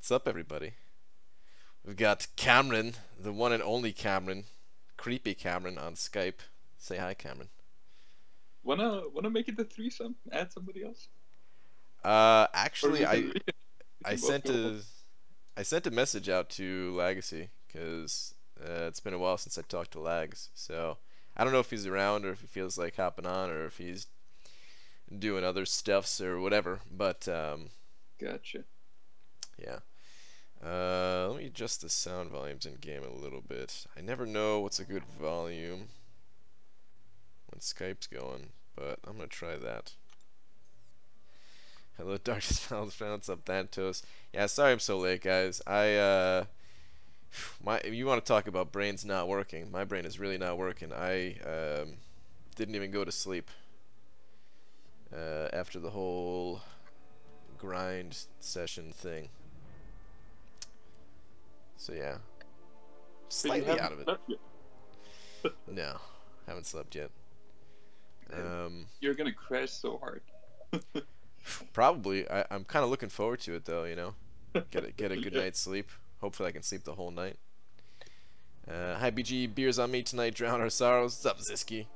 What's up, everybody? We've got Cameron, the one and only Cameron, creepy Cameron on Skype. Say hi, Cameron. Wanna make it a threesome? Add somebody else? Actually, I both sent go. I sent a message out to Legacy because it's been a while since I talked to Lags. So I don't know if he's around or if he feels like hopping on or if he's doing other stuffs or whatever. But Gotcha. yeah. Let me adjust the sound volumes in game a little bit. I never know what's a good volume when Skype's going, but I'm gonna try that. Hello, Darkest Found up Thantos. Yeah, sorry I'm so late, guys. You want to talk about brains not working? My brain is really not working. I didn't even go to sleep after the whole grind session thing. So yeah, slightly out of it. No, haven't slept yet. You're gonna crash so hard. Probably. I'm kind of looking forward to it though. You know, get a good night's sleep. Hopefully I can sleep the whole night. Hi BG, beers on me tonight. Drown our sorrows. What's up, Ziski?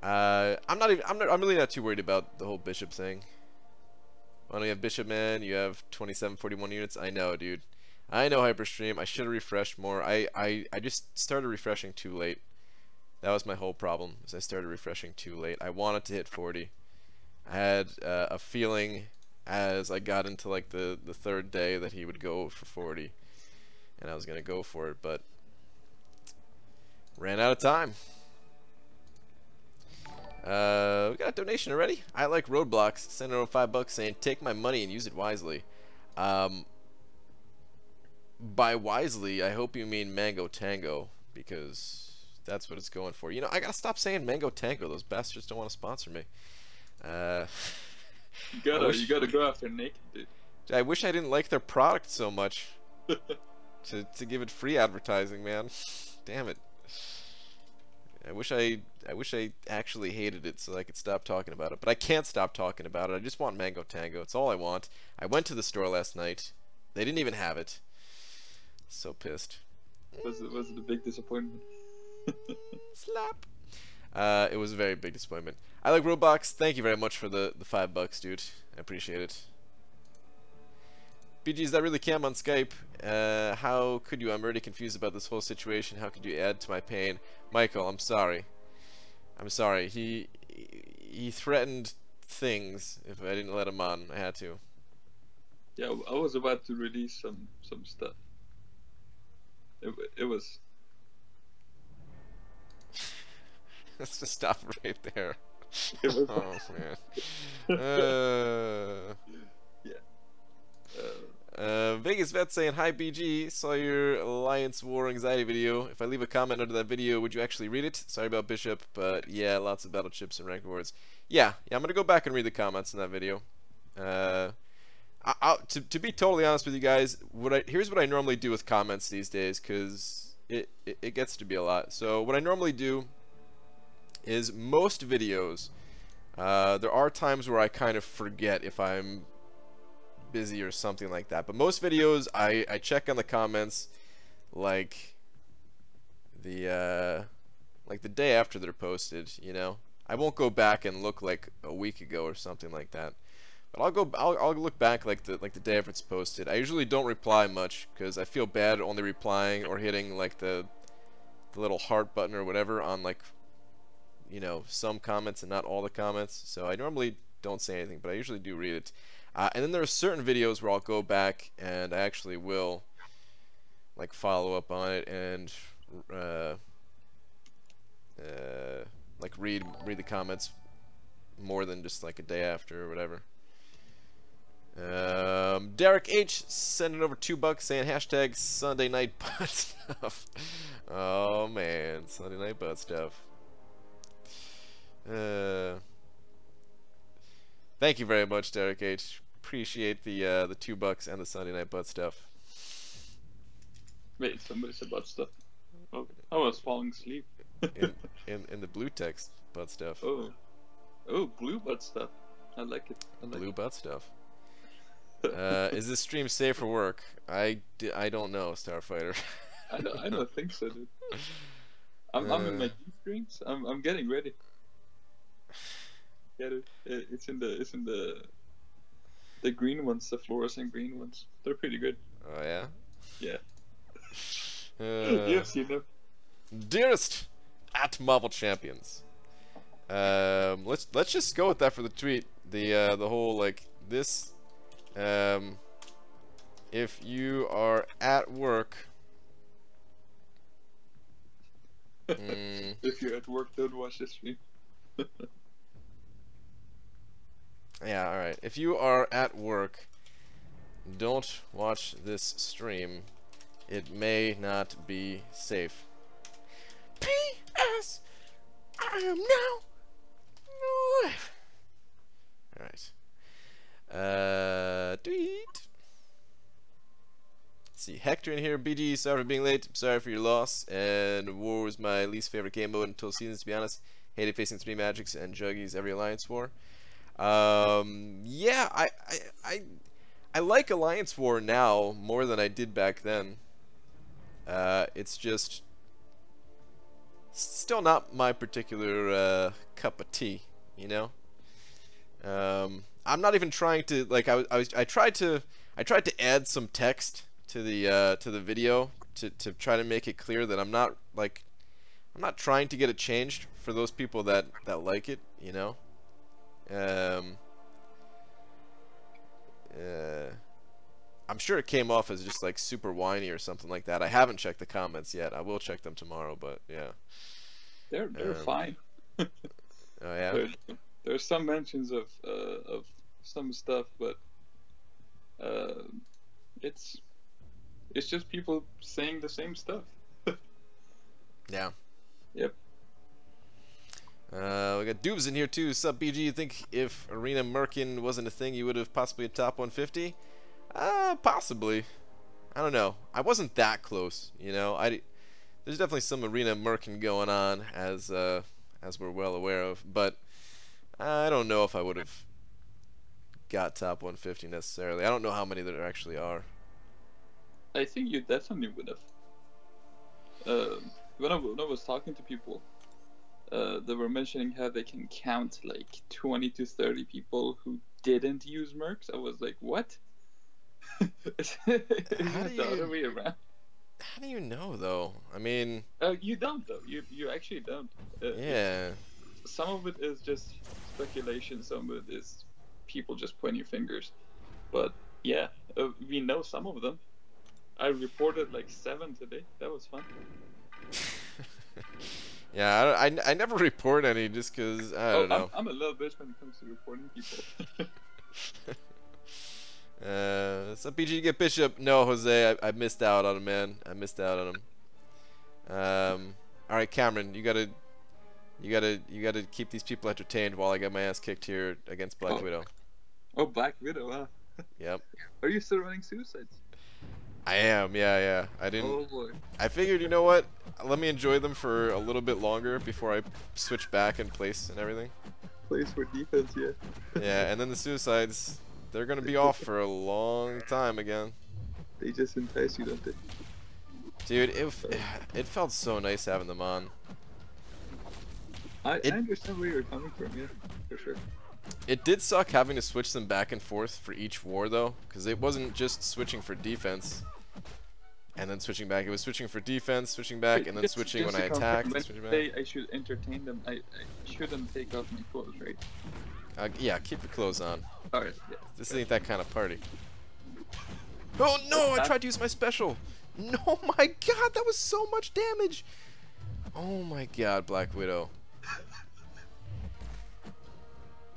I'm really not too worried about the whole bishop thing. When you have bishop, man, you have 2741 units. I know, dude. I know, Hyperstream. I should have refreshed more. I just started refreshing too late. That was my whole problem, is I started refreshing too late. I wanted to hit 40. I had a feeling as I got into like the third day that he would go for 40. And I was going to go for it, but ran out of time. We got a donation already. I like Roadblocks. Send over $5 saying, take my money and use it wisely. By wisely, I hope you mean Mango Tango, because that's what it's going for. You know, I gotta stop saying Mango Tango. Those bastards don't want to sponsor me. You gotta go after naked, dude. I wish I didn't like their product so much to give it free advertising, man. Damn it. I wish I actually hated it so I could stop talking about it, but I can't stop talking about it. I just want Mango Tango. It's all I want. I went to the store last night. They didn't even have it. So pissed. Was it a big disappointment? Slap. It was a very big disappointment. I like Roblox. Thank you very much for the $5, dude. I appreciate it. BG, is that really Cam on Skype? How could you? I'm already confused about this whole situation. How could you add to my pain? Michael, I'm sorry. I'm sorry. He threatened things if I didn't let him on. I had to. Yeah, I was about to release some stuff. It was. Let's just stop right there. It was Oh man. Yeah. Vegas Vet saying, hi BG, saw your Alliance War Anxiety video. If I leave a comment under that video, would you actually read it? Sorry about Bishop, but yeah, lots of battle chips and rank rewards. Yeah, I'm gonna go back and read the comments in that video. To be totally honest with you guys, here's what I normally do with comments these days, because it gets to be a lot. So what I normally do is most videos, there are times where I kind of forget if I'm busy or something like that, but most videos I check on the comments like the day after they're posted. You know, I won't go back and look like a week ago or something like that, but I'll look back like the day after it's posted. I usually don't reply much because I feel bad only replying or hitting like the little heart button or whatever on, like, you know, some comments and not all the comments. So I normally don't say anything, but I usually do read it. And then there are certain videos where I'll go back and I actually will like follow up on it and like read the comments more than just like a day after or whatever. Derek H sending over $2 saying hashtag Sunday night butt stuff. Oh man, Sunday night butt stuff. Thank you very much, Derek H. Appreciate the $2 and the Sunday night butt stuff. Wait, somebody said butt stuff. Oh, I was falling asleep. in the blue text butt stuff. Oh, blue butt stuff. I like it. Blue butt stuff. Is this stream safe for work? I don't know, Starfighter. I don't think so, dude. I'm in my G-strings. I'm getting ready. Get it? It's in the green ones, the fluorescent green ones. They're pretty good. Oh yeah. Yeah. You've seen them. Dearest at Marvel Champions. Let's just go with that for the tweet. The whole like this. If you are at work. If you're at work, don't watch this stream. Yeah, alright. If you are at work, don't watch this stream. It may not be safe. P.S. I am now live. Alright. Tweet. See, Hector in here. BG, sorry for being late. I'm sorry for your loss. And War was my least favorite game mode until seasons, to be honest. Hated facing 3 Magics and Juggies every Alliance War. Yeah, I like Alliance War now more than I did back then. It's just still not my particular cup of tea, you know. I'm not even trying to like I tried to add some text to the video to try to make it clear that I'm not trying to get it changed for those people that like it, you know. I'm sure it came off as just like super whiny or something like that. I haven't checked the comments yet. I will check them tomorrow, but yeah. They're fine. Oh yeah. There's some mentions of some stuff, but it's just people saying the same stuff. Yeah. Yep. We got Doobs in here too. Sup, BG? You think if Arena Merkin wasn't a thing, you would have possibly hit top 150? Possibly. I don't know. I wasn't that close, you know. There's definitely some Arena Merkin going on, as we're well aware of, but I don't know if I would have got top 150 necessarily. I don't know how many there actually are. I think you definitely would have. When I was talking to people, they were mentioning how they can count like 20 to 30 people who didn't use mercs. I was like, what? Is it the other way around? How do you know though? I mean, you don't though. You actually don't. Yeah. Some of it is just speculation. Some of it is people just pointing fingers. But yeah, we know some of them. I reported like 7 today. That was fun. Yeah, I never report any just because I don't know. I'm a little bitch when it comes to reporting people. So BG get Bishop. No, Jose, I missed out on him, man. I missed out on him. All right, Cameron, you gotta keep these people entertained while I get my ass kicked here against Black Widow. Oh, Black Widow, huh? Yep. Are you still running suicides? I am, yeah. I didn't. Oh boy. I figured, you know what? Let me enjoy them for a little bit longer before I switch back and place and everything. Place for defense, yeah. Yeah, and then the suicides, they're gonna be off for a long time again. They just entice you, don't they? Dude, it felt so nice having them on. I understand where you're coming from, yeah, for sure. It did suck having to switch them back and forth for each war, though, because it wasn't just switching for defense and then switching back. It was switching for defense, switching back, and then switching when I attacked. When I say I should entertain them, I shouldn't take off my clothes, right? Yeah, keep the clothes on. Alright, yeah. This ain't that kind of party. Oh no, I tried to use my special. No, my god, that was so much damage. Oh my god, Black Widow.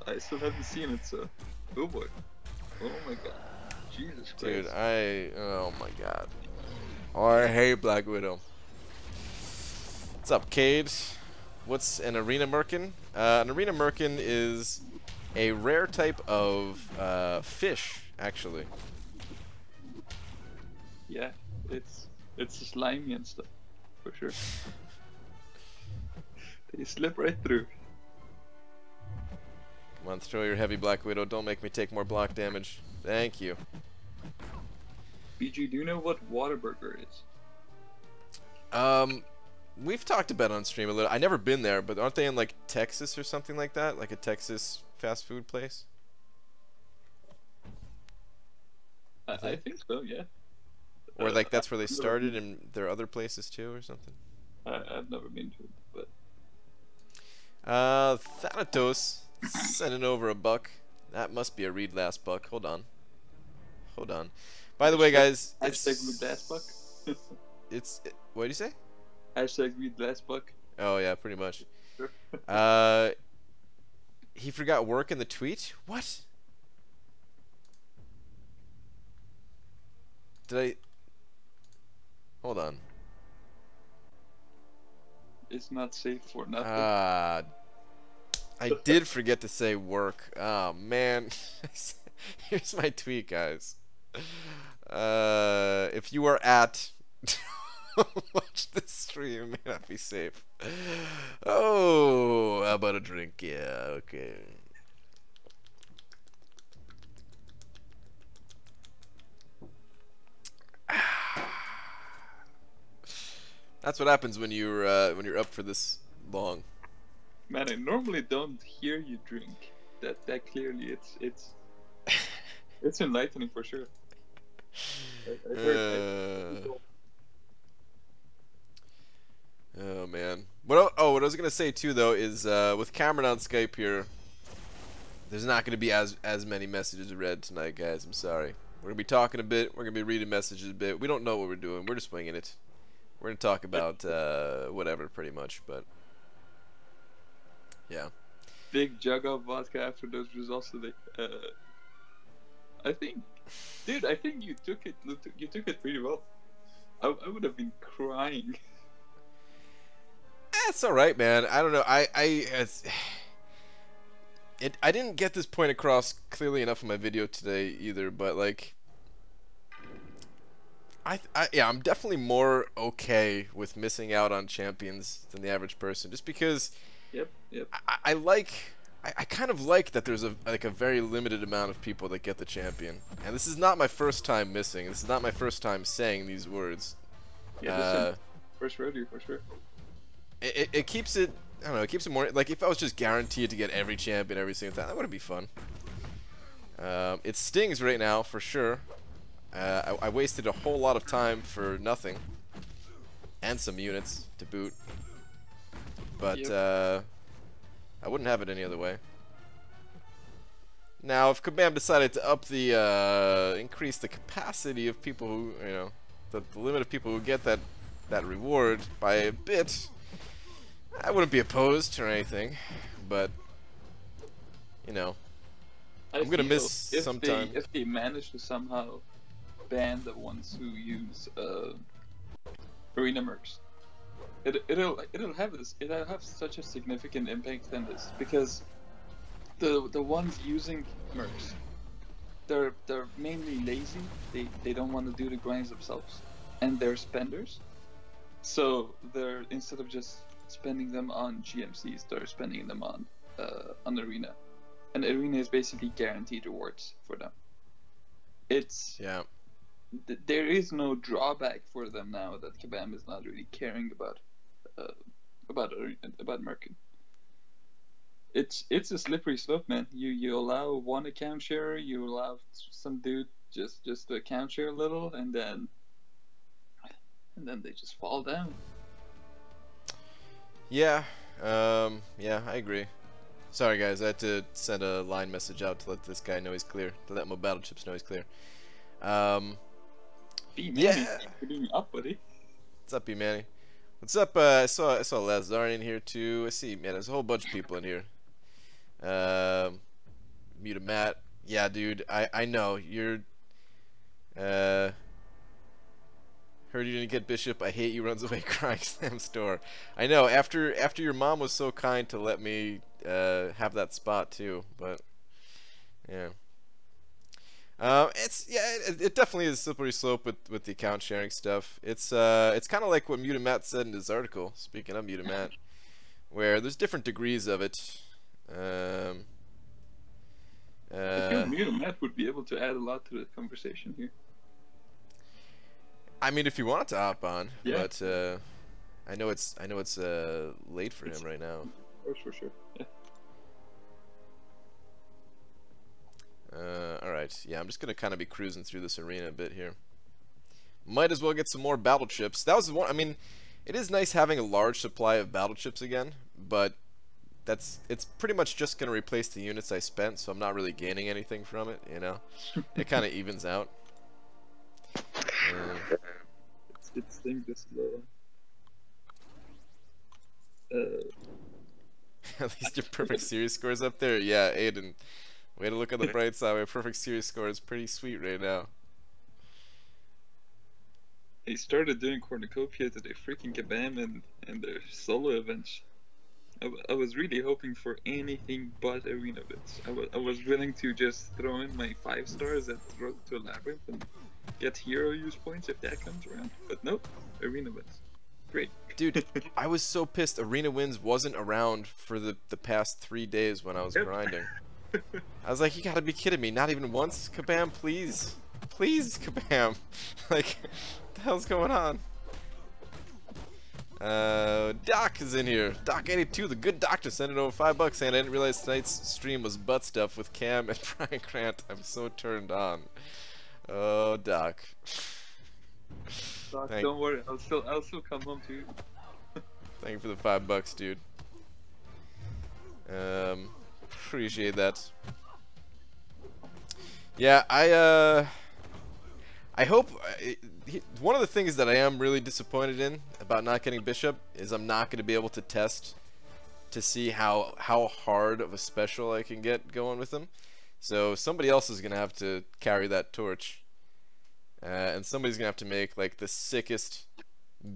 I still haven't seen it, so. Oh boy. Oh my god. Jesus Christ. Dude, oh my god. Oh, I hate Black Widow. What's up, Cade? What's an Arena Merkin? An Arena Merkin is a rare type of fish, actually. Yeah, it's slimy and stuff, for sure. They slip right through. Come on, throw your heavy Black Widow. Don't make me take more block damage. Thank you. BG, do you know what Whataburger is? We've talked about it on stream a little. I never been there, but aren't they in like Texas or something like that? Like a Texas fast food place? I think so, yeah. Or like that's where they started, and there are other places too, or something. I've never been to it, but. Thanatos sending over a buck. That must be a read last buck. Hold on. Hold on. By the way, guys, hashtag read last buck. What did you say? Hashtag read last buck. Oh yeah, pretty much. Sure. He forgot work in the tweet. What? Did I? Hold on. It's not safe for nothing. I did forget to say work. Oh man. Here's my tweet, guys. If you are at watch this stream, may not be safe. Oh, how about a drink? Yeah, okay. That's what happens when you're up for this long. Man, I normally don't hear you drink that clearly. It's enlightening for sure. I heard oh man. What I was gonna say too though is with Cameron on Skype here, there's not gonna be as many messages read tonight, guys. I'm sorry. We're gonna be talking a bit. We're gonna be reading messages a bit. We don't know what we're doing. We're just winging it. We're gonna talk about whatever, pretty much. But yeah. Big jug of vodka after those results today. I think, dude, I think you took it. You took it pretty well. I would have been crying. It's all right, man. I don't know. I didn't get this point across clearly enough in my video today either. But like, yeah, I'm definitely more okay with missing out on champions than the average person, just because. Yep. I kind of like that there's a very limited amount of people that get the champion, and this is not my first time missing. This is not my first time saying these words. Yeah, this is first rodeo for sure. It keeps it. I don't know. It keeps it more like if I was just guaranteed to get every champion every single time, that wouldn't be fun. It stings right now for sure. I wasted a whole lot of time for nothing, and some units to boot. But Yep. I wouldn't have it any other way. Now, if Kabam decided to up the increase the capacity of people who, you know, the limit of people who get that reward by a bit, I wouldn't be opposed or anything. But you know, I'm gonna miss some time. If they manage to somehow ban the ones who use arena mercs. It'll have such a significant impact than this, because the ones using mercs, they're mainly lazy. They don't want to do the grinds themselves, and they're spenders. So they're, instead of just spending them on GMCs, they're spending them on arena, and arena is basically guaranteed rewards for them. It's there is no drawback for them now that Kabam is not really caring about merkin. It's a slippery slope, man. You allow one account share, you allow some dude just to account share a little, and then they just fall down. Yeah, yeah, I agree. Sorry guys, I had to send a line message out to let this guy know he's clear, to let my battle chips know he's clear. Yeah, you're doing up, buddy. What's up, B-Manny? What's up? I saw Lazar in here too. I see, man, there's a whole bunch of people in here. Mute Matt. Yeah, dude, I know you're. Heard you didn't get Bishop. I hate you. Runs away crying. Sam Store. I know. After your mom was so kind to let me have that spot too, but yeah. It definitely is a slippery slope with the account sharing stuff. It's kind of like what Muted Matt said in his article. Speaking of Muted Matt, where there's different degrees of it. I feel me and Matt would be able to add a lot to the conversation here. I mean, if you wanted to hop on, Yeah. but I know it's late for him right now. For sure. Yeah. All right. Yeah, I'm just gonna kind of be cruising through this arena a bit here. Might as well get some more battle chips. That was one. I mean, it is nice having a large supply of battle chips again, but it's pretty much just gonna replace the units I spent, so I'm not really gaining anything from it. You know, it kind of evens out. It's thing this low. At least your perfect series scores up there. Yeah, Aiden. Way to look on the bright side. My perfect series score is pretty sweet right now. They started doing cornucopia today, freaking kabam, and their solo events. I was really hoping for anything but arena bits. I was willing to just throw in my 5 stars at Road to a Labyrinth and get hero use points if that comes around. But nope, arena bits. Great. Dude, I was so pissed Arena Wins wasn't around for the past 3 days when I was grinding. I was like, you gotta be kidding me. Not even once? Kabam, please. Please, Kabam. Like, what the hell's going on? Doc is in here. Doc82, the good doctor, sent it over $5 saying I didn't realize tonight's stream was butt stuff with Cam and Brian Grant. I'm so turned on. Oh, Doc. Doc, don't worry. I'll still come home to you. Thank you for the $5, dude. Appreciate that. Yeah, I hope one of the things that I am really disappointed in about not getting Bishop is I'm not going to be able to test to see how hard of a special I can get going with him. So somebody else is going to have to carry that torch, and somebody's going to have to make like the sickest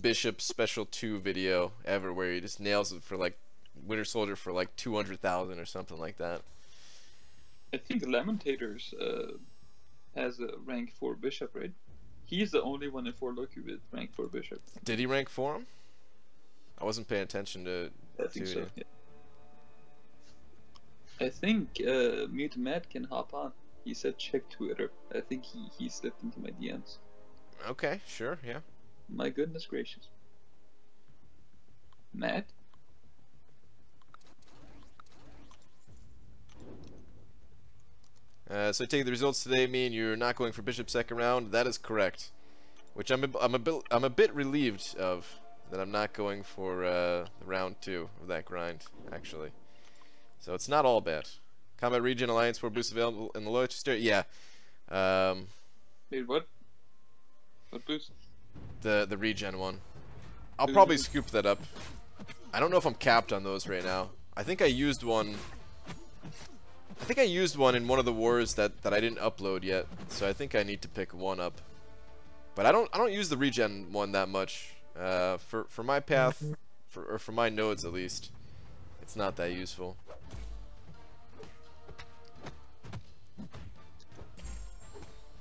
Bishop Special 2 video ever, where he just nails it for like Winter Soldier for like 200,000 or something like that. I think Lamentators has a rank 4 Bishop, right? He's the only one in 4 Loki with rank 4 Bishop. Did he rank 4 him? I wasn't paying attention to. I think so. Yeah. I think Mute Matt can hop on. He said check Twitter. I think he slipped into my DMs. Okay, sure, yeah. My goodness gracious. Matt? So I take the results today mean you're not going for Bishop second round. That is correct, which I'm a bit relieved of, that I'm not going for round 2 of that grind actually. So it's not all bad. Combat Region Alliance for boost available in the loyalty store. Yeah. Wait, what? What boost? The regen one. I'll probably scoop that up. I don't know if I'm capped on those right now. I think I used one. I think I used one in one of the wars that I didn't upload yet, so I think I need to pick one up. But I don't use the regen one that much. For my path, for my nodes at least, it's not that useful.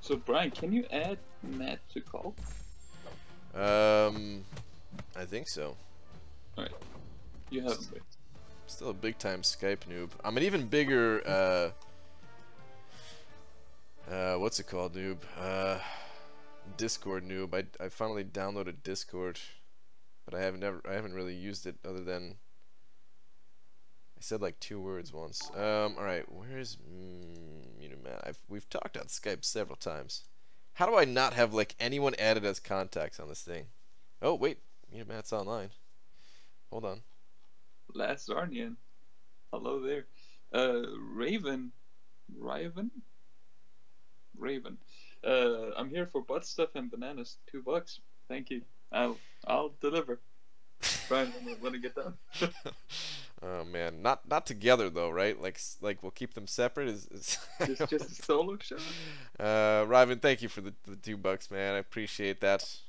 So Brian, can you add Matt to call? I think so. Alright. You have him, right? Still a big time Skype noob. I'm an even bigger what's it called, noob? Discord noob. I finally downloaded Discord, but I haven't really used it other than I said like 2 words once. Alright, where's Matt? We've talked on Skype several times. How do I not have like anyone added as contacts on this thing? Oh wait, Matt's online. Hold on. Last Zarnian. Hello there. Raven. I'm here for butt stuff and bananas. $2. Thank you. I'll deliver. Brian, wanna get that? Oh man, not together though, right? Like we'll keep them separate. Is just a solo shot? Raven, thank you for the $2, man. I appreciate that.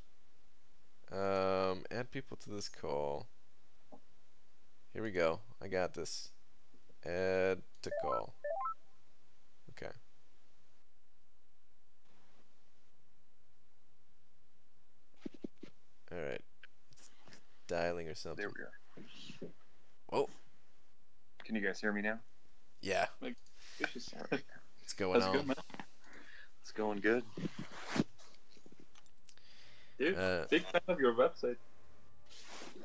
Add people to this call. Here we go. I got this. Add to call. Okay. Alright. Dialing or something. There we are. Whoa. Can you guys hear me now? Yeah. Like, vicious. What's going How's it on? going, man? It's going good. Dude, big fan of your website.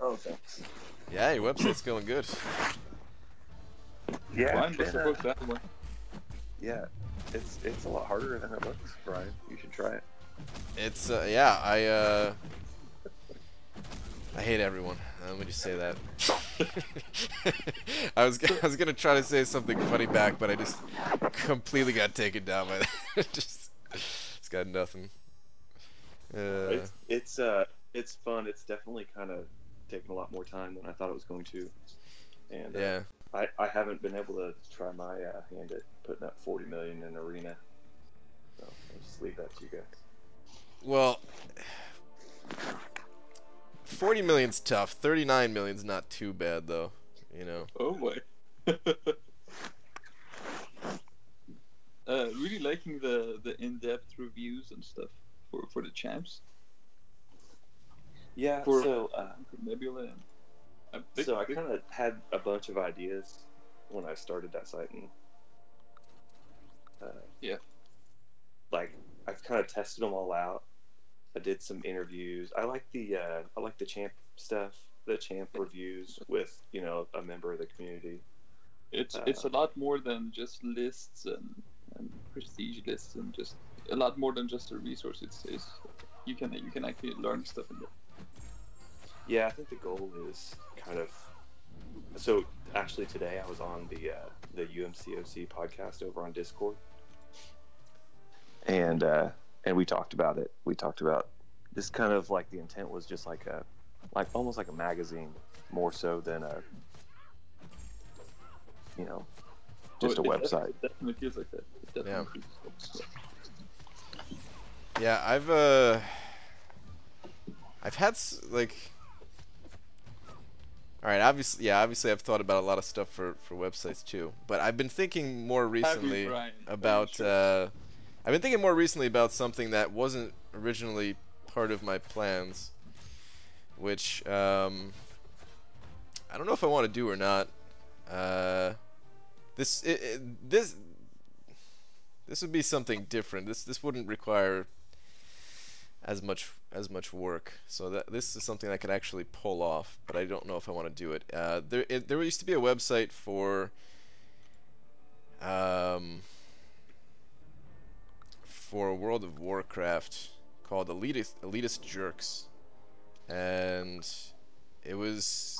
Oh, thanks. Yeah, your website's going good. Yeah, Brian was supposed to have one. yeah, it's a lot harder than it looks, Brian. You should try it. It's yeah, I hate everyone. Let me just say that. I was gonna try to say something funny back, but I just completely got taken down by that. Just it's got nothing. It's fun. It's definitely kind of taken a lot more time than I thought it was going to, and yeah. I haven't been able to try my hand at putting up 40 million in arena, so I'll just leave that to you guys. Well, 40 million's tough. 39 million's not too bad though, you know. Oh boy. Really liking the in-depth reviews and stuff for the champs. Yeah, For so Nebula. so I kind of had a bunch of ideas when I started that site, and yeah, like I've kind of tested them all out. I did some interviews. I like the champ stuff, the champ reviews with, you know, a member of the community. it's a lot more than just lists and prestige lists, and just a lot more than just a resource. It's you can actually learn stuff in there. Yeah, I think the goal is kind of. So actually, today I was on the UMCOC podcast over on Discord, and we talked about it. We talked about this kind of like the intent was just like almost like a magazine, more so than a, you know, just a website. It definitely feels like that. It definitely feels like that. Yeah, I've had like. Alright, obviously I've thought about a lot of stuff for websites too, but I've been thinking more recently about I've been thinking more recently about something that wasn't originally part of my plans, which I don't know if I want to do or not. This would be something different. This wouldn't require as much work, so this is something I could actually pull off, but I don't know if I want to do it. There used to be a website for World of Warcraft called Elitist Jerks, and it was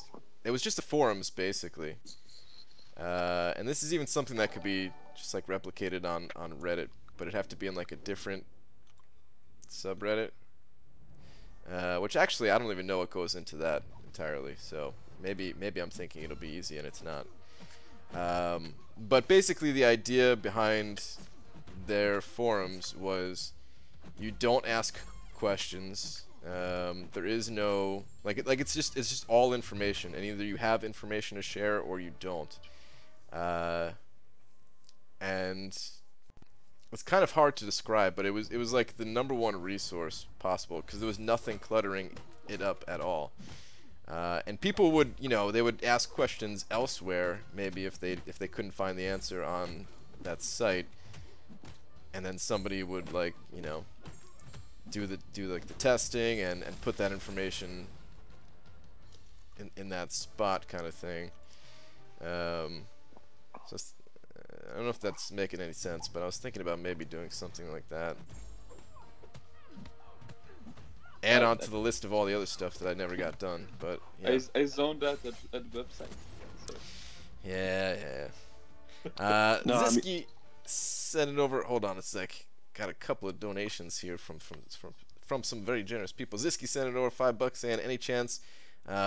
just a forums basically, and this is even something that could be just like replicated on Reddit, but it'd have to be in like a different subreddit, which actually I don't even know what goes into that entirely, so maybe I'm thinking it'll be easy and it's not. But basically the idea behind their forums was you don't ask questions. There is no like it's just all information, and either you have information to share or you don't. And it's kind of hard to describe, but it was like the #1 resource possible, because there was nothing cluttering it up at all. And people would, you know, they would ask questions elsewhere, maybe if they couldn't find the answer on that site, and then somebody would, like, you know, do like the testing and put that information in that spot, kind of thing. So I don't know if that's making any sense, but I was thinking about maybe doing something like that. Add on to the list of all the other stuff that I never got done, but yeah. I zoned out at the website. So. Yeah. No, Ziski sent it over. Hold on a sec. Got a couple of donations here from some very generous people. Ziski sent it over $5 saying, any chance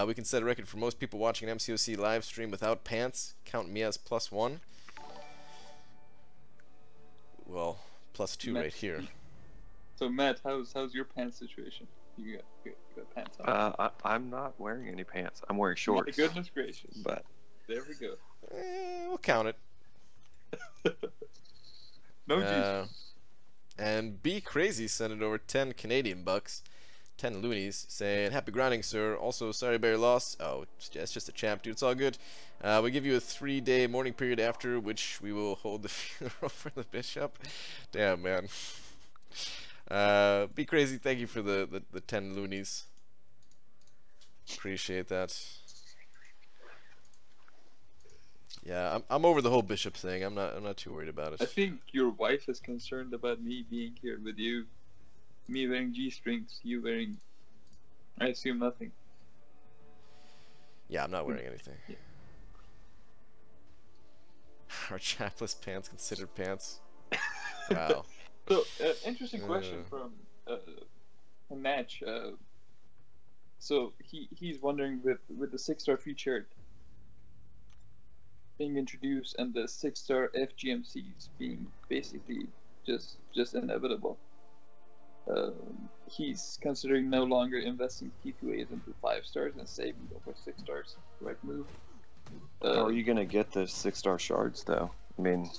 we can set a record for most people watching an MCOC live stream without pants? Count me as +1. Well, +2 Matt, right here. So Matt, how's your pants situation? You got pants on? I'm not wearing any pants. I'm wearing shorts. My goodness gracious! But There we go. We'll count it. No Jesus. And Be Crazy sent it over 10 Canadian bucks. 10 loonies saying, "Happy grinding, sir. Also, sorry Barry lost." Oh, it's just a champ, dude. It's all good. We give you a 3-day mourning period after which we will hold the funeral for the bishop. Damn, man. Be crazy. Thank you for the 10 loonies. Appreciate that. Yeah, I'm over the whole bishop thing. I'm not too worried about it. I think your wife is concerned about me being here with you. Me wearing G-strings, you wearing, I assume, nothing. Yeah, I'm not wearing anything. Yeah. Are chapless pants considered pants? Wow. So, interesting question from Natch. So he's wondering with the 6-star featured being introduced and the 6-star FGMCs being basically just inevitable. He's considering no longer investing T2As into 5 stars and saving them for 6 stars. Right move. How are you gonna get the 6-star shards though? I mean,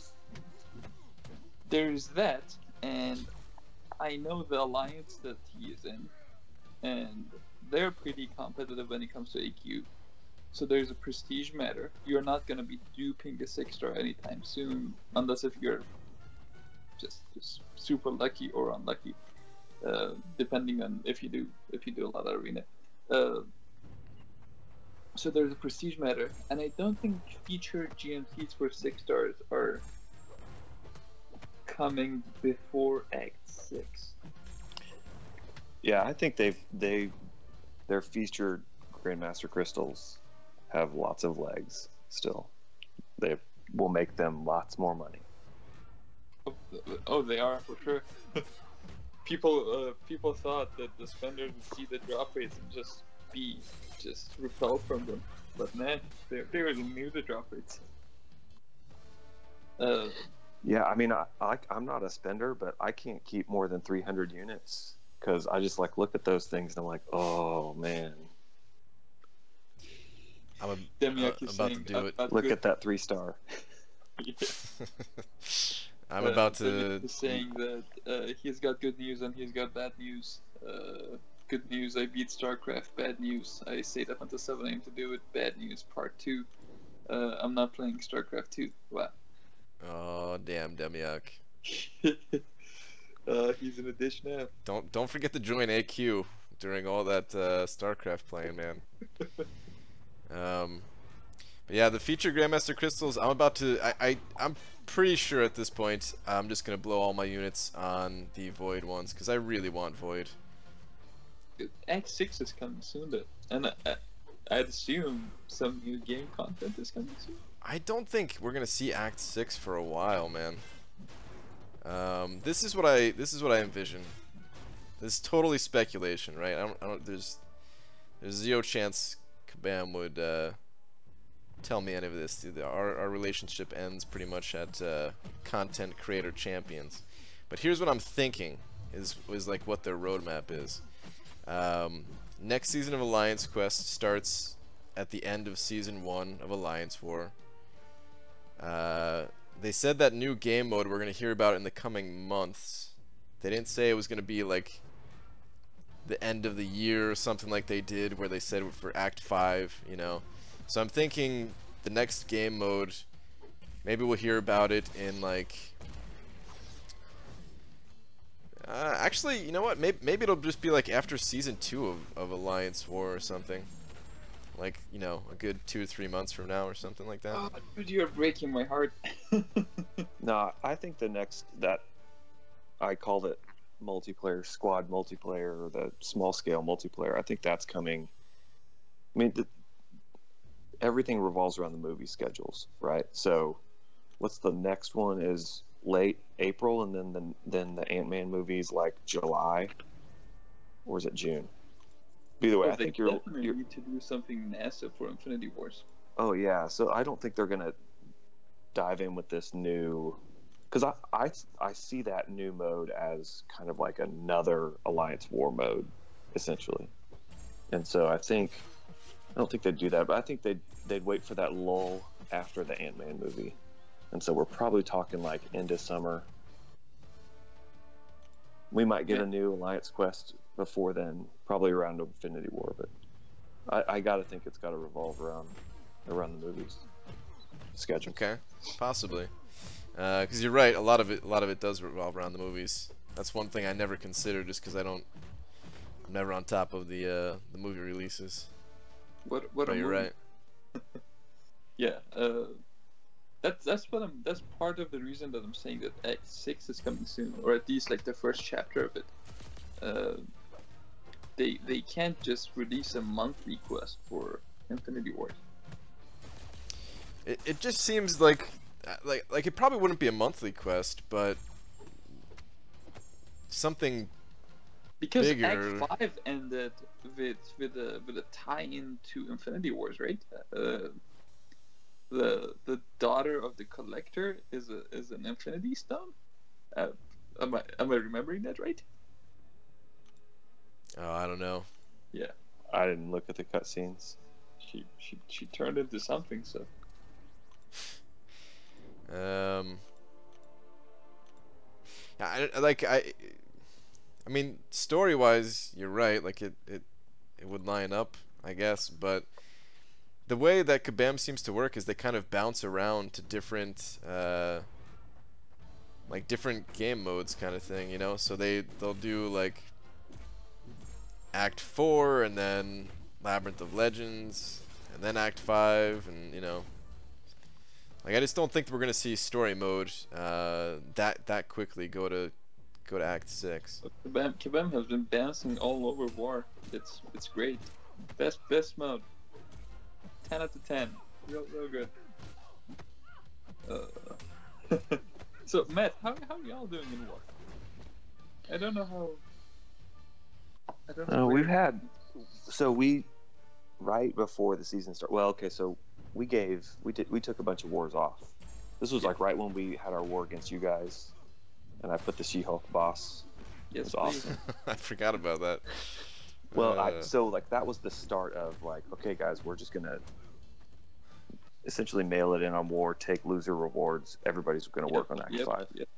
there's that, and I know the alliance that he is in, and they're pretty competitive when it comes to AQ. So there's a prestige matter. You're not gonna be duping a 6-star anytime soon, unless if you're just super lucky or unlucky. Depending on if you do a lot of arena. So there's a prestige matter, and I don't think featured GMCs for 6 stars are coming before Act 6. yeah, I think their featured Grandmaster crystals have lots of legs still. They will make them lots more money. Oh, they are for sure. People thought that the spenders would see the drop rates and just repel from them, but man, they already knew the drop rates. Yeah, I mean, I'm not a spender, but I can't keep more than 300 units because I just like look at those things and I'm like, oh man. I'm Demiak is about to saying, do it. Look at that 3-star. Yeah. I'm about to. Demiak is saying that he's got good news and he's got bad news. Good news, I beat StarCraft. Bad news, I stayed up until 7 AM to do it. Bad news, part 2. I'm not playing StarCraft 2. Wow. Oh damn, Demiak. He's in a dish now. Don't forget to join AQ during all that StarCraft playing, man. But yeah, the featured Grandmaster crystals. I'm about to. I'm pretty sure at this point I'm just gonna blow all my units on the Void ones because I really want Void. Act 6 is coming soon, though, and I'd assume some new game content is coming soon. I don't think we're gonna see Act 6 for a while, man. This is what I envision. This is totally speculation, right? I don't. There's zero chance Kabam would tell me any of this. Our relationship ends pretty much at content creator champions. But here's what I'm thinking is like what their roadmap is. Next season of Alliance Quest starts at the end of season 1 of Alliance War. They said that new game mode we're gonna hear about in the coming months. They didn't say it was gonna be like the end of the year or something like they did where they said for Act 5, you know. So I'm thinking the next game mode, maybe we'll hear about it in like actually, you know what, maybe it'll just be like after season 2 of Alliance War or something, like, you know, a good 2 or 3 months from now or something like that. Oh, dude, you're breaking my heart. No, I think the next that I called it multiplayer, squad multiplayer, or the small scale multiplayer. I think that's coming. I mean, everything revolves around the movie schedules, right? So, what's the next one is late April, and then the Ant-Man movie's like July, or is it June? Either way, I think you're need to do something massive for Infinity Wars. Oh yeah, so I don't think they're gonna dive in with this new, because I see that new mode as kind of like another Alliance War mode, essentially. And so I don't think they'd do that, but I think they'd wait for that lull after the Ant-Man movie. And so we're probably talking like end of summer. We might get a new Alliance quest before then, probably around Infinity War, but I gotta think it's gotta revolve around the movies schedule. Okay, possibly. Because you're right, a lot of it does revolve around the movies. That's one thing I never consider, just because I'm never on top of the movie releases. What but you're right. Yeah, that's part of the reason that I'm saying that Act 6 is coming soon, or at least like the first chapter of it. They can't just release a monthly quest for Infinity War. It just seems like it probably wouldn't be a monthly quest, but something because bigger. Act 5 ended with a tie-in to Infinity Wars, right? The daughter of the Collector is an Infinity Stone. Am I remembering that right? Oh, I don't know. Yeah, I didn't look at the cutscenes. She turned into something. So. I mean, story-wise, you're right. Like it would line up, I guess. But the way that Kabam seems to work is they kind of bounce around to different, different game modes, kind of thing. You know, so they'll do like Act 4 and then Labyrinth of Legends and then Act 5, and you know. Like, I just don't think we're gonna see story mode that quickly go to Act 6. Kabam has been bouncing all over War. It's great. Best mode. 10 out of 10. Real good. So Matt, how y'all doing in War? I don't know how. We've had we right before the season started. Well, okay, so we took a bunch of wars off. This was like right when we had our war against you guys, and I put the She-Hulk boss. Yes, it was awesome. I forgot about that. Well, so like that was the start of like, okay, guys, we're just gonna essentially mail it in on war, take loser rewards. Everybody's gonna work on Act 5. Yep.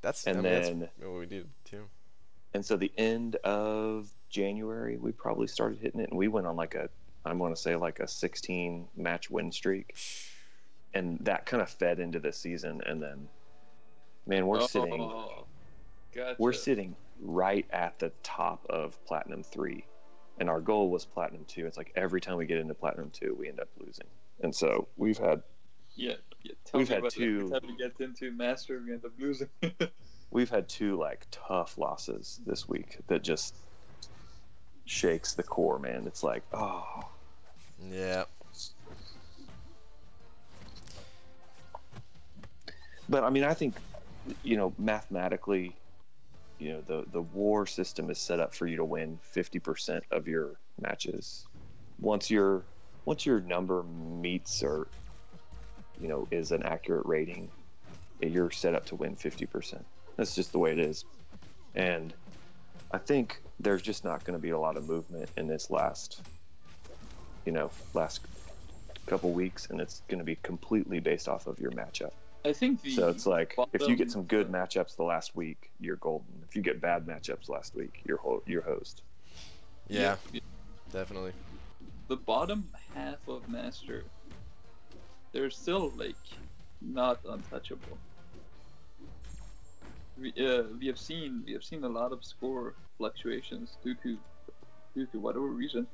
That's then that's what we did too. And so the end of January, we probably started hitting it, and we went on like I'm going to say like a 16 match win streak, and that kind of fed into the season. And then, man, we're sitting right at the top of Platinum 3, and our goal was Platinum 2. It's like every time we get into Platinum 2, we end up losing, and so we've had We've had two. Every time we get into Master, we end up losing. We've had two like tough losses this week that just shakes the core, man. It's like, oh. Yeah. But I mean, I think, you know, mathematically, you know, the war system is set up for you to win 50% of your matches. Once your number meets or, you know, is an accurate rating, you're set up to win 50%. That's just the way it is. And I think there's just not going to be a lot of movement in this last couple weeks, and it's going to be completely based off of your matchup. I think so it's like if you get some good matchups the last week, you're golden. If you get bad matchups last week, you're host. Yeah, definitely. The bottom half of Master, they're still like not untouchable. We have seen a lot of score fluctuations due to whatever reason.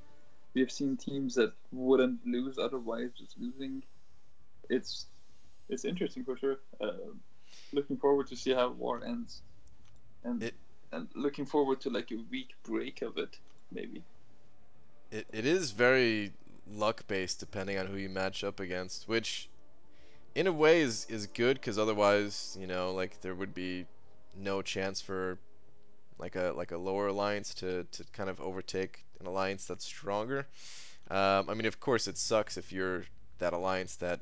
We have seen teams that wouldn't lose otherwise just losing. It's interesting for sure. Looking forward to see how war ends, and looking forward to like a week break of it maybe. It is very luck based depending on who you match up against, which in a way is good, because otherwise, you know, like there would be no chance for like a lower alliance to kind of overtake an alliance that's stronger. I mean, of course it sucks if you're that alliance that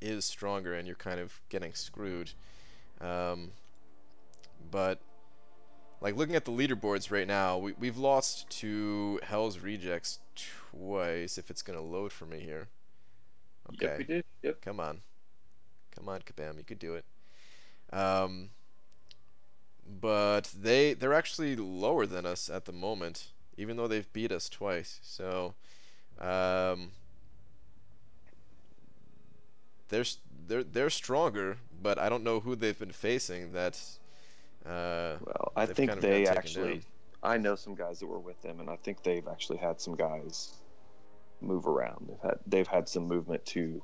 is stronger and you're kind of getting screwed. But like looking at the leaderboards right now, we've lost to Hell's Rejects twice, if it's gonna load for me here. Okay. Yep, we did. Yep. Come on, Kabam, you could do it. but they're actually lower than us at the moment, even though they've beat us twice. So they're stronger, but I don't know who they've been facing. That Well, I they've think kind of they got taken actually. down. I know some guys that were with them, and I think they've actually had some guys move around. They've had some movement to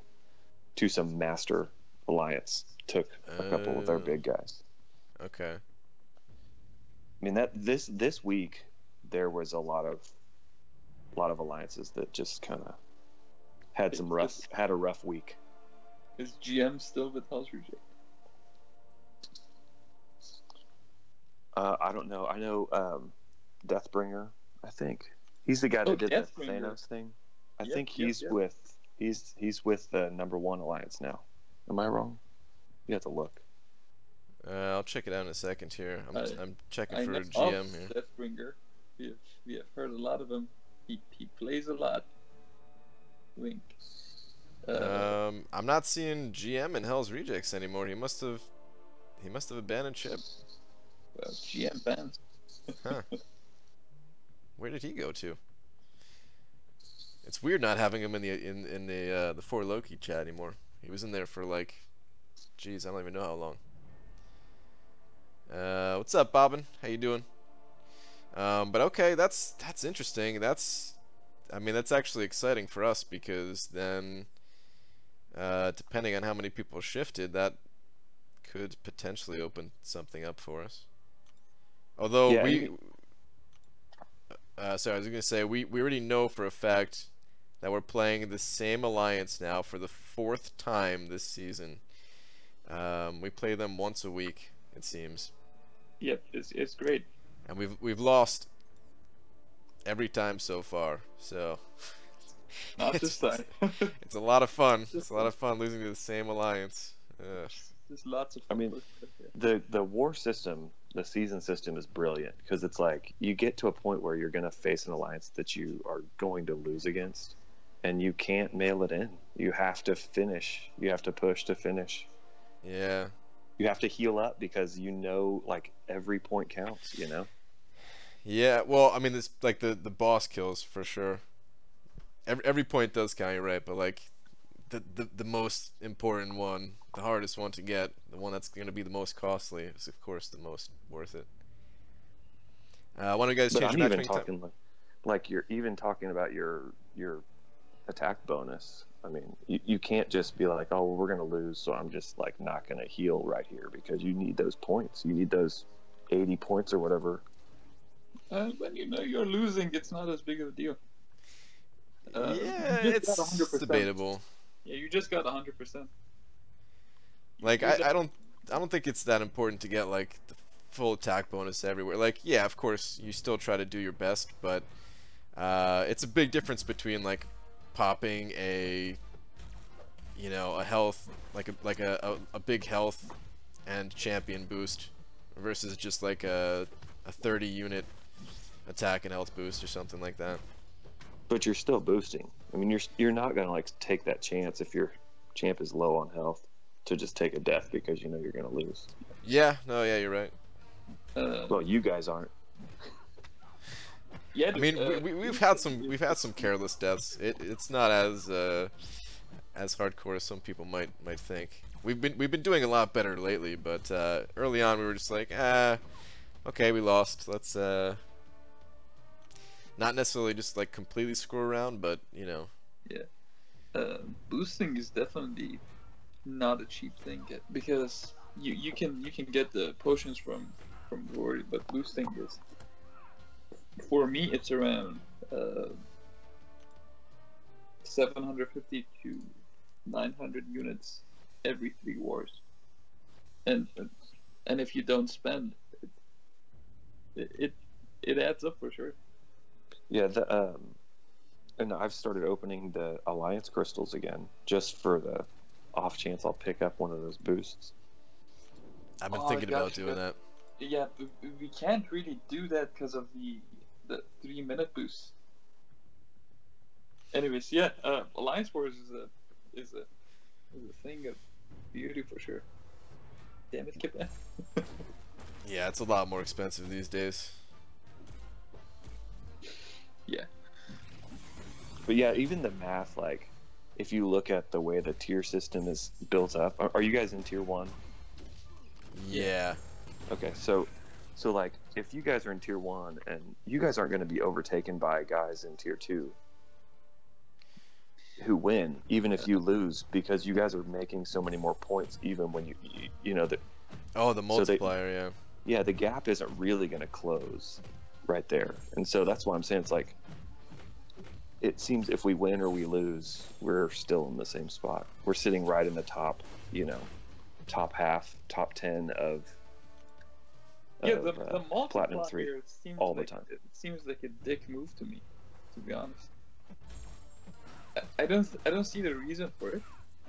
some master alliance. Took a couple of their big guys. Okay. I mean that this week there was a lot of alliances that just kind of had a rough week. Is GM still with House Reject? I don't know. I know Deathbringer. I think he's the guy that did the Thanos thing. I think he's with the #1 alliance now. Am I wrong? You have to look. I'll check it out in a second here. I'm checking I for know GM here. Deathbringer. We have heard a lot of him. He plays a lot. Wink. I'm not seeing GM in Hell's Rejects anymore. He must have abandoned ship. Well, GM bans. Huh. Where did he go to? It's weird not having him in the For Loki chat anymore. He was in there for like, geez, I don't even know how long. What's up, Bobbin? How you doing? But okay, that's interesting. I mean, that's actually exciting for us because then, depending on how many people shifted, that could potentially open something up for us. Although sorry, I was gonna say we already know for a fact that we're playing the same alliance now for the 4th time this season. We play them once a week, it seems. Yep, it's great. And we've lost every time so far, so not this time. It's a lot of fun. It's a lot of fun losing to the same alliance. There's lots of fun. I mean, the war system, the season system is brilliant because it's like you get to a point where you're going to face an alliance that you are going to lose against, and you can't mail it in. You have to finish. You have to push to finish. Yeah. You have to heal up because like every point counts. Yeah. Well, I mean, this like the boss kills for sure. Every point does count, you're right, but like the most important one, the hardest one to get, the one that's going to be the most costly, is of course the most worth it. Why don't you guys change your matchmaking time? Like you're even talking about your attack bonus. I mean, you can't just be like, oh, well, we're going to lose, so I'm just like not going to heal right here, because you need those points. You need those 80 points or whatever. When you know you're losing, it's not as big of a deal. Yeah, it's debatable. Yeah, you just got 100%. Like I don't think it's that important to get like the full attack bonus everywhere. Like, yeah, of course you still try to do your best, but it's a big difference between like popping a health like a big health and champion boost versus just like a 30 unit attack and health boost or something like that. But you're still boosting. I mean, you're not gonna like take that chance if your champ is low on health to just take a death because you know you're gonna lose. Yeah, no, yeah, you're right. Well, you guys aren't. Yeah, I mean, we've had some careless deaths. It's not as hardcore as some people might think. We've been doing a lot better lately, but early on we were just like, okay, we lost. Let's not necessarily just like completely screw around, but you know. Yeah. Boosting is definitely not a cheap thing, because you can get the potions from Rory, but boosting is, for me, it's around 750 to 900 units every 3 wars, and if you don't spend it adds up for sure. Yeah, and I've started opening the Alliance crystals again, just for the off chance I'll pick up one of those boosts. I've been thinking about doing that. Yeah, we can't really do that because of the 3-minute boost. Anyways, yeah, Alliance Wars is a thing of beauty for sure. Damn it, Kip. Yeah, it's a lot more expensive these days. Yeah. But yeah, even the math, like, if you look at the way the tier system is built up, are you guys in tier 1? Yeah. Okay, so like, if you guys are in tier 1 and you guys aren't going to be overtaken by guys in tier 2 who win, even if you lose, because you guys are making so many more points, even when you know that. Oh, the multiplier, Yeah, the gap isn't really going to close right there, and so that's why I'm saying it's like, it seems if we win or we lose, we're still in the same spot. We're sitting right in the top, top half, top 10 of. Yeah, the Platinum 3 multiplier seems all like, the time. it seems like a dick move to me, to be honest. I don't see the reason for it,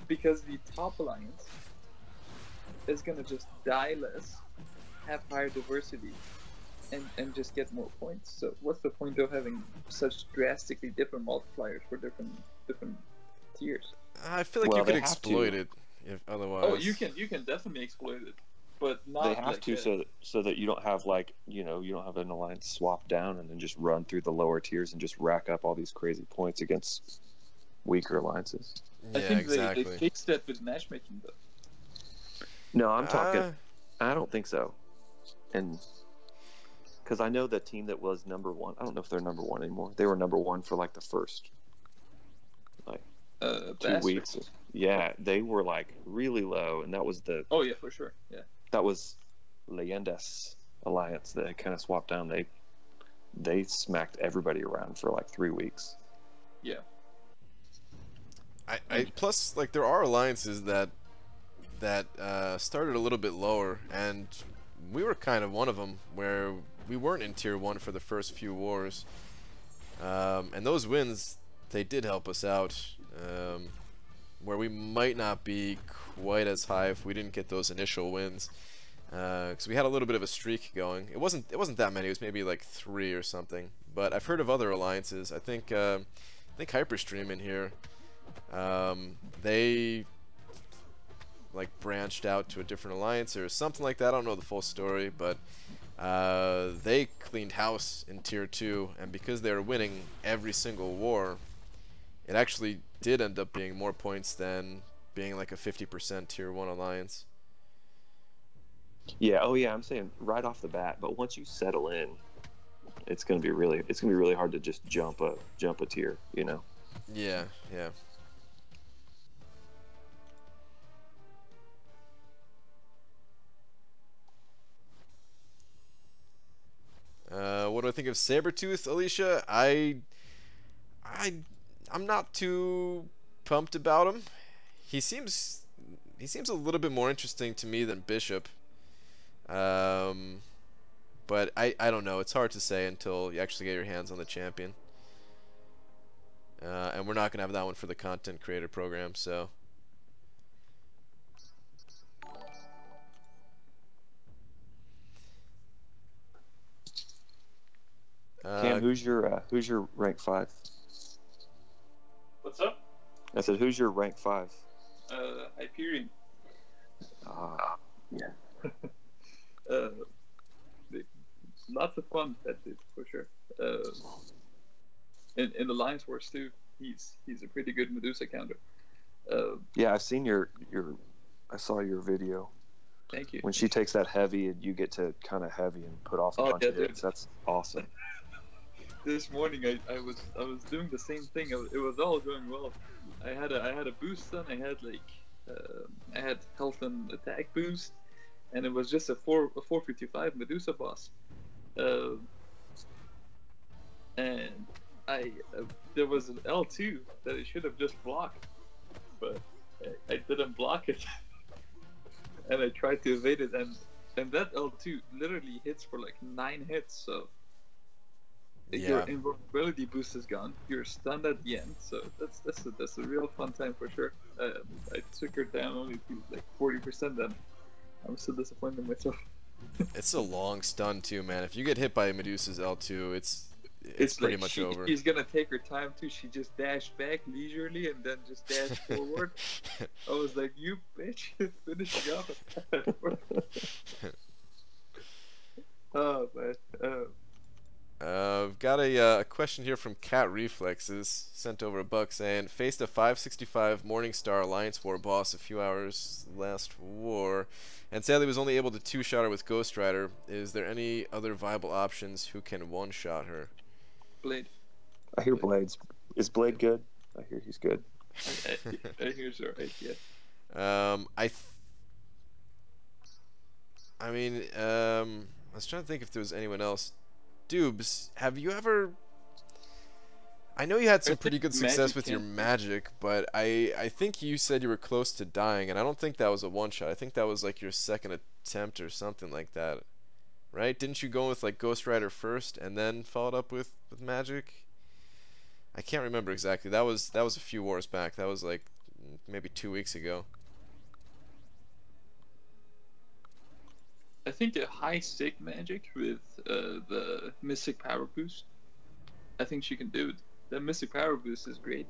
because the top alliance is gonna just die less, have higher diversity, and just get more points. So what's the point of having such drastically different multipliers for different tiers? I feel like Well, you could they have exploit to. it if otherwise. Oh, you can definitely exploit it, but not. They have like to, so that you don't have, like, you don't have an alliance swap down and then just run through the lower tiers and just rack up all these crazy points against weaker alliances. Yeah, I think exactly. they fixed that with matchmaking, though. No, I'm talking. I don't think so, and because I know the team that was number 1. I don't know if they're number 1 anymore. They were number 1 for like the first, like, 2 Bastards. weeks. Yeah, they were like really low, and that was Oh yeah, for sure. Yeah. that was Leyendas Alliance that kind of swapped down. They smacked everybody around for like 3 weeks. Yeah. I plus, like, there are alliances that started a little bit lower, and we were kind of one of them, where we weren't in tier 1 for the first few wars, and those wins, they did help us out, where we might not be quite as high if we didn't get those initial wins, because we had a little bit of a streak going. It wasn't that many. It was maybe like 3 or something. But I've heard of other alliances. I think Hyperstream in here, they like branched out to a different alliance or something like that. I don't know the full story, but they cleaned house in tier 2, and because they were winning every single war, it actually did end up being more points than being like a 50% tier 1 alliance. Yeah. Oh yeah. I'm saying right off the bat, but once you settle in, it's gonna be really hard to just jump a tier. Yeah. Yeah. What do I think of Sabretooth, Alicia? I'm not too pumped about him. He seems a little bit more interesting to me than Bishop. But I don't know. It's hard to say until you actually get your hands on the champion. And we're not gonna have that one for the content creator program, so. Cam, who's your rank 5? What's up? I said, who's your rank 5? Hyperion. Yeah. Lots of fun, that dude, for sure. In the Lions Wars too, he's a pretty good Medusa counter. Yeah, I've seen I saw your video. Thank you. When she takes that heavy and you get to kind of heavy and put off a bunch of hits, that's awesome. This morning I was doing the same thing. It was all going well. I had a boost on. I had health and attack boost, and it was just a 455 Medusa boss. And there was an L2 that I should have just blocked, but I didn't block it, and I tried to evade it, and that L2 literally hits for like 9 hits. So. Yeah. Your invulnerability boost is gone. You're stunned at the end, so that's a real fun time for sure. I took her down only to like 40%. Then I'm so disappointed in myself. It's a long stun too, man. If you get hit by Medusa's L2, it's pretty like much over. She's gonna take her time too. She just dashed back leisurely and then just dashed forward. I was like, "You bitch, finishing off." Oh man. I've got a question here from Cat Reflexes, sent over $1 saying, faced a 565 Morningstar Alliance War boss a few hours last war, and sadly was only able to two-shot her with Ghost Rider. Is there any other viable options who can one-shot her? Blade. I hear Blade's. Is Blade good? I hear he's good. I hear he's alright, yeah. I was trying to think if there was anyone else. Dubes, have you ever... I know you had some pretty good success with your magic, but I think you said you were close to dying, and I don't think that was a one-shot. I think that was like your second attempt or something like that. Right? Didn't you go with like Ghost Rider first and then followed up with magic? I can't remember exactly. That was a few wars back. That was like maybe 2 weeks ago. I think a high stick magic with the Mystic Power Boost. I think she can do it. The Mystic Power Boost is great.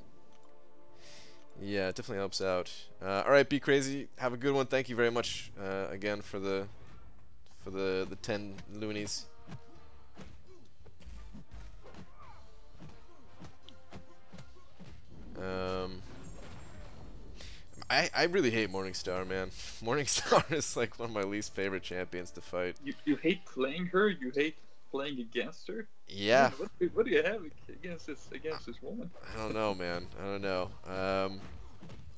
Yeah, it definitely helps out. Alright, Be Crazy. Have a good one. Thank you very much again for the 10 loonies. I really hate Morningstar, man. Morningstar is like one of my least favorite champions to fight. You hate playing her? You hate playing against her? Yeah. Man, what do you have against this woman? I don't know, man. I don't know.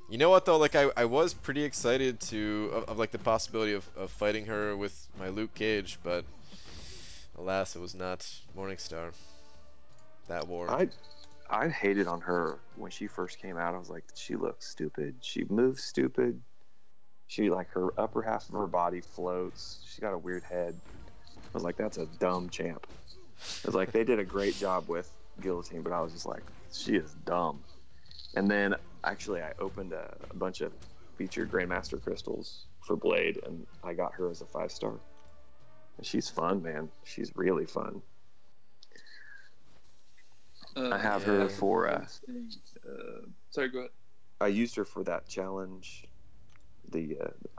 You know what though? Like I was pretty excited of like the possibility of fighting her with my Luke Cage, but alas, it was not Morningstar. That war. I hated on her when she first came out. I was like, she looks stupid. She moves stupid. She, like, her upper half of her body floats. She's got a weird head. I was like, that's a dumb champ. It was like, they did a great job with Guillotine, but I was just like, she is dumb. And then, actually, I opened a bunch of featured Grandmaster crystals for Blade, and I got her as a 5-star. And she's fun, man. She's really fun. I have her for sorry, go ahead. I used her for that challenge. I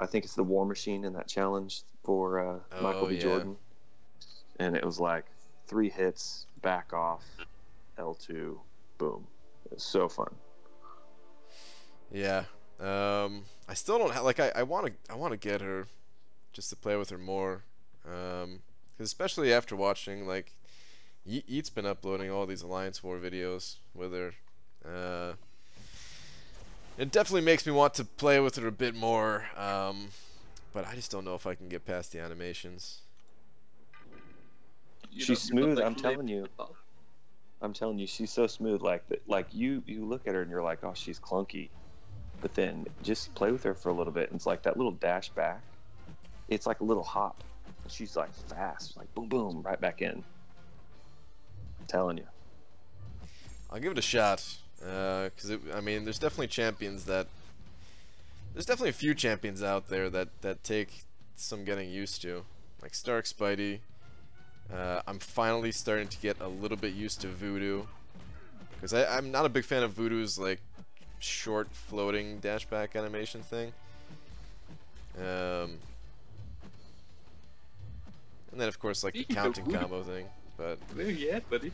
think it's the War Machine in that challenge for Michael B. Jordan. And it was like 3 hits, back off, L2, boom. It was so fun. Yeah. I still don't have, like, I want to get her just to play with her more. 'Cause especially after watching, like, Yeet's been uploading all these Alliance War videos with her. It definitely makes me want to play with her a bit more, but I just don't know if I can get past the animations. She's smooth, I'm telling you. I'm telling you, she's so smooth. Like you look at her and you're like, oh, she's clunky. But then just play with her for a little bit, and it's like that little dash back. It's like a little hop. And she's like fast, like boom, boom, right back in. Telling you, I'll give it a shot, because I mean, there's definitely a few champions out there that take some getting used to, like Stark Spidey. I'm finally starting to get a little bit used to Voodoo, because I'm not a big fan of Voodoo's like short floating dashback animation thing. And then of course like the counting combo thing. But where you at, buddy?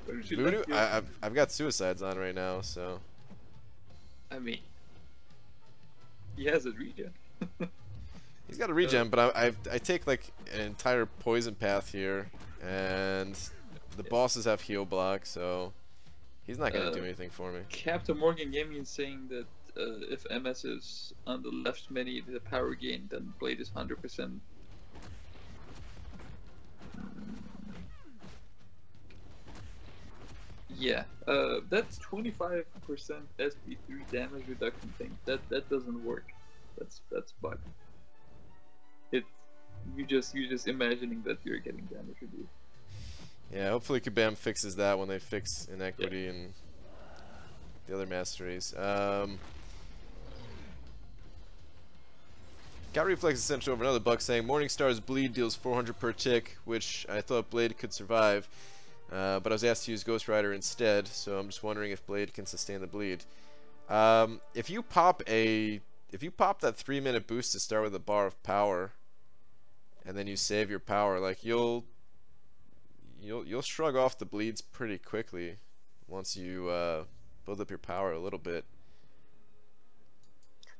Where did you Voodoo? like I've got Suicides on right now, so. I mean, he has a regen. He's got a regen, but I take like an entire poison path here, and the bosses have heal block, so he's not gonna do anything for me. Captain Morgan Gaming is saying that if MS is on the left menu, the power gain, then Blade is 100%. Yeah, that's 25% SP3 damage reduction thing. That doesn't work. That's bug. You just imagining that you're getting damage reduced. Yeah, hopefully Kabam fixes that when they fix Inequity and the other masteries. Got Reflex sent over another $1 saying Morningstar's bleed deals 400 per tick, which I thought Blade could survive. But I was asked to use Ghost Rider instead, so I'm just wondering if Blade can sustain the bleed. If you pop that 3-minute boost to start with a bar of power, and then you save your power, like you'll shrug off the bleeds pretty quickly once you build up your power a little bit.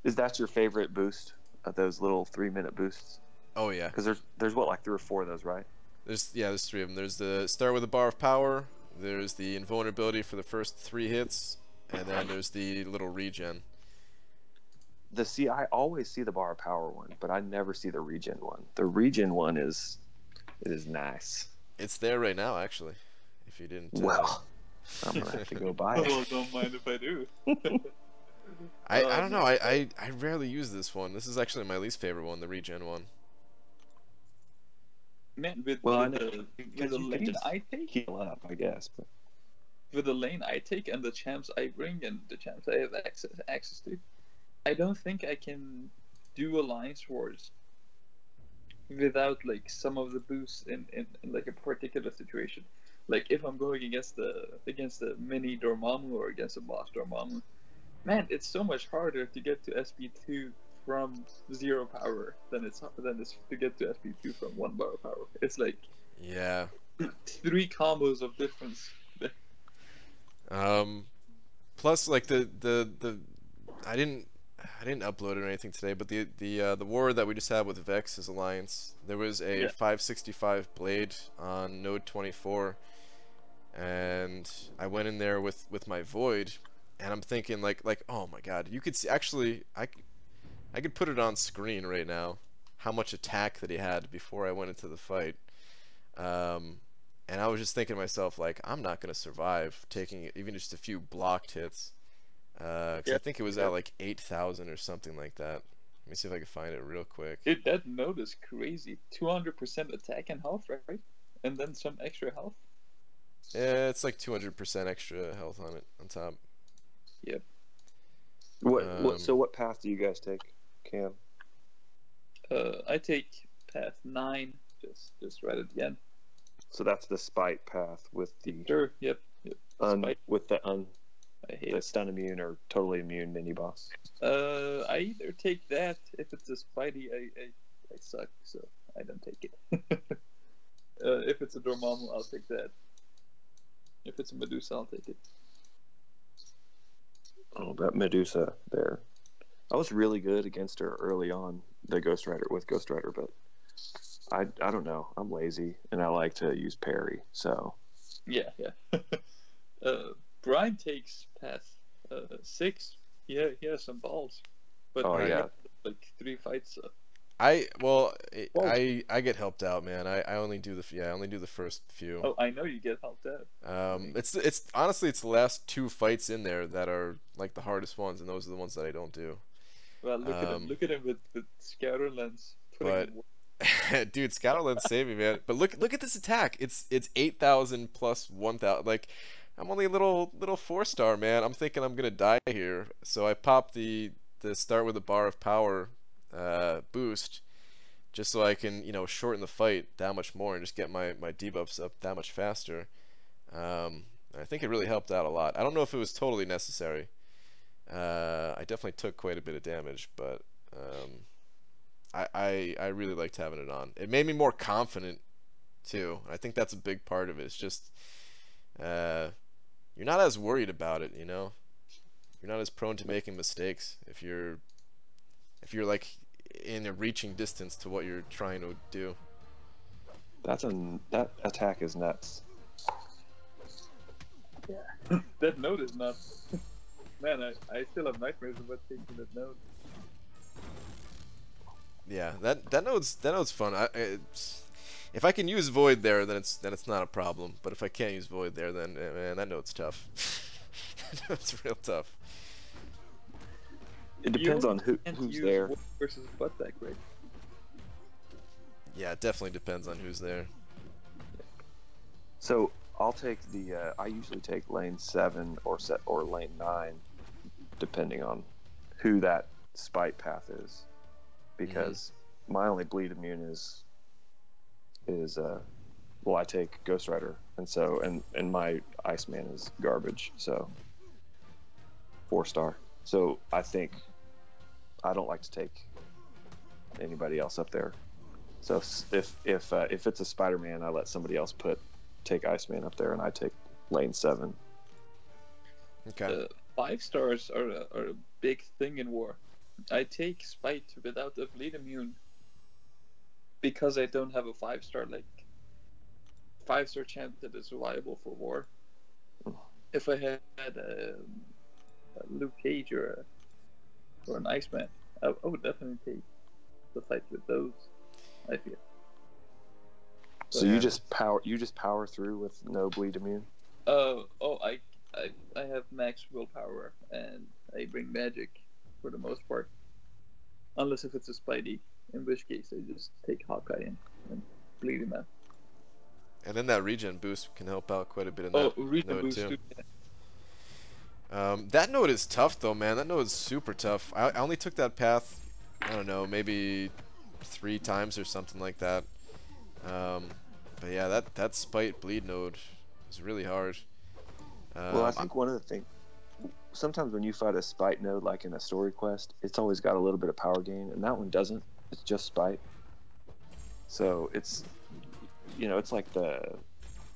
Is that your favorite boost? Those little 3-minute boosts? Oh yeah. Because there's what, like 3 or 4 of those, right? There's 3 of them. There's the start with a bar of power. There's the invulnerability for the first 3 hits, and then there's the little regen. I always see the bar of power one, but I never see the regen one. The regen one is nice. It's there right now, actually. If you didn't. Well, I'm gonna have to go buy it. Well, don't mind if I do. I don't know. I rarely use this one. This is actually my least favorite one, the regen one. Man, with Because the you can lane just I take, heal up, I guess. But with the lane I take and the champs I bring and the champs I have access to, I don't think I can do Alliance Wars without like some of the boosts in like a particular situation. Like if I'm going against the mini Dormammu or against a boss Dormammu, man, it's so much harder to get to SP2 from 0 power than it's to get to SP2 from 1 bar of power. It's like 3 combos of difference. Plus, like the I didn't upload it or anything today, but the war that we just had with Vex's alliance, there was a 565 blade on node 24, and I went in there with my void, and I'm thinking like oh my god, you could see, actually I could put it on screen right now how much attack that he had before I went into the fight. And I was just thinking to myself, like, I'm not going to survive taking even just a few blocked hits. Cause I think it was at like 8,000 or something like that. Let me see if I can find it real quick. Dude, that node is crazy. 200% attack and health, right? And then some extra health. Yeah, it's like 200% extra health on it, on top. Yep. So what path do you guys take, Cam? I take path 9, just right at the end. So that's the spite path with the Yep. with the I hate the it. stun immune or totally immune mini boss. I either take that if it's a Spidey, I suck, so I don't take it. If it's a Dormammu, I'll take that. If it's a Medusa, I'll take it. Oh, that Medusa there. I was really good against her early on, the Ghost Rider with Ghost Rider, but I don't know. I'm lazy and I like to use parry, so Yeah. Brian takes path 6. He has some balls, but Oh, I yeah. have, like 3 fights. I get helped out, man. I only do the first few. Oh, I know you get helped out. It's honestly it's the last 2 fights in there that are like the hardest ones, and those are the ones that I don't do. Well, look at him with Scouter Lens. But dude, Scatterland saved me, man. But look at this attack. It's 8,000 plus 1,000. Like, I'm only a little 4-star, man. I'm thinking I'm gonna die here, so I popped the start with a bar of power boost, just so I can shorten the fight that much more and just get my debuffs up that much faster. I think it really helped out a lot. I don't know if it was totally necessary. I definitely took quite a bit of damage, but I really liked having it on. It made me more confident too. I think that's a big part of it. It's just you're not as worried about it, You're not as prone to making mistakes if you're like in a reaching distance to what you're trying to do. that attack is nuts. Yeah. That note is nuts. Man, I still have nightmares about taking that note. Yeah, that note's fun. If I can use Void there, then it's not a problem. But if I can't use Void there, then man, that note's tough. That note's real tough. It depends on who's there. Versus butt back, right? Yeah, it definitely depends on who's there. So I'll take I usually take lane 7 or lane 9, depending on who that spite path is, because my only bleed immune is I take Ghost Rider, and my Iceman is garbage, so 4-star. So I think I don't like to take anybody else up there. So if it's a Spider-Man, I let somebody else take Iceman up there, and I take lane 7. Okay. 5 stars are a big thing in war. I take Spite without a bleed immune because I don't have a 5-star. Like 5-star champ that is reliable for war. If I had a Luke Cage or an Iceman, I would definitely take the fight with those. I feel. So you just power through with no bleed immune. I have max willpower and I bring magic for the most part, unless if it's a Spidey, in which case I just take Hawkeye and bleed him out. And then that regen boost can help out quite a bit in that regen node boost too. too. That node is tough though, man. That node is super tough. I only took that path, I don't know, maybe 3 times or something like that. But yeah, that Spite bleed node is really hard. Well, I think one of the things, sometimes when you fight a Spite node, like in a story quest, it's always got a little bit of power gain, and that one doesn't. It's just Spite. So it's, it's like the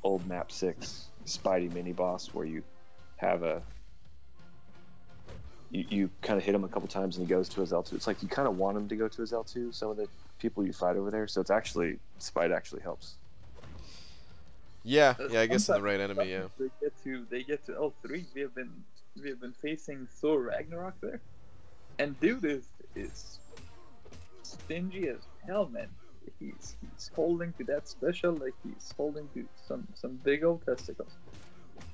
old map 6 Spidey mini boss where you have you kind of hit him a couple times and he goes to his L2. It's like you kind of want him to go to his L2, some of the people you fight over there. So it's actually, Spite actually helps. Yeah, I guess in the right enemy, yeah. They get to L3. We have been facing Thor Ragnarok there, and dude is stingy as hell, man. He's holding to that special like he's holding to some big old testicles.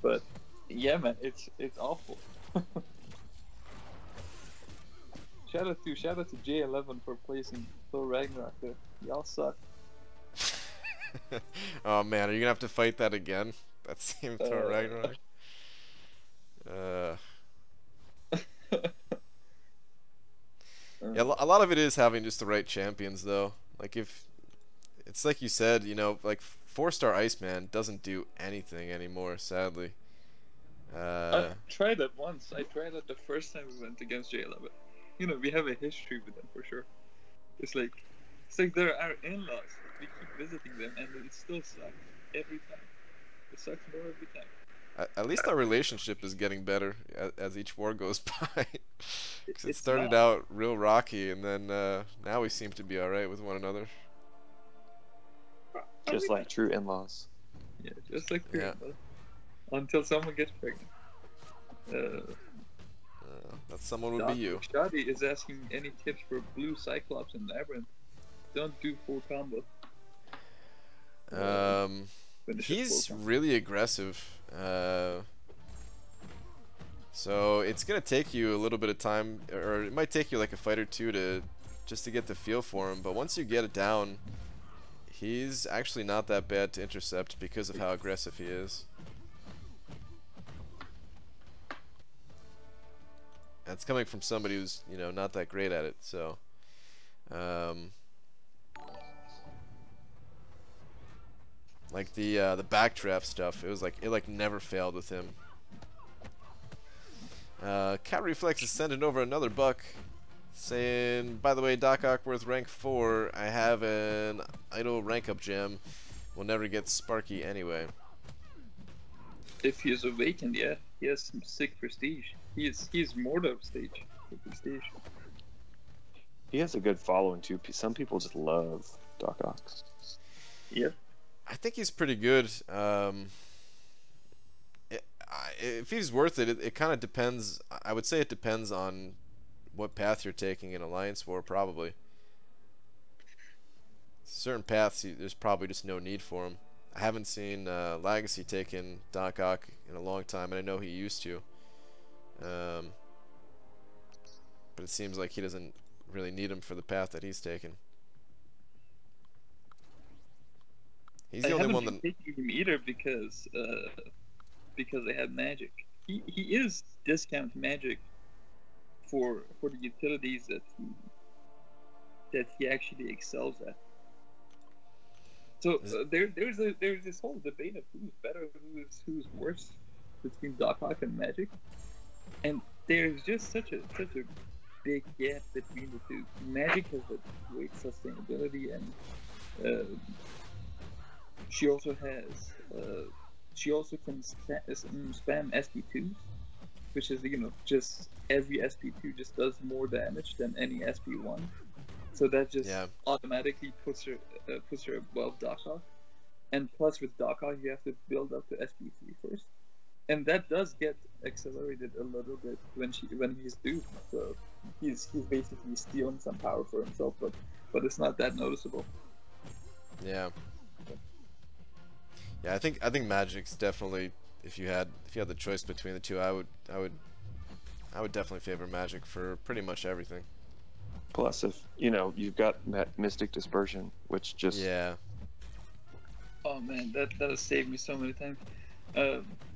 But yeah, man, it's awful. Shout out to J11 for placing Thor Ragnarok there. Y'all suck. Oh man, are you gonna have to fight that again? That same Thor Ragnarok? Yeah, a lot of it is having just the right champions though. Like if it's like you said, like 4-star Iceman doesn't do anything anymore, sadly. I tried that once. I tried that the first time we went against J11. We have a history with them for sure. It's like they're our in-laws. We keep visiting them, and it still sucks every time. It sucks more every time. At least our relationship is getting better as each war goes by. Because it started not. out real rocky, and then now we seem to be alright with one another. Just like true in-laws. Yeah, just like true in-laws. Until someone gets pregnant. That someone would be you. Shoddy is asking any tips for blue Cyclops and Labyrinth. Don't do full combo. He's really aggressive. So it's gonna take you a little bit of time, or it might take you like a fight or two just to get the feel for him. But once you get it down, he's actually not that bad to intercept because of how aggressive he is. That's coming from somebody who's not that great at it. So. Like the backdraft stuff, it never failed with him. Cat Reflex is sending over another buck, saying, by the way, Doc Ockworth rank 4, I have an idle rank up gem, will never get Sparky anyway. If he is awakened, yeah, he has some sick prestige. He's more than prestige. He has a good following too. Some people just love Doc Ock. Yep. I think he's pretty good. If he's worth it, it kind of depends. I would say it depends on what path you're taking in Alliance War, probably. Certain paths, there's probably just no need for him. I haven't seen Legacy taking Doc Ock in a long time, and I know he used to. But it seems like he doesn't really need him for the path that he's taken. He's the only one that taking him either because I have magic. He is discount magic for the utilities that he actually excels at. So there's this whole debate of who's better, who's worse between Doc Ock and Magic, and there's just such a big gap between the two. Magic has a great sustainability, She also has. She also can spam SP2s, which is just every SP2 just does more damage than any SP1. So that just automatically puts her above Darkhawk. And plus with Darkhawk you have to build up to SP3 first. And that does get accelerated a little bit when he's duped. So he's basically stealing some power for himself, but it's not that noticeable. Yeah. Yeah, I think Magic's definitely, if you had the choice between the two, I would definitely favor Magic for pretty much everything. Plus, if you've got Mystic Dispersion, which just oh man, that has saved me so many times.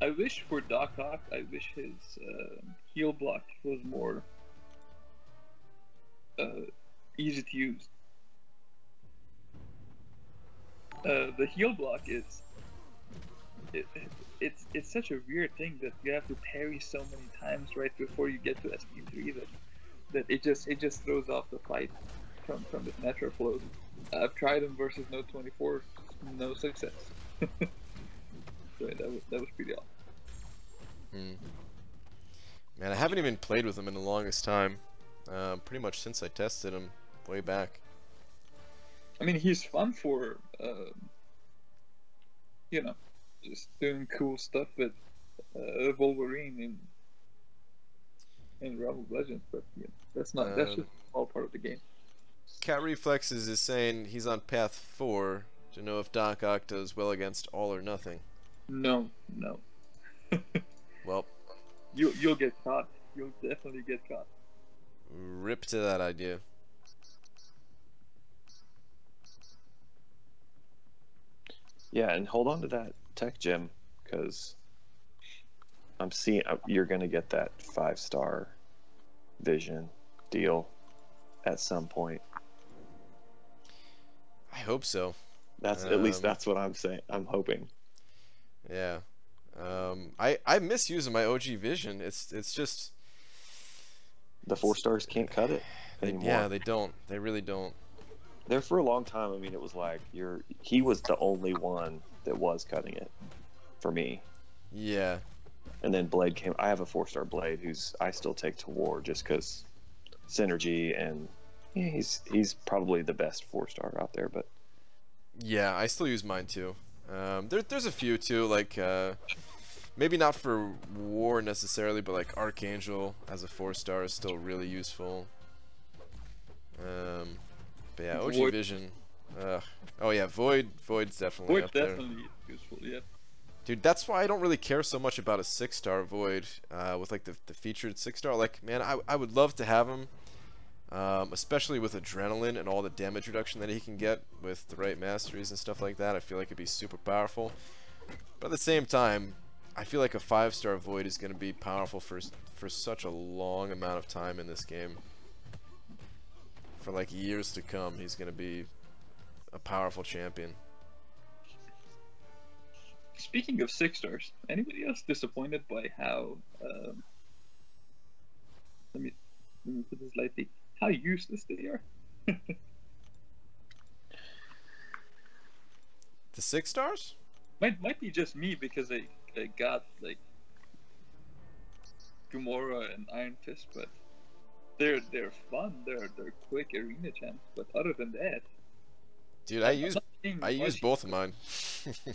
I wish for Darkhawk, I wish his heal block was more easy to use. The heal block is it's such a weird thing that you have to parry so many times right before you get to SP3 that it just throws off the fight from its natural flow. I've tried him versus Note 24, no success. So that was pretty awesome. Man, I haven't even played with him in the longest time. Pretty much since I tested him way back. I mean, he's fun for just doing cool stuff with Wolverine in Realm of Legends, but that's just all part of the game. Cat Reflexes is saying he's on path 4 to know if Darkhawk does well against all or nothing. No. Well, you'll get caught. You'll definitely get caught. Rip to that idea. Yeah, and hold on to that tech gem, because I'm seeing you're going to get that 5-star vision deal at some point. I hope so. That's at least that's what I'm saying. I'm hoping. Yeah. I miss using my OG vision. It's just the 4-stars can't cut it anymore. Yeah, they don't. They really don't. There for a long time, I mean, it was like he was the only one that was cutting it for me. Yeah. And then Blade came. I have a 4-star Blade I still take to war just because synergy, and he's probably the best 4-star out there. But yeah, I still use mine too. There's a few too, like maybe not for war necessarily, but like Archangel as a 4-star is still really useful. But yeah, OG Void. Vision. Oh yeah, Void's definitely up there. Definitely useful, yeah. Dude, that's why I don't really care so much about a 6-star Void with like the featured 6-star. Like, man, I would love to have him, especially with Adrenaline and all the damage reduction that he can get with the right masteries and stuff like that. I feel like it'd be super powerful. But at the same time, I feel like a 5-star Void is going to be powerful for such a long amount of time in this game. For like years to come, he's going to be a powerful champion. Speaking of 6-stars, anybody else disappointed by how let me put this lightly, how useless they are? The 6-stars? Might be just me because I got like Gamora and Iron Fist, but they're fun. They're quick arena champs, but other than that, dude, I use both of mine.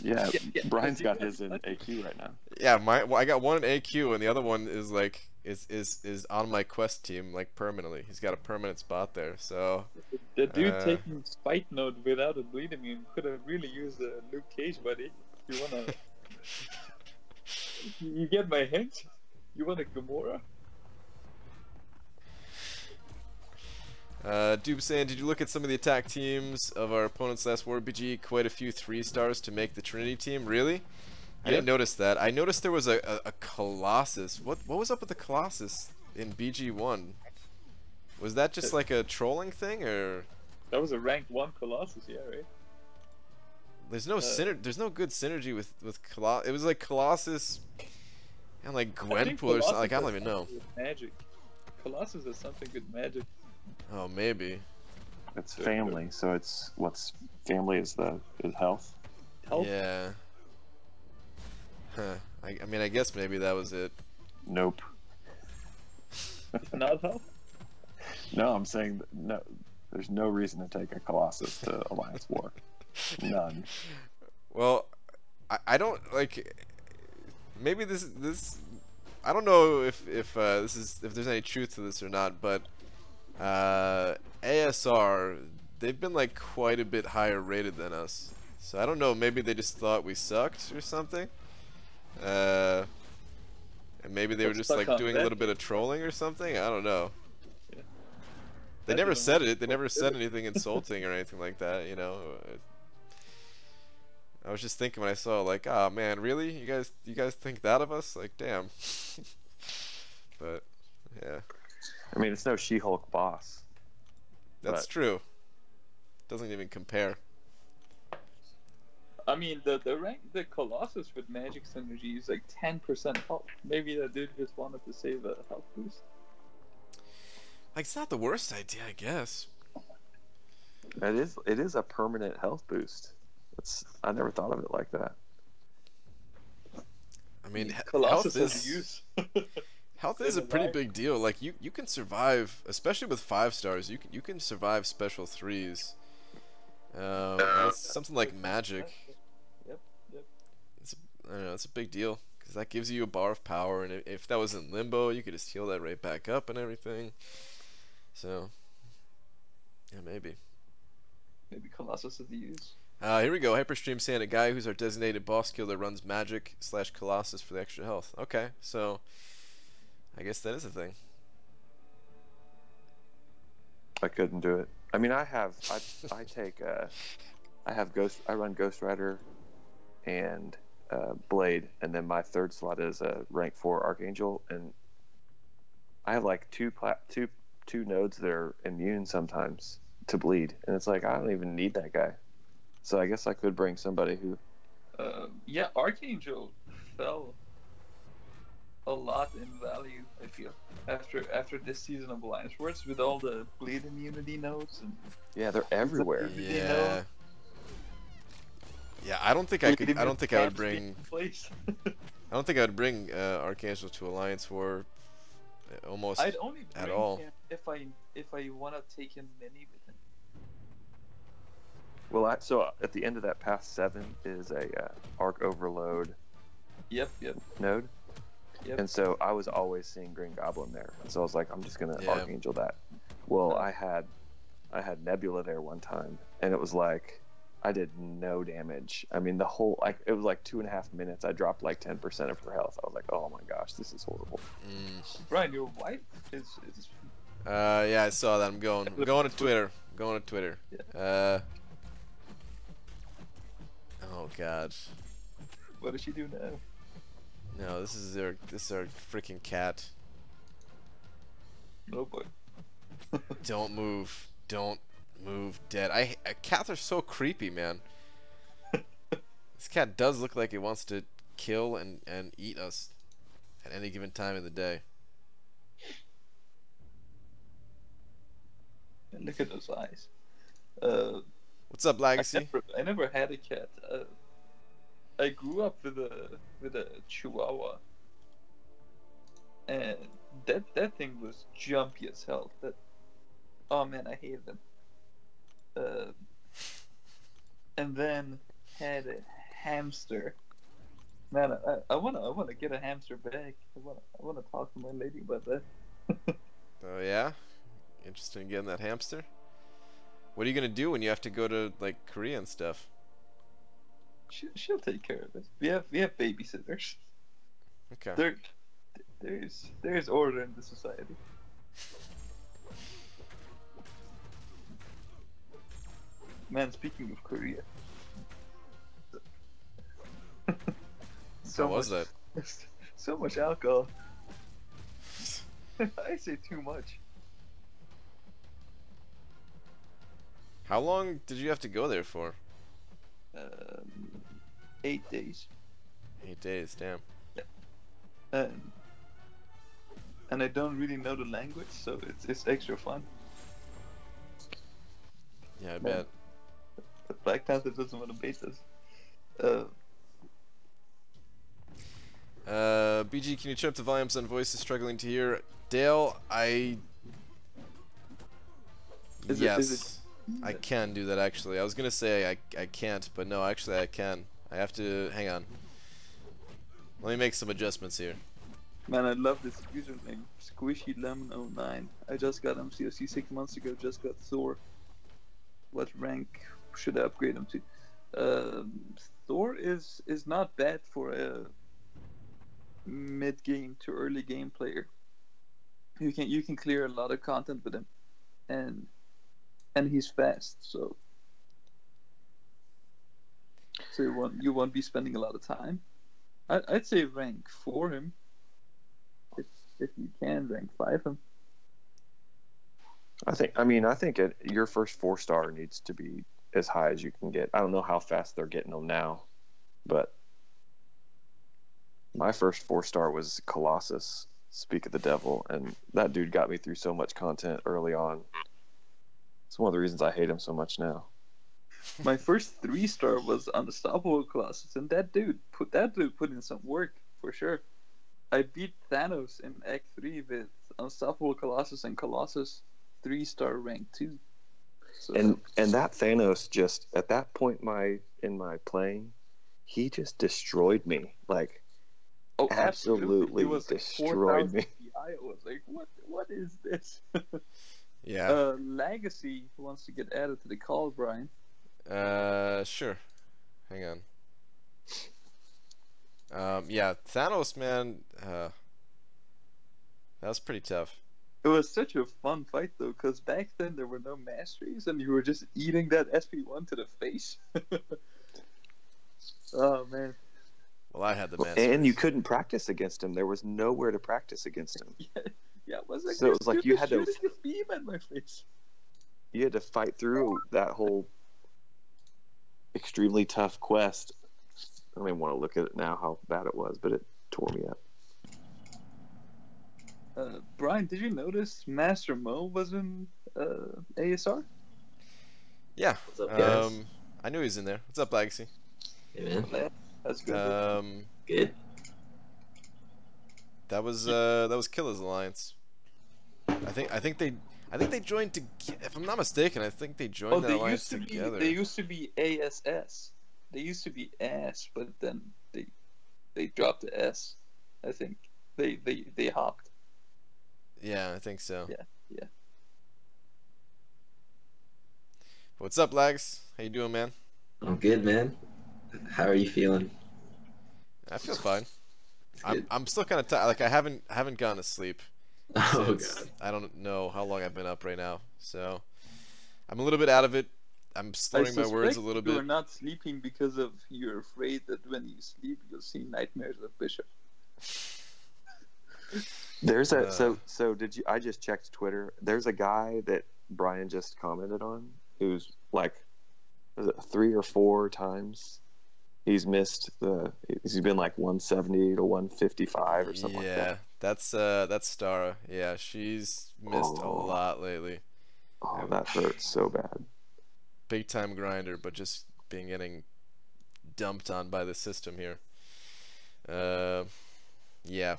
Yeah, Brian's got his in AQ right now. Yeah, I got one in AQ, and the other one is like is on my quest team like permanently. He's got a permanent spot there. So the dude taking Spite Node without a bleed immune could have really used a Luke Cage, buddy. You wanna? You get my hint? You want a Gamora? Dube saying, did you look at some of the attack teams of our opponent's last War BG? Quite a few 3-stars to make the Trinity team. Really? I didn't notice that. I noticed there was a Colossus. What was up with the Colossus in BG1? Was that just like a trolling thing, or? That was a ranked 1 Colossus, yeah, right? There's no there's no good synergy with Colossus. It was like Colossus and like Gwenpool or something. Like, I don't even know. Magic. Colossus has something with magic. Oh, maybe. It's family, so it's what's family is health. Health? Yeah. Huh. I mean, I guess maybe that was it. Nope. Not health? No, I'm saying that no. There's no reason to take a Colossus to Alliance War. None. Well, I don't like. Maybe this. I don't know if this is if there's any truth to this or not, but ASR, they've been like quite a bit higher rated than us. So I don't know. Maybe they just thought we sucked or something. And maybe they were just like doing a little bit of trolling or something. I don't know. Yeah. They never said it. They never said anything insulting or anything like that. You know. I was just thinking when I saw like, oh man, really? You guys think that of us? Like, damn. But yeah. I mean, it's no She-Hulk boss. That's true. Doesn't even compare. I mean, the Colossus with magic synergy is like 10% health. Maybe that dude just wanted to save a health boost. Like, it's not the worst idea, I guess. It is a permanent health boost. I never thought of it like that. I mean, Colossus health has use. health is a pretty big deal. Like you can survive, especially with 5-stars. You can survive special 3s. Something like magic. Yep. I don't know. It's a big deal because that gives you a bar of power, and if that was in limbo, you could just heal that right back up and everything. So, yeah, maybe. Maybe Colossus is the use. Here we go. Hyperstream saying a guy who's our designated boss killer runs magic / Colossus for the extra health. Okay, so I guess that is a thing. I couldn't do it. I mean, I run Ghost Rider and Blade, and then my third slot is a rank 4 Archangel, and I have like two nodes that are immune sometimes to bleed, and it's like I don't even need that guy. So I guess I could bring somebody who. Yeah, Archangel fell a lot in value. I feel after this season of Alliance Wars with all the bleed immunity nodes and. Yeah, they're everywhere. Yeah. Yeah, I don't think I could. I don't think I would bring. I don't think I would bring Archangel to Alliance War. Almost. I'd only bring at all. him if I want to take him mini with him. Well, so at the end of that path 7 is a Arc Overload. Yep. Node. Yep. And so I was always seeing Green Goblin there, and so I was like, I'm just gonna Archangel that. Well, I had Nebula there one time, and it was like I did no damage. I mean, it was like 2.5 minutes. I dropped like 10% of her health. I was like, oh my gosh, this is horrible. Brian, your wife is. Yeah, I saw that. I'm going to Twitter. Yeah. Oh God. What does she do now? No, this is our freaking cat. Oh boy. Don't move. Dead. Cats are so creepy, man. This cat does look like it wants to kill and eat us at any given time of the day. And look at those eyes. What's up, Legacy? I never had a cat. I grew up with a Chihuahua, and that thing was jumpy as hell. Oh man, I hated them. And then had a hamster. Man, I wanna get a hamster back. I wanna talk to my lady about that. Oh yeah, interested in getting that hamster? What are you gonna do when you have to go to like Korea and stuff? She'll take care of it. We have babysitters. Okay. There's order in the society. Man, speaking of Korea. How was that? So much alcohol. I say too much. How long did you have to go there for? 8 days. 8 days, damn. And I don't really know the language, so it's extra fun. Yeah, I bet. But Black Panther doesn't want to bait us. BG, can you turn up the volumes on voices struggling to hear? Dale, yes, I can do that actually. I was gonna say I can't, but no, actually I can. I have to, hang on. Let me make some adjustments here. Man, I love this username, SquishyLemon09. I just got MCOC 6 months ago, just got Thor. What rank should I upgrade him to? Thor is not bad for a mid-game to early game player. You can clear a lot of content with him, and he's fast, so you won't be spending a lot of time. I'd say rank 4 him. If you can rank 5 him. I think your first 4-star needs to be as high as you can get. I don't know how fast they're getting them now, but my first 4-star was Colossus, Speak of the Devil, and that dude got me through so much content early on. It's one of the reasons I hate him so much now. My first 3-star was Unstoppable Colossus, and that dude put in some work for sure. I beat Thanos in Act 3 with Unstoppable Colossus and Colossus 3-star rank 2. So, and that Thanos just at that point in my playing, he just destroyed me. Like, absolutely he was destroyed me. I was like, what is this? Yeah. Legacy wants to get added to the call, Brian. Sure. Hang on. Yeah, Thanos, man, that was pretty tough. It was such a fun fight, though, because back then there were no masteries, and you were just eating that SP1 to the face. Oh, man. Well, I had the masteries. And you couldn't practice against him. There was nowhere to practice against him. Yeah, it was like, so it was like you had to beam at my face. You had to fight through that whole extremely tough quest. I don't even want to look at it now, how bad it was, but it tore me up. Brian, did you notice Master Mo was in ASR? Yeah. What's up, guys? I knew he was in there. What's up, Legacy? Hey, man. That's good. Good. That was Killer's Alliance. I think they joined to. If I'm not mistaken, I think they joined that alliance together. They used to be ASS. They used to be AS, but then they dropped the S. I think they hopped. Yeah, I think so. Yeah. What's up, Lags? How you doing, man? I'm good, man. How are you feeling? I feel fine. I'm still kind of tired. Like I haven't gone to sleep. Oh since, god. I don't know how long I've been up right now, so I'm a little bit out of it. I'm slurring my words a little bit. You're not sleeping because of you're afraid that when you sleep you'll see nightmares of Bishop. There's a so did you? I just checked Twitter. There's a guy that Brian just commented on who's like, was it 3 or 4 times he's missed he's been like 170 to 155 or something like that. Yeah, that's Stara. Yeah, she's missed a lot lately. Oh, that hurts so bad. Big time grinder, but just getting dumped on by the system here. Yeah.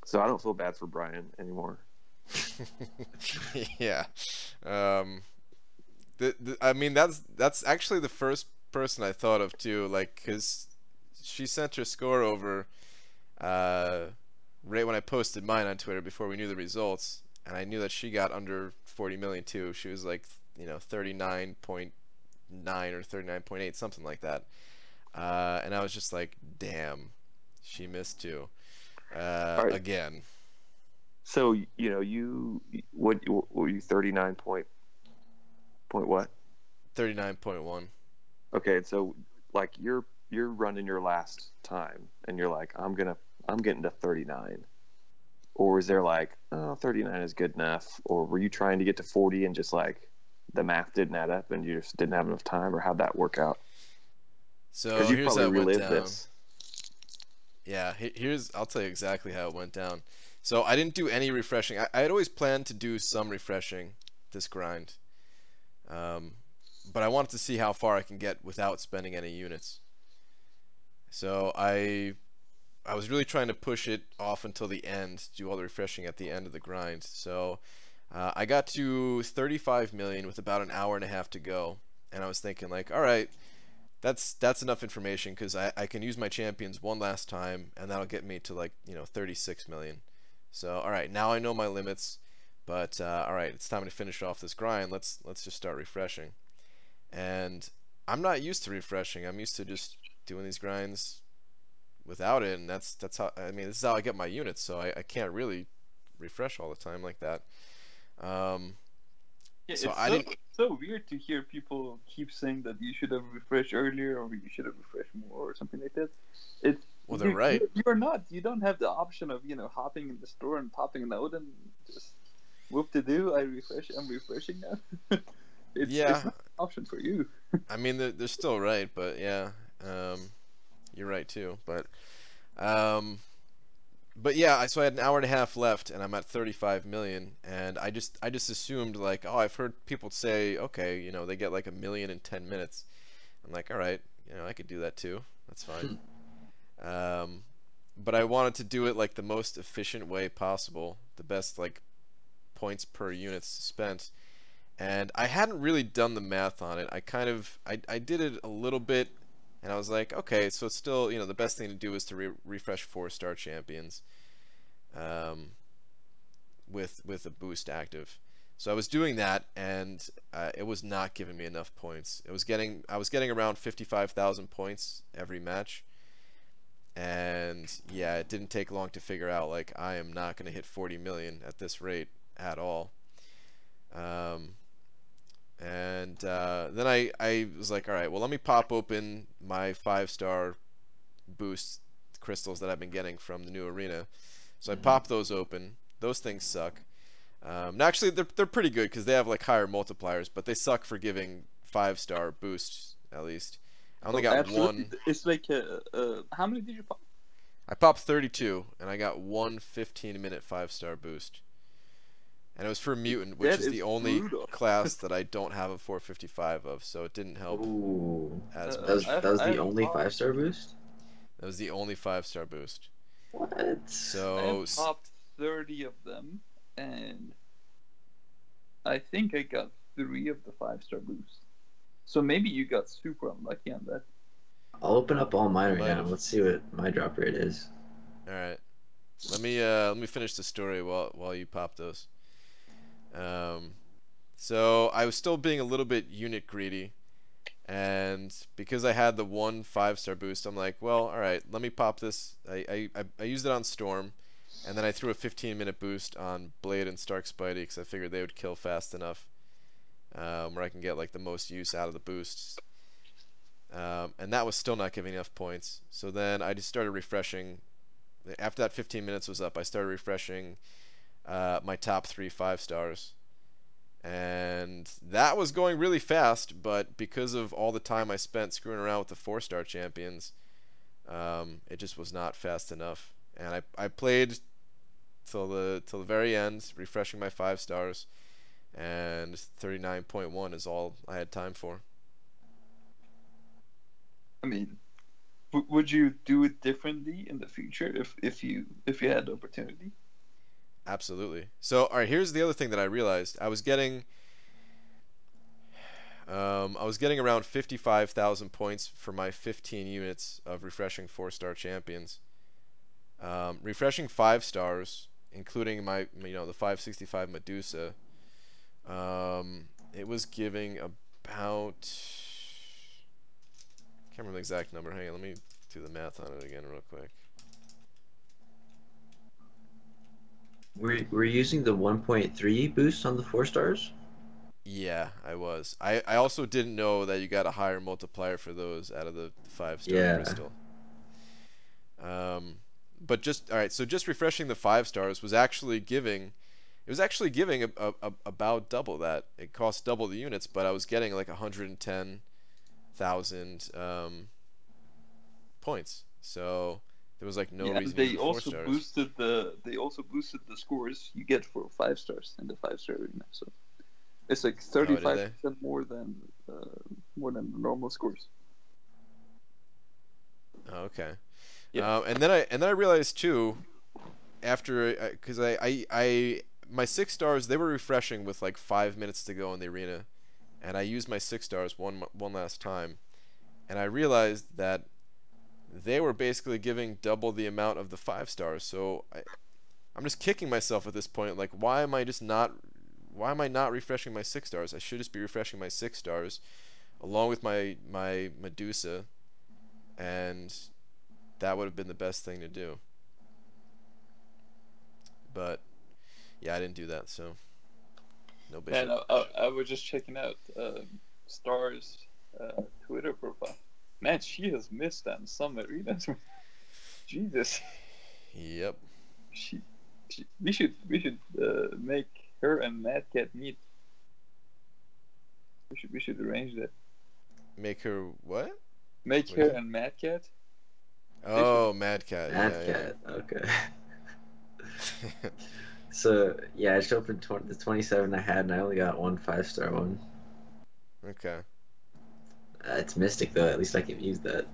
So I don't feel bad for Brian anymore. Yeah. I mean, that's actually the first person I thought of too, like, cause she sent her score over right when I posted mine on Twitter before we knew the results, and I knew that she got under 40 million too. She was like, 39.9 or 39.8, something like that. And I was just like, damn, she missed too. Right. Again. So what were you 39 point what? 39.1. Okay, so like you're running your last time and you're like, I'm getting to 39. Or is there like, 39 is good enough? Or were you trying to get to 40 and just like the math didn't add up and you just didn't have enough time, or how'd that work out? So because you here's probably how it went relived down. this. Yeah, I'll tell you exactly how it went down. So I didn't do any refreshing. I had always planned to do some refreshing this grind. But I wanted to see how far I can get without spending any units. So I was really trying to push it off until the end, do all the refreshing at the end of the grind. So I got to 35 million with about an hour and a half to go, and I was thinking like, all right, that's enough information, because I can use my champions one last time, and that'll get me to like 36 million. So all right, now I know my limits, but all right, it's time to finish off this grind. Let's just start refreshing. And I'm not used to refreshing. I'm used to just doing these grinds without it, and that's how, I mean, this is how I get my units, so I can't really refresh all the time like that. Yeah, so it's so weird to hear people keep saying that you should have refreshed earlier, or you should have refreshed more, or something like that. Well, they're right. You're not. You don't have the option of hopping in the store and popping a node and just whoop to do. I'm refreshing now. It's not an option for you. I mean, they're still right, but yeah, you're right too. But yeah, so I had an hour and a half left, and I'm at 35 million, and I just assumed like, oh, I've heard people say, okay, they get like 1 million in 10 minutes. I'm like, all right, I could do that too. That's fine. But I wanted to do it like the most efficient way possible, the best like points per units spent. And I hadn't really done the math on it. I did it a little bit, and I was like, okay, so it's still, the best thing to do is to refresh 4-star champions with a boost active. So I was doing that, and it was not giving me enough points. I was getting around 55,000 points every match. And yeah, it didn't take long to figure out, like, I am not going to hit 40 million at this rate at all. And then I was like, all right, well, let me pop open my 5-star boost crystals that I've been getting from the new arena. So I popped those open. Those things suck. Now, actually, they're pretty good, because they have like higher multipliers, but they suck for giving 5-star boosts, at least. I only got absolutely. one. It's like, how many did you pop? I popped 32, and I got one 15-minute 5-star boost. And it was for Mutant, which is the only class that I don't have a 455 of, so it didn't help as much. That was the only 5-star boost? That was the only 5-star boost. What? So I popped 30 of them, and I think I got 3 of the 5-star boosts. So maybe you got super unlucky on that. I'll open up all mine right now. Let's see what my drop rate is. All right, let me finish the story while you pop those. So I was still being a little bit unit greedy, and because I had the one 5-star boost, I'm like, well, all right, let me pop this. I used it on Storm, and then I threw a 15-minute boost on Blade and Stark Spidey, because I figured they would kill fast enough, where I can get like the most use out of the boosts. And that was still not giving enough points. So then I just started refreshing. After that 15 minutes was up, I started refreshing my top 3 5-stars, and that was going really fast, but because of all the time I spent screwing around with the 4-star champions, it just was not fast enough. And I played till the very end, refreshing my 5-stars, and 39.1 is all I had time for. I mean, would you do it differently in the future if you had the opportunity? Absolutely. So, all right, here's the other thing that I realized. I was getting around 55,000 points for my 15 units of refreshing 4-star champions. Refreshing 5-stars, including my the 565 Medusa, it was giving about, I can't remember the exact number. Hang on, let me do the math on it again real quick. We're using the 1.3 boost on the 4-stars? Yeah, I was. I also didn't know that you got a higher multiplier for those out of the 5-star crystal. But just, all right, so just refreshing the 5-stars was actually giving, about double that. It cost double the units, but I was getting like 110,000 points. So there was like no reason to use 4-stars. They also boosted the scores you get for 5-stars in the 5-star arena. So It's like Oh, did 35% more than the normal scores. Oh, okay. Yeah. And then I realized too, after because my 6 stars, they were refreshing with like 5 minutes to go in the arena, and I used my 6 stars one last time, and I realized that they were basically giving double the amount of the 5 stars. So I'm just kicking myself at this point. Like, why am I not refreshing my 6 stars? I should just be refreshing my 6 stars along with my Medusa, and that would have been the best thing to do. But yeah, I didn't do that, so no bishop. And I was just checking out Star's Twitter profile. Man, she has missed on some arenas. Jesus. Yep. We should make her and Mad Cat meet. We should arrange that. Make her what? Make her and Mad Cat. Oh, Mad Cat. Mad Cat. Okay. So yeah, I showed for the 27 I had, and I only got one 5-star one. Okay. It's Mystic though. At least I can use that.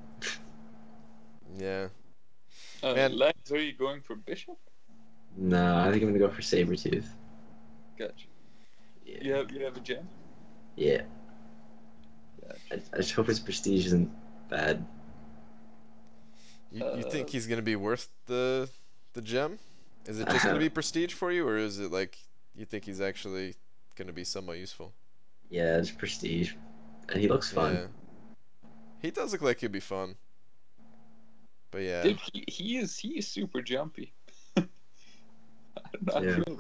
Yeah. Man, Legs, are you going for Bishop? No, I think I'm gonna go for Sabretooth. Gotcha. Yeah. You have a gem? Yeah. Gotcha. I just hope his prestige isn't bad. You think he's gonna be worth the gem? Is it just gonna be prestige for you, or is it like you think he's actually gonna be somewhat useful? Yeah, it's prestige, and he looks fun. Yeah. He does look like he'd be fun. But yeah. Dude, he is super jumpy. I don't know.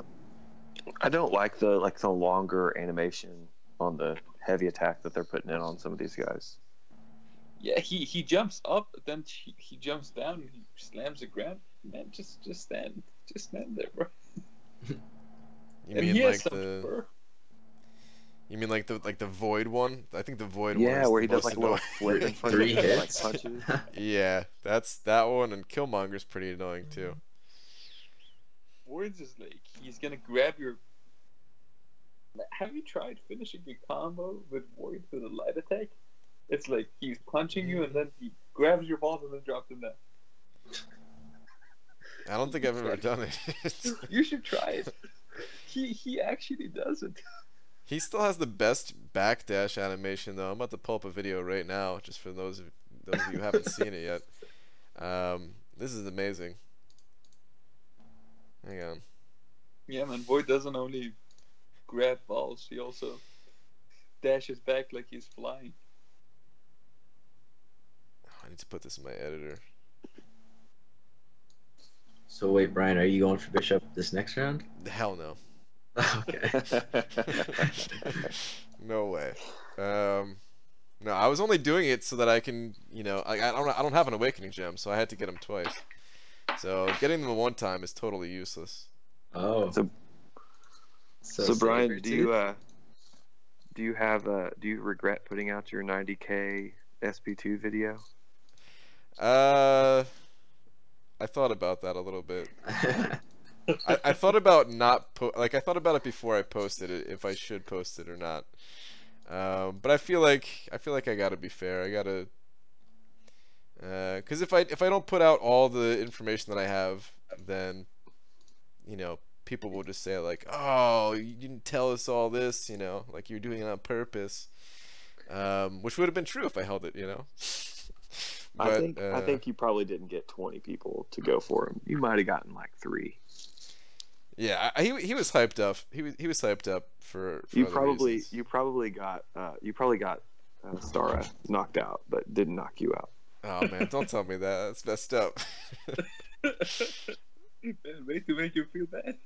Yeah. I don't like the longer animation on the heavy attack that they're putting in on some of these guys. Yeah, he jumps up, then he jumps down, and he slams the ground. Man, just stand there, bro. You mean like the? You mean like the void one? I think the void one. Yeah, where he does like a little annoying. flip in front 3 of him, hits. like punches. Yeah, that's that one, and Killmonger's pretty annoying too. Void's is like he's gonna grab your. Have you tried finishing a combo with Void with a light attack? It's like he's punching you, and then he grabs your balls and then drops them down. I don't think I've ever done it. You should try it. He actually does it. He still has the best backdash animation though. I'm about to pull up a video right now, just for those of you who haven't seen it yet. This is amazing. Hang on. Yeah, man. Void doesn't only grab balls; he also dashes back like he's flying. Oh, I need to put this in my editor. So wait, Brian, are you going for Bishop this next round? Hell no. Okay. No way. No, I was only doing it so that I can, I don't have an awakening gem, so I had to get them twice. So getting them one time is totally useless. Oh. So Brian, do you regret putting out your 90K SP2 video? I thought about that a little bit. I thought about I thought about it before I posted it, if I should post it or not. But I feel like I gotta be fair. I gotta, because if I don't put out all the information that I have, then people will just say like, oh, you didn't tell us all this, like you're doing it on purpose, which would have been true if I held it, But, I think you probably didn't get 20 people to go for him. You might have gotten like 3. Yeah, he was hyped up. He was hyped up for you other probably reasons. you probably got Stara knocked out, but didn't knock you out. Oh man, don't tell me that. That's messed up. Way to make you feel bad.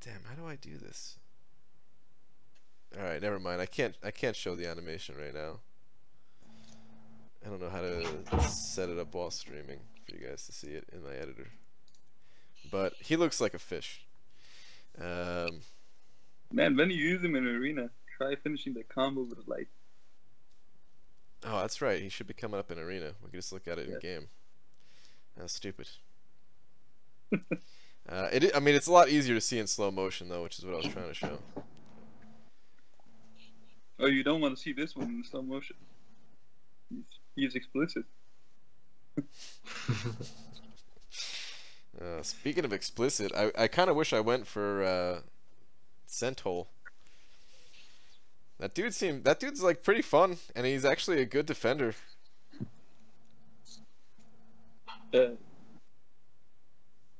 Damn, how do I do this? All right, never mind. I can't show the animation right now. I don't know how to set it up while streaming for you guys to see it in my editor. But he looks like a fish. Man, when you use him in arena, try finishing the combo with a light. Oh, that's right. He should be coming up in arena. We can just look at it in game. That's stupid. I mean, it's a lot easier to see in slow motion though, which is what I was trying to show. Oh, you don't want to see this one in slow motion. He's explicit. Speaking of explicit, I kind of wish I went for Scent Hole. That dude's like pretty fun, and he's actually a good defender.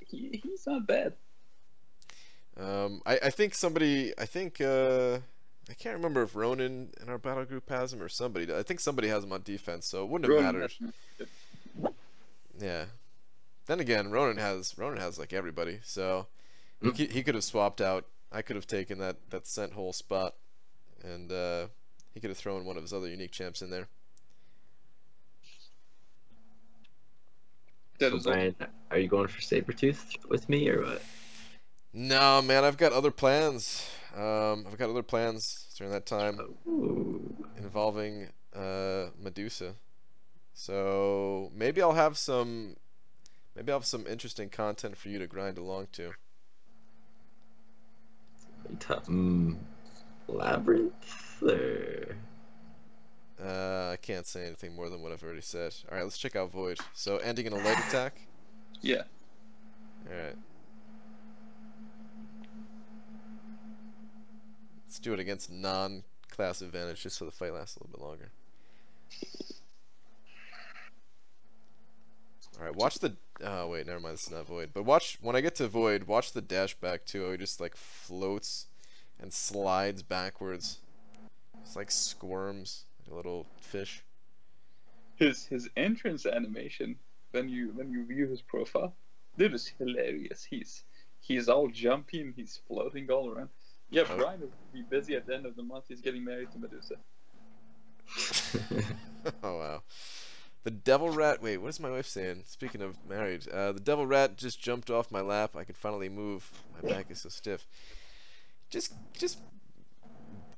He's not bad. I think I can't remember if Ronan in our battle group has him or somebody. I think somebody has him on defense, so it wouldn't have mattered. Yeah. Then again, Ronan has like everybody, so he could have swapped out. I could have taken that Scent Hole spot, and he could have thrown one of his other unique champs in there. So Brian, are you going for Sabretooth with me or what? No, man, I've got other plans. I've got other plans during that time involving Medusa. So maybe I'll have some interesting content for you to grind along to. Labyrinth or... I can't say anything more than what I've already said. Alright, let's check out Void. So ending in a light attack? Yeah. Alright. Let's do it against non-class advantage just so the fight lasts a little bit longer. Alright, watch the... Oh, wait, never mind, this is not Void. But watch, when I get to Void, watch the dash back too. He just like floats and slides backwards. It's like squirms, like a little fish. His entrance animation, when you view his profile, that is hilarious. He's all jumpy and he's floating all around. Yeah, Brian will be busy at the end of the month. He's getting married to Medusa. Oh wow. The devil rat. Wait, what is my wife saying? Speaking of married, the devil rat just jumped off my lap. I can finally move. My back is so stiff. Just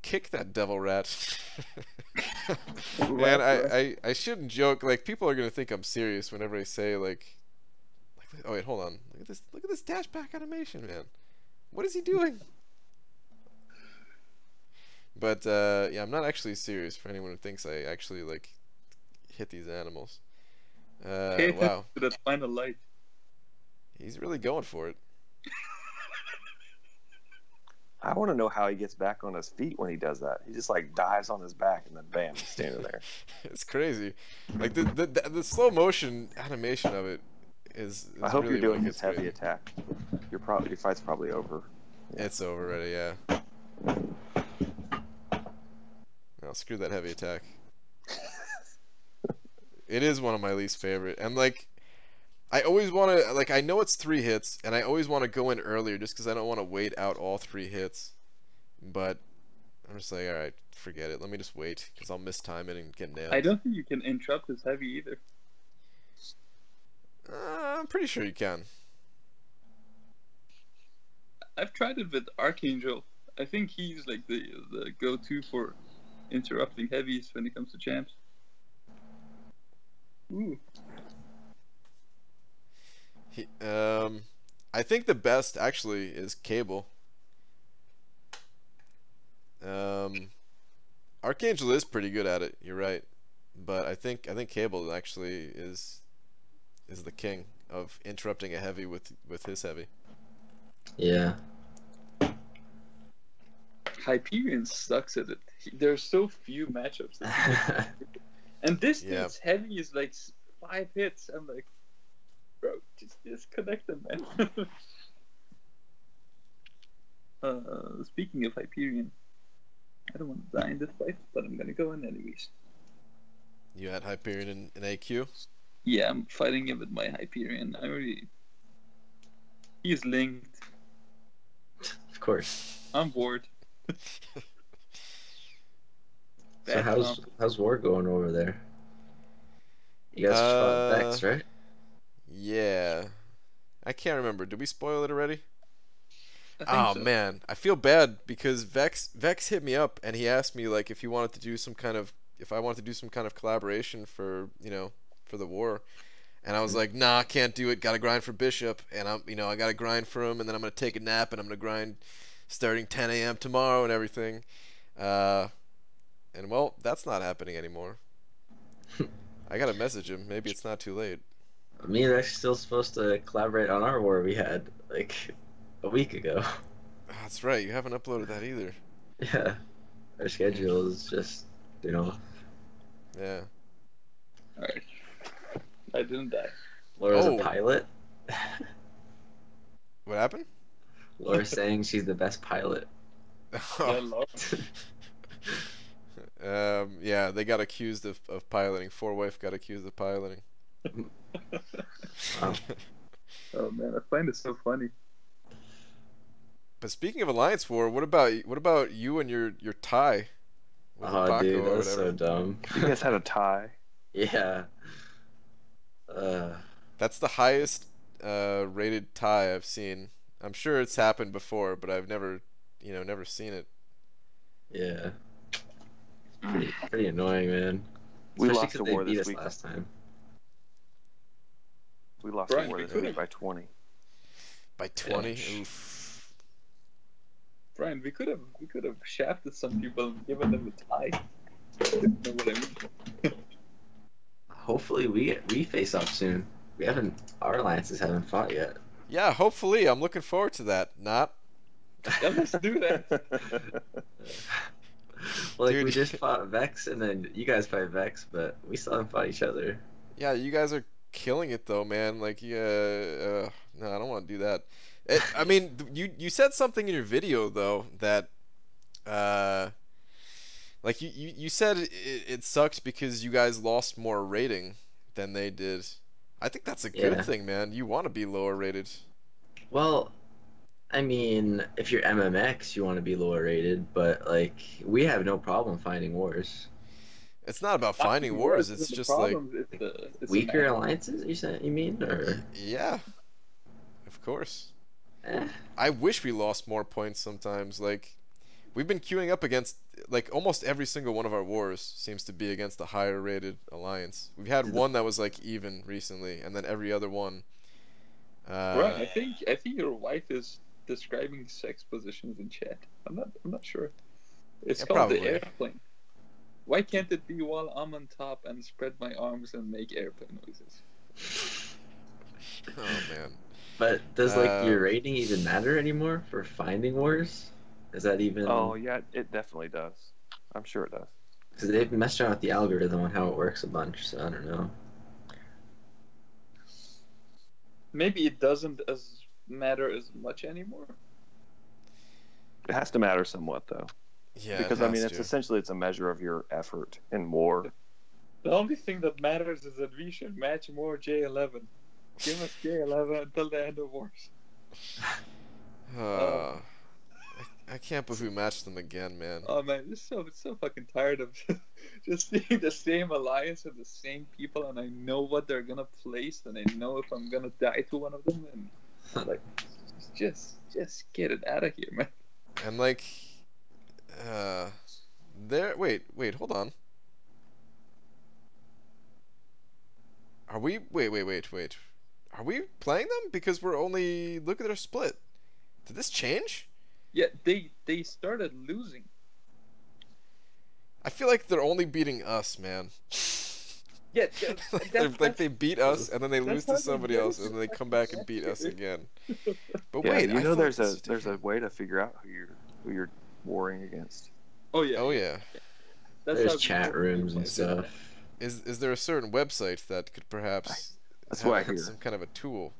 kick that devil rat. Man, I shouldn't joke. Like, people are gonna think I'm serious whenever I say like oh wait, hold on. Look at this dash back animation, man. What is he doing? But yeah, I'm not actually serious for anyone who thinks I actually like hit these animals. Wow. That final light. He's really going for it. I want to know how he gets back on his feet when he does that. He just like dives on his back and then bam, he's standing there. It's crazy. Like the slow motion animation of it is I hope really you're doing his heavy attack. Your fight's probably over. Yeah. It's over already, yeah. No, screw that heavy attack. It is one of my least favorite, and like I always want to, like, I know it's 3 hits, and I always want to go in earlier just because I don't want to wait out all 3 hits. But I'm just like, alright, forget it. Let me just wait because I'll miss time it and get nailed. I don't think you can interrupt his heavy either. I'm pretty sure you can. I've tried it with Archangel. I think he's like the go-to for interrupting heavies when it comes to champs. Ooh. I think the best actually is Cable. Archangel is pretty good at it. You're right, but I think Cable actually is the king of interrupting a heavy with his heavy. Yeah. Hyperion sucks at it. There's so few matchups. And this dude's heavy is like 5 hits. I'm like, bro, just connect them, man. Speaking of Hyperion, I don't want to die in this fight, but I'm gonna go in anyways. You had Hyperion in AQ? Yeah, I'm fighting him with my Hyperion. He's linked. Of course. I'm bored. So how's war going over there? You guys fought Vex, right? Yeah. I can't remember. Did we spoil it already? Oh so. Man, I feel bad because Vex hit me up and he asked me like if I wanted to do some kind of collaboration for, for the war. And I was like, nah, can't do it. Got to grind for Bishop, and I got to grind for him, and then I'm gonna take a nap, and I'm gonna grind starting 10 a.m. tomorrow and everything. And well, that's not happening anymore. I gotta message him. Maybe it's not too late. Me and Rex still supposed to collaborate on our war we had like a week ago. That's right. You haven't uploaded that either. Yeah, our schedule is just, Yeah. Alright. I didn't die. Laura's a pilot. What happened? Laura's saying she's the best pilot. Yeah, Laura. Yeah, they got accused of piloting. 4wife got accused of piloting. Wow. Oh man, I find it so funny. But speaking of Alliance War, what about you and your tie? With Oh, Paco dude, or that was whatever? so dumb. You guys had a tie. Yeah. That's the highest rated tie I've seen. I'm sure it's happened before, but I've never seen it. Yeah. Pretty annoying, man. We Especially lost 'cause the they war beat this us week. last time. We lost Brian, the war we this could've- week by 20. By 20? Yeah. Oof. Brian, we could have shafted some people and given them a tie. You know what I mean? Hopefully we face off soon. Our alliances haven't fought yet. Yeah, hopefully. I'm looking forward to that. Not. Yeah, let's do that. Like, Dude. we just fought Vex, and then you guys fight Vex, but we still haven't fought each other. Yeah, you guys are killing it though, man. Like, yeah. No, I don't want to do that. I mean, you said something in your video though that, like you said it sucked because you guys lost more rating than they did. I think that's a good Yeah. thing, man. You want to be lower rated. Well, I mean, if you're MMX, you want to be lower rated, but like we have no problem finding wars. It's not about finding wars. It's The just problem is it's a Weaker matter- alliances, you mean, or yeah, of course. eh? I wish we lost more points sometimes. Like, we've been queuing up against, like, almost every single one of our wars seems to be against a higher rated alliance. We've had one that was like even recently, and then every other one. Brian, I think your wife is describing sex positions in chat. I'm not sure. It's Yeah, called probably. the airplane. Why can't it be while I'm on top and spread my arms and make airplane noises? Oh man. But does like your Um, rating even matter anymore for finding wars? Is that even? Oh, yeah, it definitely does. I'm sure it does. Because they've messed around with the algorithm on how it works a bunch, so I don't know. Maybe it doesn't matter as much anymore. It has to matter somewhat, though. Yeah. Because, it I mean, has it's to. essentially a measure of your effort in war. The only thing that matters is that we should match more J11. Give us J11 until the end of wars. I can't believe we matched them again, man. Oh man, it's so fucking tired of just seeing the same alliance and the same people, and I know what they're gonna place, and I know if I'm gonna die to one of them, and I'm like, just get it out of here, man. And like, wait, hold on. Are we? Wait. Are we playing them? Because we're only look at their split. Did this change? Yeah, they started losing. I feel like they're only beating us, man. Yeah, Like they beat us and then they that's lose how to they somebody do else it. and then they come back and beat us again. But Yeah, wait, you I know thought there's this was a different. way to figure out who you're warring against. Oh yeah. Oh yeah. That's There's how chat people rooms play. and stuff. Is there a certain website that could perhaps That's have what I hear. some kind of a tool?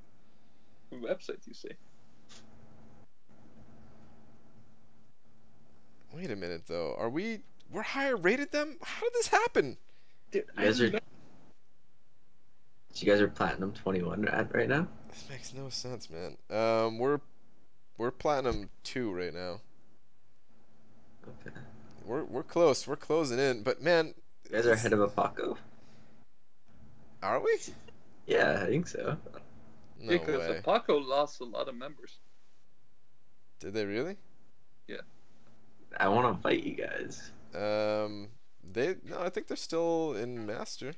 Website, you say? Wait a minute though. We're higher rated them? How did this happen? Dude, You guys I are. don't know. So you guys are platinum 21 right now. This makes no sense, man. We're platinum 2 right now. Okay. We're close. We're closing in, but man, You guys are ahead of a Paco. are we? Yeah, I think so. No Because way. Paco lost a lot of members. Did they really? I want to fight you guys. No, I think they're still in master.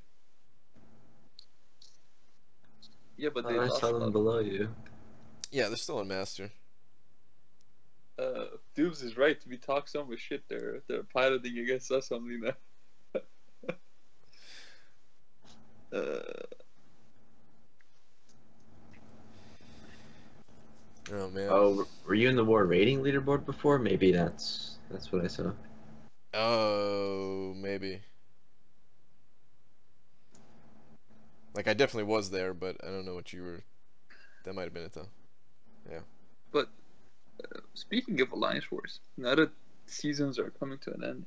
Yeah, but they Oh, I lost saw a them lot. below you. Yeah, they're still in Master. Dubes is right. We talk so much shit. They're piloting against us only now. Oh man. Oh, were you in the war rating leaderboard before? Maybe that's what I saw. Oh, maybe. Like I definitely was there, but I don't know what you were. That might have been it though. Yeah. But speaking of Alliance Wars, now that seasons are coming to an end,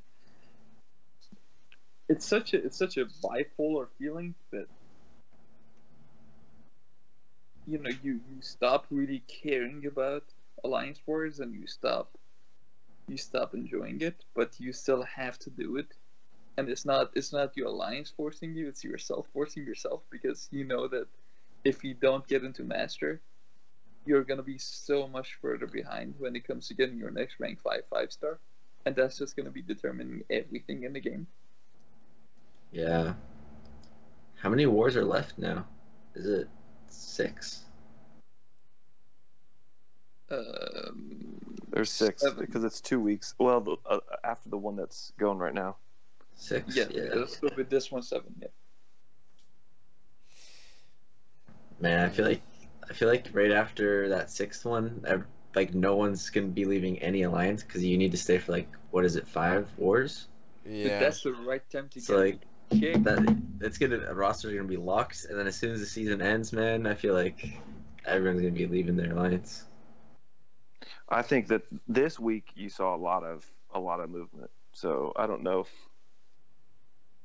it's such a bipolar feeling that you stop really caring about Alliance Wars and you stop enjoying it, but you still have to do it. And it's not your alliance forcing you, it's yourself forcing yourself, because you know that if you don't get into Master, you're gonna be so much further behind when it comes to getting your next rank 5 5-star, and that's just gonna be determining everything in the game. Yeah. How many wars are left now? Is it 6? There's 6 7. because it's 2 weeks. Well, after the one that's going right now. 6. Yeah, with this one 7. Yeah. Man, I feel like right after that 6th one, like no one's gonna be leaving any alliance because you need to stay for like what is it, 5 wars? Yeah. But that's the right time to So like kicked. that's gonna rosters are gonna be locked, and then as soon as the season ends, man, I feel like everyone's gonna be leaving their alliance. I think that this week you saw a lot of movement. So I don't know if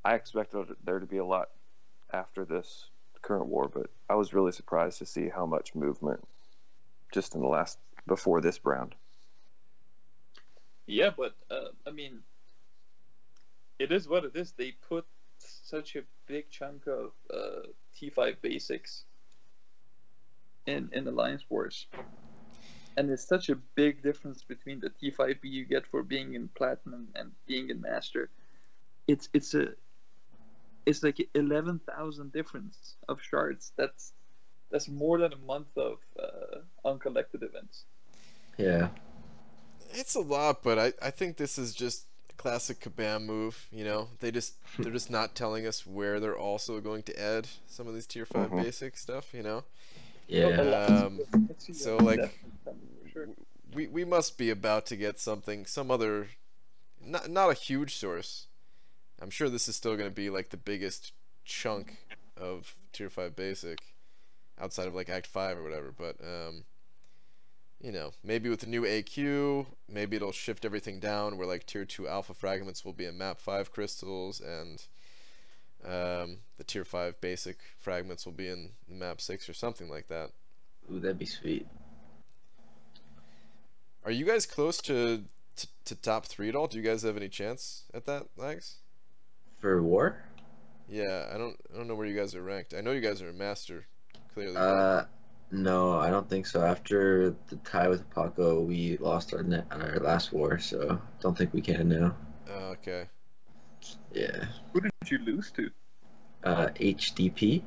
I expected there to be a lot after this current war, but I was really surprised to see how much movement just in the last before this round. Yeah, but I mean, it is what it is. They put such a big chunk of T5 basics in Alliance Wars, and it's such a big difference between the T5B you get for being in Platinum and being in Master. It's like 11,000 difference of shards. That's more than a month of uncollected events. Yeah. It's a lot, but I think this is just a classic Kabam move. You know, they're just not telling us where they're also going to add some of these tier 5 basic stuff. You know. Yeah. So like, we must be about to get some other, not a huge source. I'm sure this is still going to be like the biggest chunk of tier 5 basic outside of like Act 5 or whatever, but you know, maybe with the new AQ, maybe it'll shift everything down where like tier 2 alpha fragments will be in map 5 crystals, and the tier 5 basic fragments will be in map 6 or something like that. Ooh, that'd be sweet. Are you guys close to top 3 at all? Do you guys have any chance at that, Lags? For war? Yeah, I don't know where you guys are ranked. I know you guys are a master, clearly. No, I don't think so. After the tie with Paco, we lost our last war, so don't think we can now. Okay. Yeah. Who did you lose to? HDP.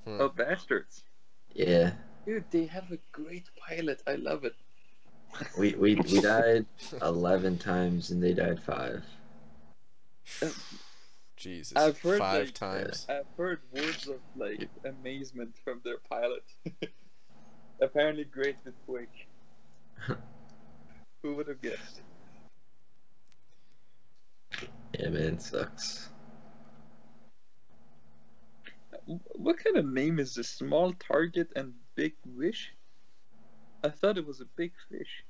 Oh, bastards. Yeah. Dude, they have a great pilot. I love it. We died 11 times and they died 5. Jesus. I've heard 5 times. I've heard words of like amazement from their pilot. Apparently great with Quake. Who would have guessed? Yeah, man, it sucks. What kind of name is this? Small target and big wish? I thought it was a big fish.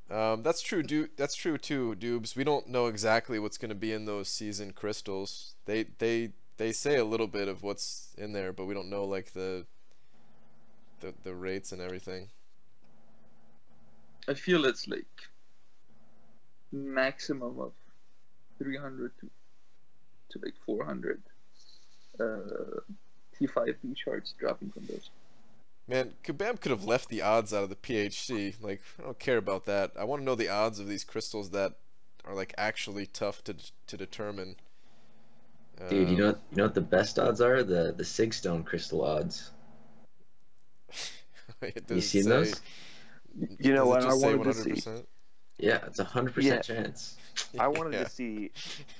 That's true, that's true too, Dubes. We don't know exactly what's going to be in those season crystals. They say a little bit of what's in there, but we don't know like the rates and everything. I feel it's like maximum of 300 to like 400 T5B charts dropping from those. Man, Kabam could have left the odds out of the PHC. Like, I don't care about that. I want to know the odds of these crystals that are like actually tough to determine. Dude, you know what the best odds are? The Sigstone crystal odds. Does You it seen say? those? You know Does it what? I just say wanted to see. 100%? Yeah, it's a 100% Yeah. chance. I wanted Yeah. to see.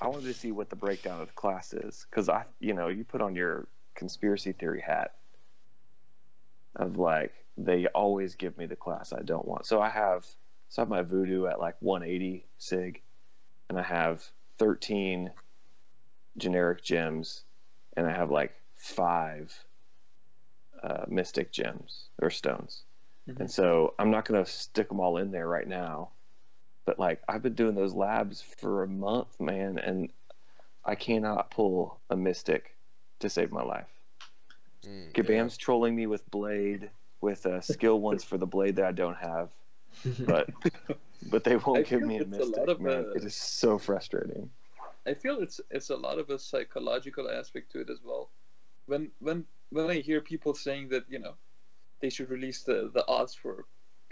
I wanted to see what the breakdown of the class is, because you put on your conspiracy theory hat of like they always give me the class I don't want. So I have my voodoo at like 180 sig, and I have 13 generic gems, and I have like 5 mystic gems or stones. Mhm. And so I'm not going to stick them all in there right now, but like I've been doing those labs for a month, man, and I cannot pull a mystic to save my life. Kabam's trolling me with blade, with skill ones for the blade that I don't have, but they won't give me a mystic, man. It is so frustrating. I feel it's a lot of a psychological aspect to it as well. When I hear people saying that they should release the odds for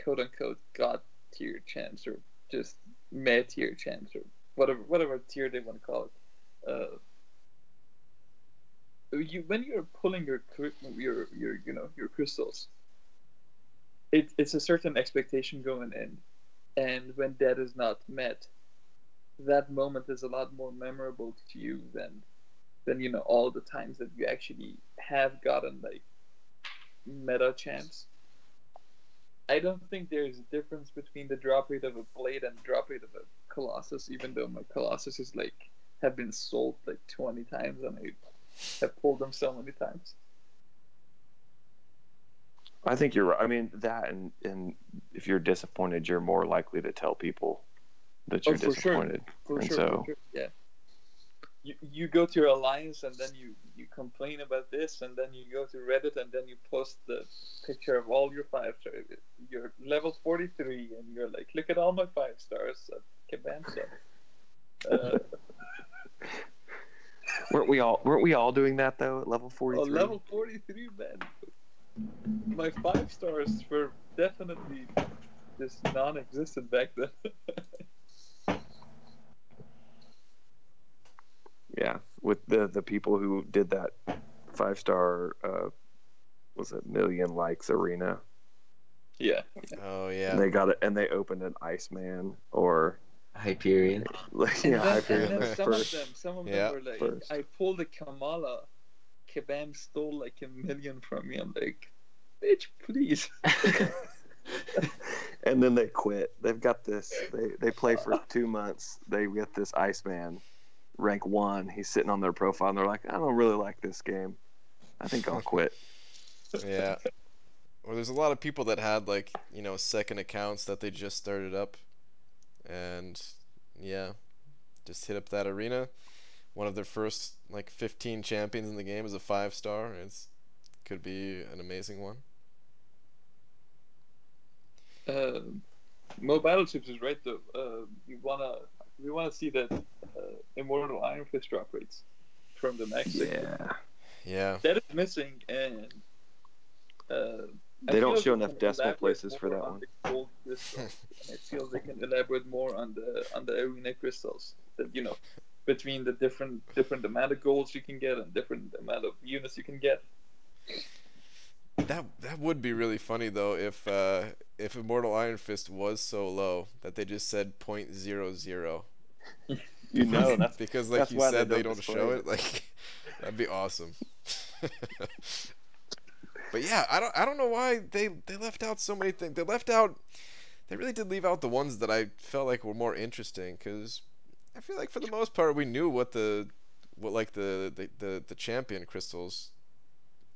quote unquote god tier chance or just meh tier chance or whatever tier they want to call it. When you're pulling your crystals, it's a certain expectation going in, and when that is not met, that moment is a lot more memorable to you than all the times that you actually have gotten like meta chance. I don't think there's a difference between the drop rate of a blade and the drop rate of a Colossus, even though my Colossus is like have been sold like 20 times and I have pulled them so many times. I think you're right. I mean, that and if you're disappointed, you're more likely to tell people that you're disappointed. For sure. Yeah. You go to your alliance and then you complain about this, and then you go to Reddit and then you post the picture of all your 5-star. You're level 43 and you're like, look at all my 5 stars at Kabam. Weren't we all doing that though at level 43? Oh, level 43, man. My 5 stars were definitely just non-existent back then. Yeah, with the people who did that 5-star, was it million likes arena? Yeah. Oh yeah. And they got it, and they opened an Iceman or Hyperion. Hyperion. Some of them were like, first. I pulled a Kamala. Kabam stole like $1 million from me. I'm like, bitch, please. And then they quit. They've got this. They play for 2 months. They get this Iceman, rank 1. He's sitting on their profile, and they're like, I don't really like this game. I think I'll quit. Yeah. Well, there's a lot of people that had like second accounts that they just started up, and yeah, just hit up that arena. One of their first like 15 champions in the game is a 5-star. Could be an amazing one. Mo Battleships is right though. We wanna see that Immortal Iron Fist drop rates from the max. Yeah. That is missing, and they don't show enough decimal places for that one. Gold crystals. I feel they can elaborate more on the arena crystals. That between the different amount of golds you can get and different amount of units you can get. That would be really funny though if Immortal Iron Fist was so low that they just said 0.00. That's because like you said they don't show it. Like that'd be awesome. But yeah, I don't know why they left out so many things. They really did leave out the ones that I felt like were more interesting, because I feel like for the most part we knew what the champion crystals,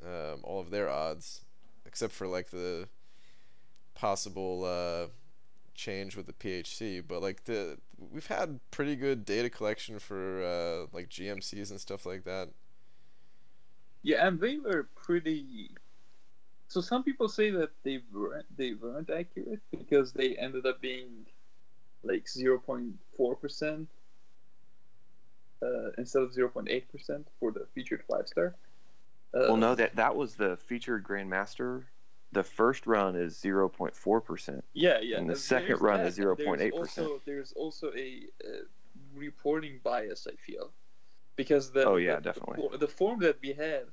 all of their odds, except for like the possible change with the PHC. But like we've had pretty good data collection for like GMCs and stuff like that. Yeah, and they were pretty. So some people say that they weren't accurate because they ended up being like 0.4% instead of 0.8% for the featured 5-star. Well, no, that was the featured Grandmaster. The first run is 0.4%. Yeah. And the second run is 0.8%. There's also a reporting bias, I feel. because Oh, yeah, definitely. the form that we had,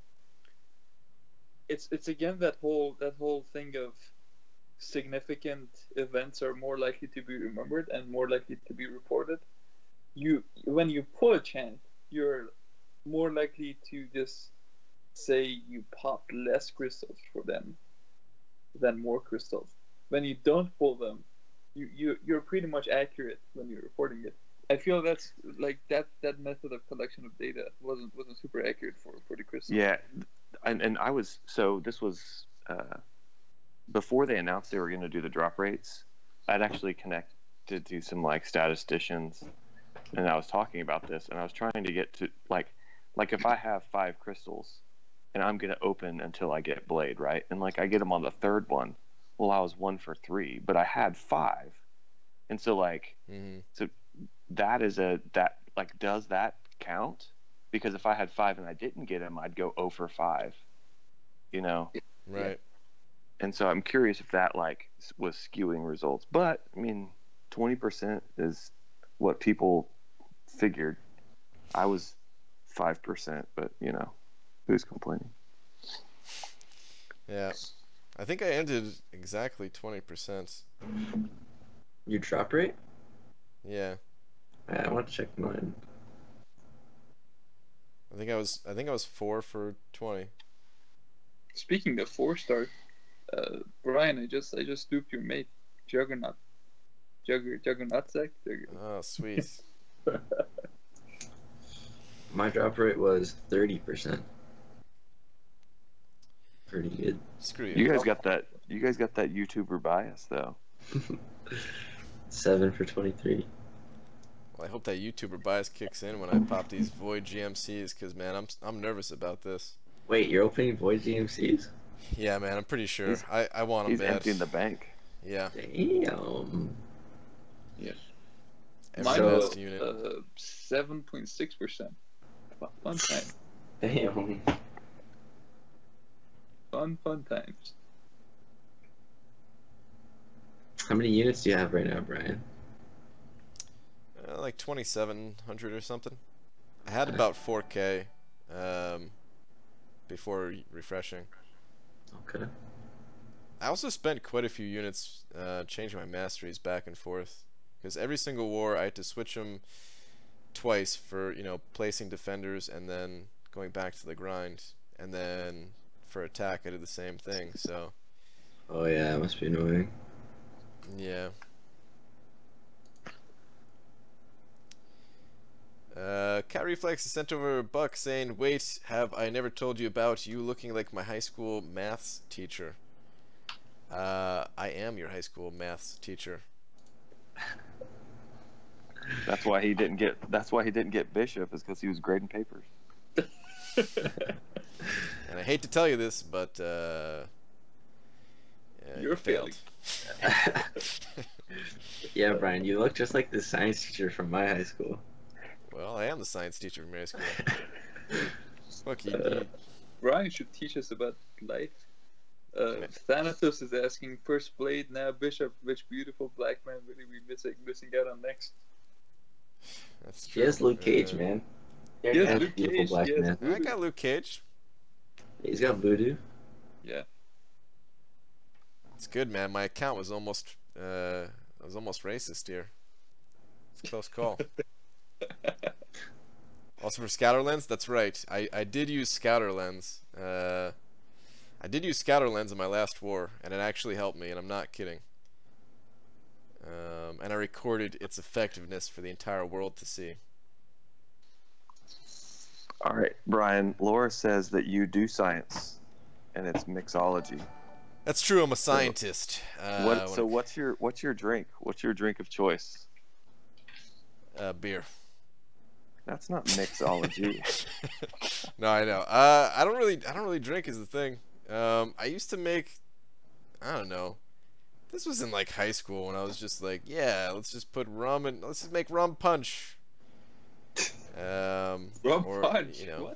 it's again that whole thing of significant events are more likely to be remembered and more likely to be reported. When you pull a chant, you're more likely to just say you popped less crystals for them than more crystals. When you don't pull them, you're pretty much accurate when you're reporting it. I feel that's like that method of collection of data wasn't super accurate for the crystals. Yeah, and I was, so this was before they announced they were going to do the drop rates. I'd actually connected to some like statisticians, and I was talking about this, and I was trying to get to like if I have 5 crystals and I'm going to open until I get blade, right? And like I get them on the 3rd one. Well, I was 1 for 3, but I had 5. And so like, so that is does that count? Because if I had 5 and I didn't get them, I'd go 0 for 5, you know? Right. And so I'm curious if that like was skewing results, but I mean, 20% is what people figured. I was 5%, but you know, who's complaining? Yeah. I think I ended exactly 20%. Your drop rate? Yeah. I want to check mine. I think I was 4 for 20. Speaking of 4-star, Brian, I just duped your mate, Juggernaut. Juggernaut Zach? Oh, sweet. My drop rate was 30%. Pretty good. Screw you. You guys got that YouTuber bias though. 7 for 23. Well, I hope that YouTuber bias kicks in when I pop these void GMCs, because man, I'm nervous about this. Wait, you're opening void GMCs? Yeah, man, I'm pretty sure. I want them He's bad. emptying the bank. Yeah. Damn. Yeah. Every Mine best was unit. 7.6%. Fun time. Damn. Fun times. How many units do you have right now, Brian? Like 2,700 or something. I had about 4K before refreshing. Okay. I also spent quite a few units changing my masteries back and forth, because every single war I had to switch them twice for, you know, placing defenders and then going back to the grind, and then for attack I did the same thing. So Oh yeah, it must be annoying. yeah. Cat Reflex sent over a buck saying, "Wait, have I never told you about you looking like my high school maths teacher?" I am your high school maths teacher. That's why he didn't get Bishop, is because he was grading papers. And I hate to tell you this, but yeah, You're you failed. Yeah, Brian, you look just like the science teacher from my high school. Well, I am the science teacher from my high school. Look, you Brian should teach us about life. Thanatos is asking, first blade, now Bishop, which beautiful black man will we be missing out on next? that's true. He has Luke Cage, man. He Yes, has Luke beautiful Cage, black yes. man. I got Luke Cage. He's got voodoo. Yeah. It's good, man. My account was almost racist here. It's a close call. Also for Scouter Lens, that's right. I did use Scouter Lens. I did use Scouter Lens in my last war, and it actually helped me, and I'm not kidding. And I recorded its effectiveness for the entire world to see. All right, Brian. Laura says that you do science, and it's mixology. That's true. I'm a scientist. What's your drink? What's your drink of choice? Beer. That's not mixology. No, I know. I don't really drink is the thing. I used to make, I don't know. This was in like high school when I was just like, yeah, let's just put rum and let's just make rum punch. Rum punch. You know,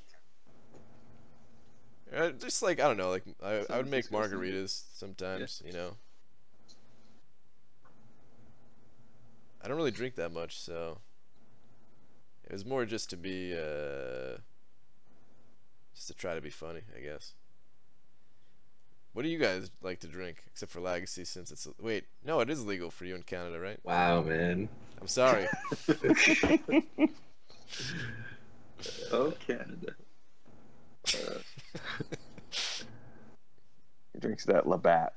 What? just like I don't know, like I would make margaritas sometimes. You know, I don't really drink that much, so It was more just to be, just to try to be funny, I guess. What do you guys like to drink, except for Legacy, since it's... Wait, no, it is legal for you in Canada, right? Wow, man. I'm sorry. Oh, Canada. He drinks that Labatt.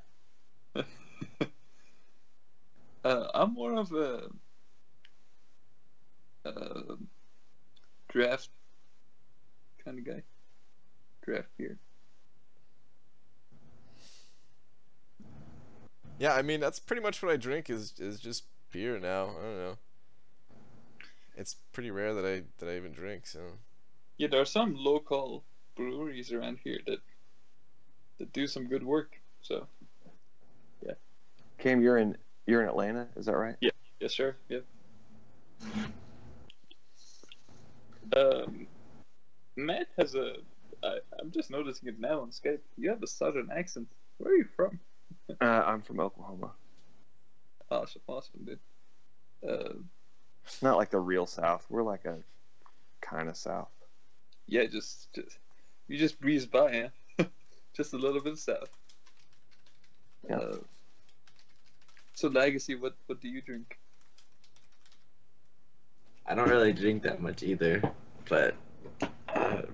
I'm more of a draft kind of guy. Draft beer. Yeah, I mean, that's pretty much what I drink is just beer now. I don't know. It's pretty rare that I even drink, so... Yeah, there are some local breweries around here that do some good work. So, yeah. Cam, you're in Atlanta, is that right? Yeah. Yes, sir. Yeah. Matt has a. I'm just noticing it now on Skype. You have a southern accent. Where are you from? I'm from Oklahoma. Awesome, dude. Not like the real South. We're like a kind of South. Yeah, you just breeze by, huh? Just a little bit south. Yeah. So Legacy, what do you drink? I don't really drink that much either, but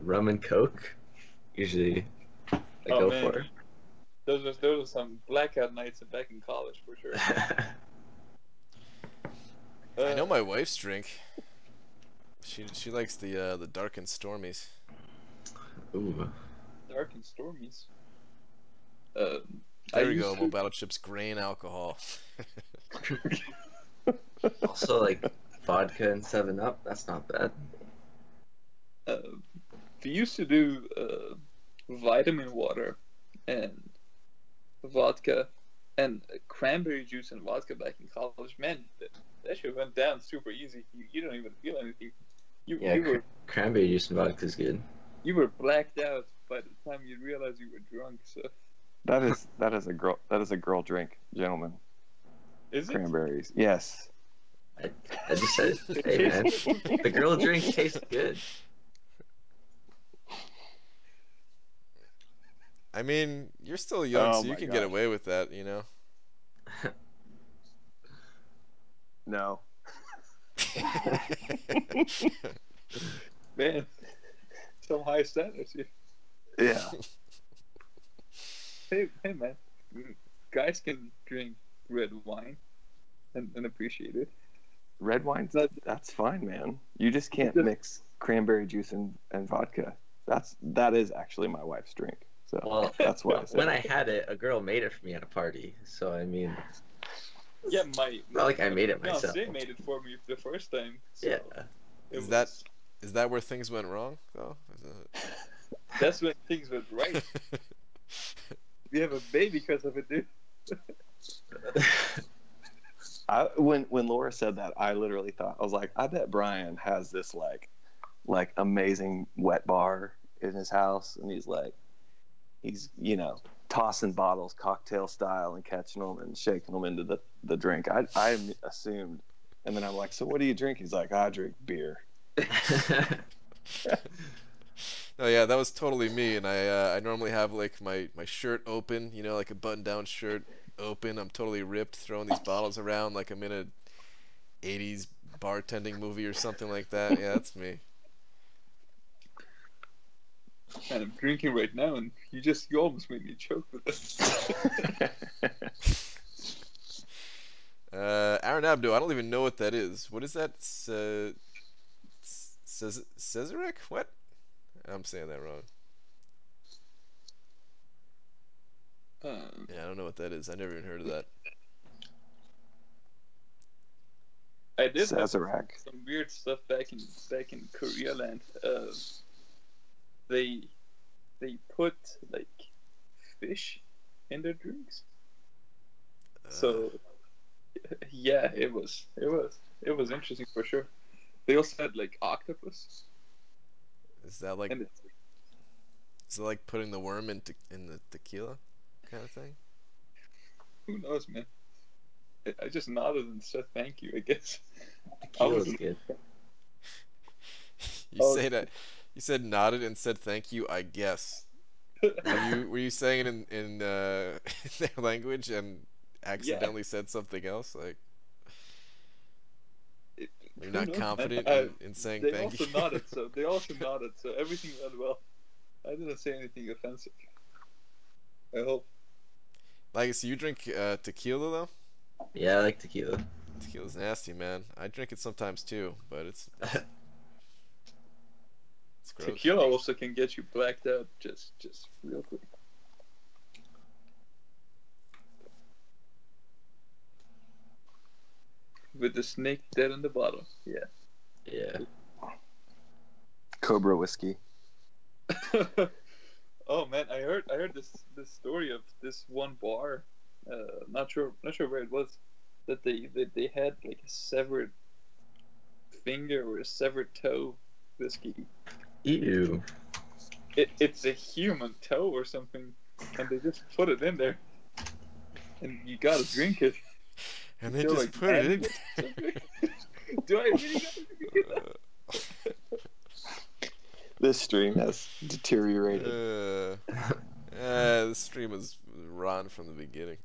rum and Coke usually I go man. for. Those are some blackout nights back in college for sure. I know my wife's drink. She likes the dark and stormies. Ooh. Dark and stormies. There we go. Battleship's grain alcohol. Also, like vodka and 7-Up. That's not bad. We used to do vitamin water and vodka and cranberry juice and vodka back in college. Man, that shit went down super easy. You don't even feel anything. You were Cranberry juice and vodka is good. You were blacked out by the time you realized you were drunk. So That is a girl drink, gentlemen. is it? Cranberries. Yes. I just said, hey man, the girl drink tastes good. I mean, you're still young, Oh so you my can get gosh. away with that, you know? No. Man, some high standards here. Yeah. Hey man, guys can drink red wine and appreciate it. Red wine, that's fine, man. You just can't mix cranberry juice and vodka. That is actually my wife's drink. So Well, that's why I said when it. I had it, a girl made it for me at a party. So I mean, Yeah, my not like I made it myself. fiancé made it for me the first time. So Yeah. Is that where things went wrong, though? That's when things went right. We have a baby because of it, dude. When Laura said that, I literally thought, I was like, I bet Brian has this like amazing wet bar in his house, and he's tossing bottles cocktail style and catching them and shaking them into the drink. I assumed, and then I'm like, so what do you drink? He's like, I drink beer. Oh yeah, that was totally me, and I normally have like my shirt open, like a button-down shirt open. I'm totally ripped, throwing these bottles around like I'm in a 80s bartending movie or something like that. Yeah, that's me. And I'm drinking right now, and you almost made me choke with this. Aaron Abdo, I don't even know what that is. What is that? Cesaric? What? I'm saying that wrong. Yeah, I don't know what that is. I never even heard of that. I did have Sazerac. some weird stuff back in Korea land. They put like fish in their drinks. So yeah, it was interesting for sure. They also had like octopus. Is that like And is it like putting the worm in the tequila kind of thing? who knows, man? I just nodded and said thank you, I guess. Tequila's good. You say that. You said nodded and said thank you. I guess. Were you saying it in their language and accidentally said something else? Like, you're not confident in saying thank you. They also nodded. So everything went well. I didn't say anything offensive. I hope. Legacy, you drink tequila though? Yeah, I like tequila. Tequila's nasty, man. I drink it sometimes too, but it's gross. Tequila also can get you blacked out just real quick. With the snake dead in the bottle. Yeah. Yeah. Cobra whiskey. Oh man, I heard this story of this one bar. Not sure where it was. That they had like a severed finger or a severed toe whiskey. Ew. It's a human toe or something, and they just put it in there, and you gotta drink it. And they just put it in. Do I really gotta drink it? This stream has deteriorated. This stream was rotten from the beginning.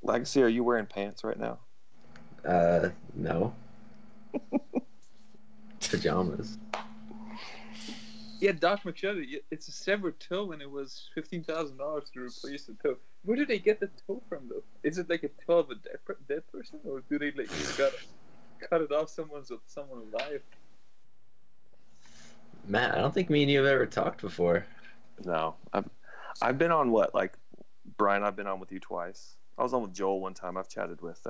Legacy, are you wearing pants right now? No. Pajamas. Yeah, Doc McShudder, it's a severed toe, and it was $15,000 to replace the toe. Where do they get the toe from, though? Is it like a toe of a dead person, or do they like cut it off someone alive? Matt, I don't think me and you have ever talked before. No, I've been on Brian? I've been on with you twice. I was on with Joel one time. I've chatted with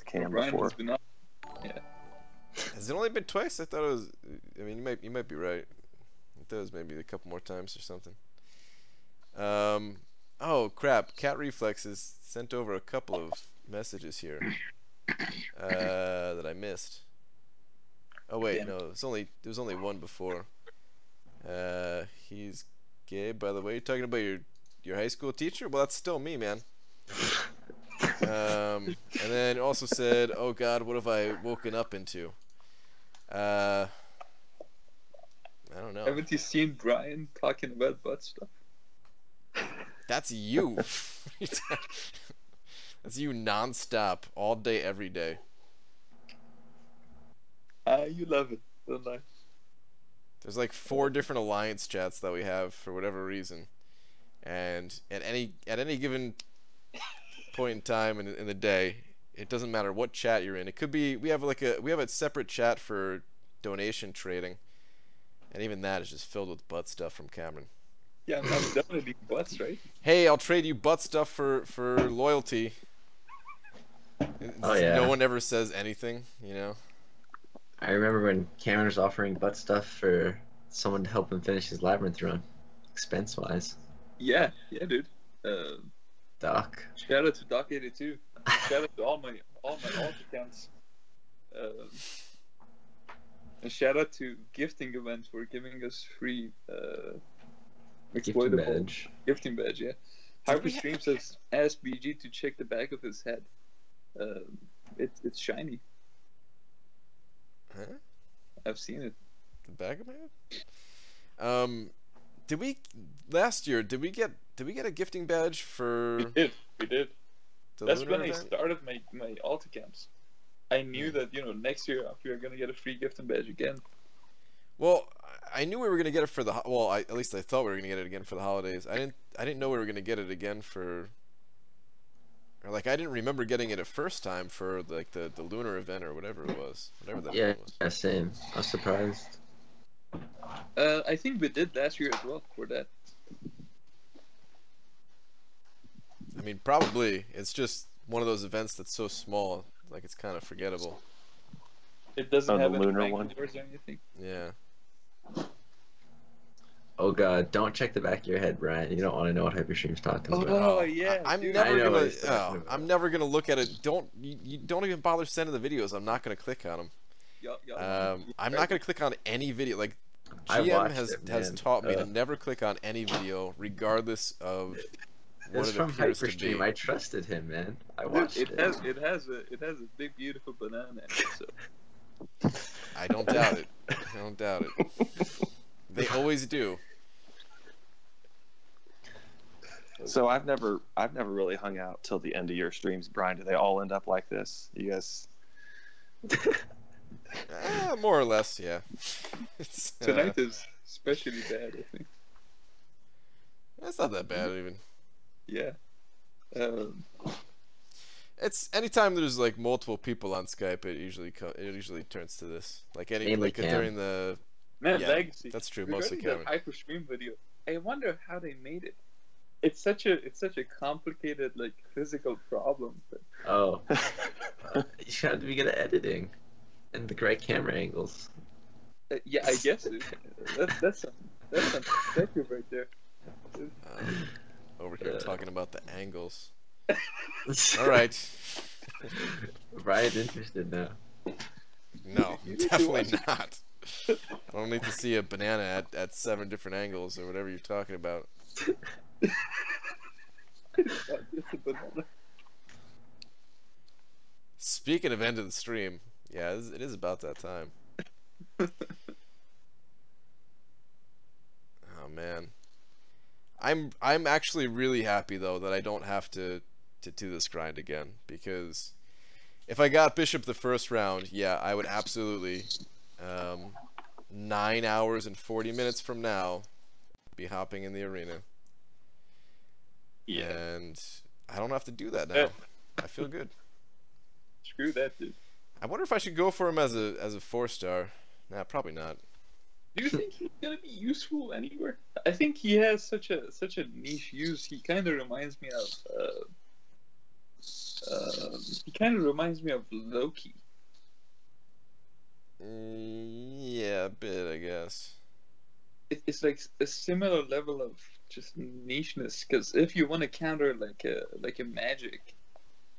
Cam Brian before. Has been on. Yeah. Has it only been twice? I thought it was. I mean, you might be right. I thought it was maybe a couple more times or something. Oh crap! Cat Reflexes sent over a couple of messages here that I missed. Oh wait, no, there was only one before. He's gay, by the way. You're talking about your high school teacher? Well, that's still me, man. And then it also said, "Oh God, what have I woken up into?" I don't know. Haven't you seen Brian talking about butt stuff? That's you. That's you non-stop, all day, every day. You love it, don't I? There's like 4 different alliance chats that we have for whatever reason, and at any given point in time in the day, it doesn't matter what chat you're in. It could be we have a separate chat for donation trading, and even that is just filled with butt stuff from Cameron. Yeah, I'm donating butts, right? Hey, I'll trade you butt stuff for loyalty. Oh yeah. No one ever says anything, you know. I remember when Cameron was offering butt stuff for someone to help him finish his labyrinth run, expense-wise. Yeah, dude. Doc. Shout out to Doc82. Shout out to all my alt accounts. And shout out to gifting events for giving us free exploitable gifting badge. Yeah. Hyperstream says ask BG to check the back of his head. It's shiny. Huh? I've seen it. The back of my head? Did we last year? Did we get a gifting badge for? We did. That's when I started my alt accounts. I knew that next year we were gonna get a free gifting badge again. Well, I knew we were gonna get it for the at least I thought we were gonna get it again for the holidays. I didn't know we were gonna get it again for. Or like I didn't remember getting it a first time for like the lunar event or whatever it was. Whatever that one was. Yeah, same. I was surprised. I think we did last year as well for that. I mean, probably. It's just one of those events that's so small, like it's kind of forgettable. It doesn't have the any lunar rank one. numbers or anything. Yeah. Oh God! Don't check the back of your head, Brian. You don't want to know what Hyperstream's talking about. Oh yeah. I'm dude. never gonna look at it. You don't even bother sending the videos. I'm not gonna click on them. I'm not gonna click on any video. Like GM has taught me to never click on any video, regardless of what It's it from appears to Hyperstream. be. I trusted him, man. I Dude, watched it it. has a big beautiful banana in it. So. I don't doubt it. I don't doubt it. They always do. So I've never really hung out till the end of your streams, Brian. Do they all end up like this? You guys? More or less, yeah. It's, Tonight is especially bad, I think. it's not that bad even. Yeah. It's anytime there's like multiple people on Skype, it usually turns to this. Like Mainly Cam. during the Man, yeah, Legacy. that's true. Mostly Regarding Kevin. that Hyperstream video, I wonder how they made it. It's such a complicated like physical problem. But... Oh. You just have to be good at editing and the correct camera angles. Yeah, I guess it. That's some perspective right there. Over here talking about the angles. All right. Brian's interested now. No, definitely not. I don't need to see a banana at 7 different angles or whatever you're talking about. Just a banana. Speaking of end of the stream, yeah, it is about that time. Oh man, I'm actually really happy though that I don't have to do this grind again, because if I got Bishop the first round, yeah, I would absolutely 9 hours and 40 minutes from now be hopping in the arena. Yeah. And I don't have to do that now. I feel good. Screw that, dude. I wonder if I should go for him as a 4-star. Nah, probably not. Do you think he's gonna be useful anywhere? I think he has such a niche use. He kind of reminds me of Loki. Yeah, a bit, I guess. It's like a similar level of just nicheness. Because if you want to counter like a magic,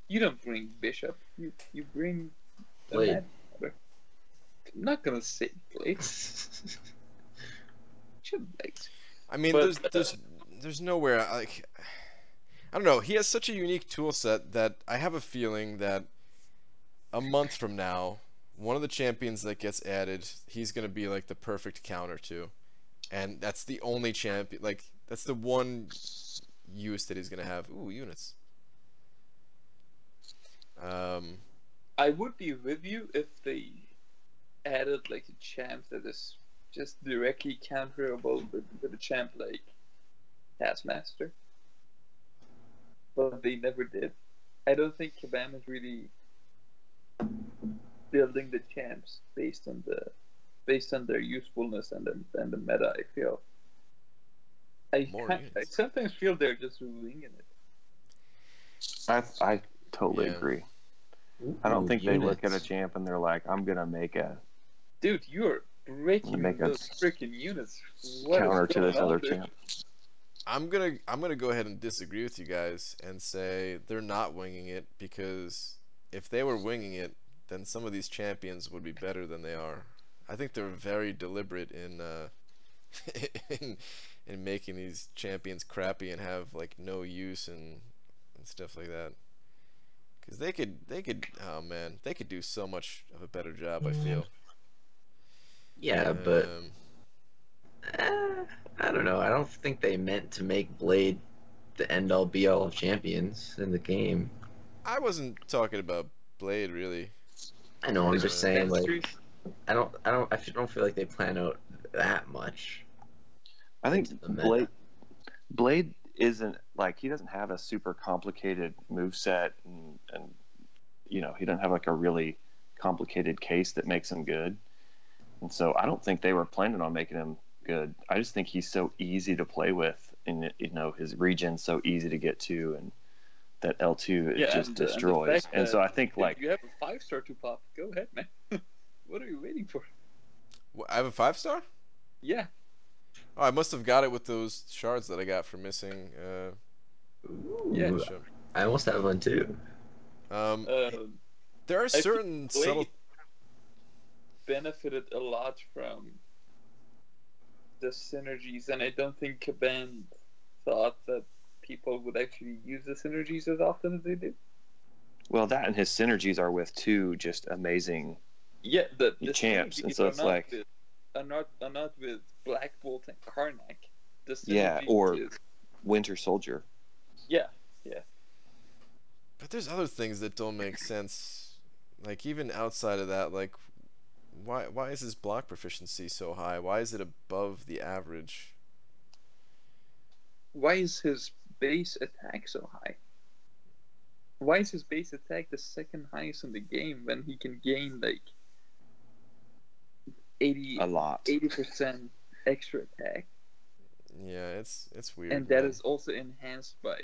you don't bring Bishop. You bring the Blade. magic counter. I'm not gonna say Blade. I mean, But, there's nowhere like, I don't know. He has such a unique tool set that I have a feeling that a month from now, one of the champions that gets added, he's gonna be like the perfect counter to, and that's the only champion. Like that's the one use that he's gonna have. Ooh, units. I would be with you if they added like a champ that is just directly counterable with a champ like Taskmaster. But they never did. I don't think Kabam is really building the champs based on their usefulness and the meta. I feel. I sometimes feel they're just winging it. I totally Yeah. agree. I don't think they look at a units. champ and they're like, I'm gonna make a Dude, you're breaking Make a those freaking units. What is counter to going this on other there? champ. I'm gonna go ahead and disagree with you guys and say they're not winging it, because if they were winging it, then some of these champions would be better than they are. I think they're very deliberate in in making these champions crappy and have like no use and stuff like that. Because they could oh man, they could do so much of a better job, I feel. Yeah, but I don't know. I don't think they meant to make Blade the end-all be-all of champions in the game. I wasn't talking about Blade really. I know. I'm just saying, like, Chemistry. I don't feel like they plan out that much. I think into the meta. Blade isn't like, he doesn't have a super complicated moveset and you know, he doesn't have like a really complicated case that makes him good. And so I don't think they were planning on making him good. I just think he's so easy to play with, and you know, his regen's so easy to get to, and that L2 it just destroys. And so I think like you have a 5-star to pop. Go ahead, man. What are you waiting for? I have a 5-star? Yeah. Oh, I must have got it with those shards that I got for missing. Yeah. Bishop. I almost have one too. There are think certain Blade subtle. benefited a lot from the synergies, and I don't think Kabam thought that people would actually use the synergies as often as they do. Well, that and his synergies are with two just amazing Yeah, the champs, and synergies so are it's not like, with, are not with Black Bolt and Karnak. The yeah, synergy or is, Winter Soldier. yeah. But there's other things that don't make sense. Like even outside of that, like why is his block proficiency so high? Why is it above the average? Why is his base attack so high? Why is his base attack the second highest in the game when he can gain like 80% extra attack? Yeah, it's weird. And that man. is also enhanced by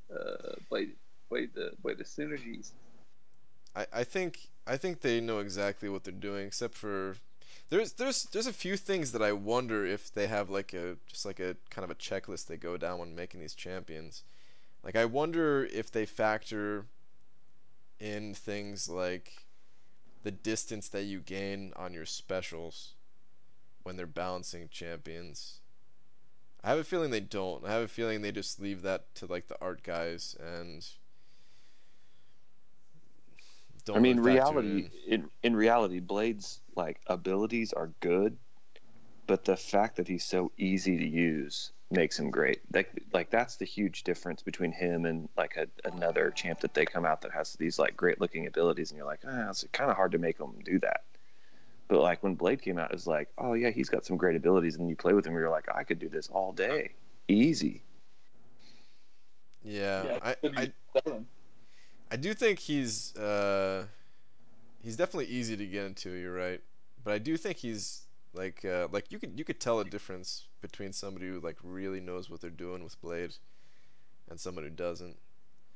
the synergies. I think they know exactly what they're doing, except for there's a few things that I wonder if they have like a kind of a checklist they go down when making these champions. Like I wonder if they factor in things like the distance that you gain on your specials when they're balancing champions. I have a feeling they don't. I have a feeling they just leave that to like the art guys and don't. I mean, really factor it in reality, Blade's like abilities are good, but the fact that he's so easy to use makes him great. Like that's the huge difference between him and like another champ that they come out that has these like great looking abilities, and you're like, it's kind of hard to make him do that. But like when Blade came out, it was like, oh yeah, he's got some great abilities, and you play with him, you're like, I could do this all day, easy. Yeah, I do think he's definitely easy to get into. You're right, but I do think he's like you could tell a difference between somebody who like really knows what they're doing with Blade and someone who doesn't.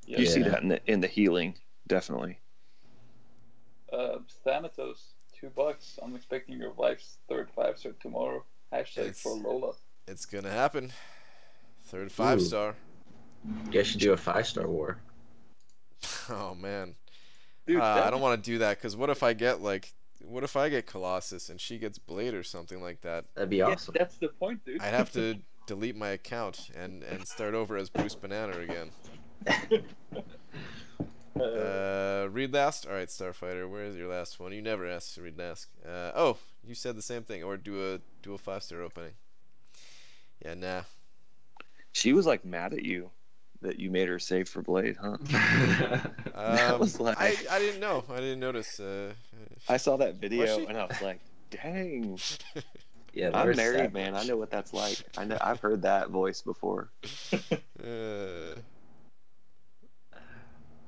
Yeah. You see that in the healing, definitely. Thanatos, $2. I'm expecting your wife's third 5-star tomorrow. # for Lola. It's gonna happen. Third 5-star. You guys should do a 5-star war. Oh man, dude, I don't want to do that because what if I get Colossus and she gets Blade or something like that? That'd be awesome. That's the point, dude. I'd have to delete my account and start over as Bruce Banana again. Read last. All right, Starfighter. Where is your last one? You never asked to read last. Oh, you said the same thing. Or do a 5-star opening. Yeah, nah. She was like mad at you that you made her save for Blade, huh? That was like... I didn't know. I didn't notice. I saw that video and I was like, dang. Yeah, I'm married, man. I know what that's like. I've heard that voice before.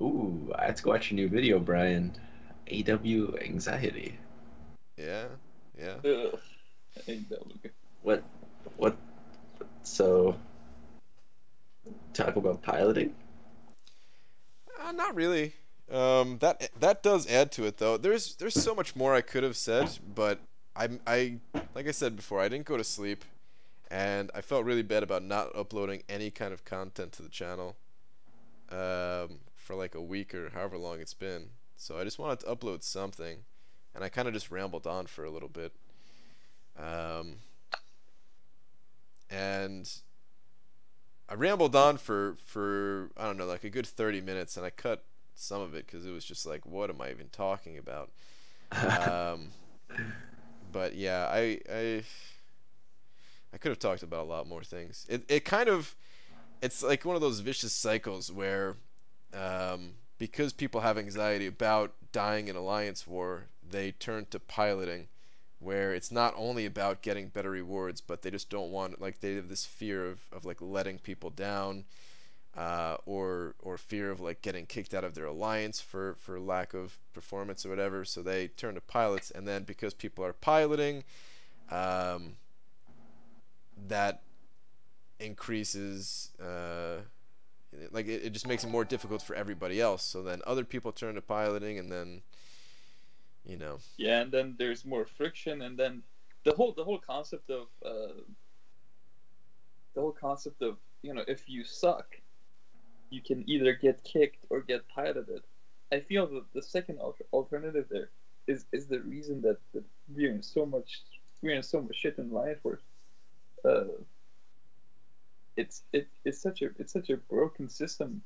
Ooh, I have to watch your new video, Brian. AW anxiety. Yeah. What? So, talk about piloting? Not really. That does add to it though. There's so much more I could have said, but I like I said before, I didn't go to sleep, and I felt really bad about not uploading any kind of content to the channel for like a week or however long it's been. So I just wanted to upload something, and I kind of just rambled on for a little bit. And I rambled on for I don't know, like a good 30 minutes, and I cut some of it because it was just like, what am I even talking about? But yeah, I could have talked about a lot more things. It's like one of those vicious cycles where because people have anxiety about dying in Alliance War, they turn to piloting, where it's not only about getting better rewards, but they just don't want, like, they have this fear of like letting people down, or fear of like getting kicked out of their alliance for lack of performance or whatever. So they turn to pilots, and then because people are piloting, that increases like it just makes it more difficult for everybody else. So then other people turn to piloting, and then yeah, and then there's more friction, and then the whole concept of if you suck, you can either get kicked or get piloted. I feel that the second alternative there is the reason that we're in so much shit in life. it's such a broken system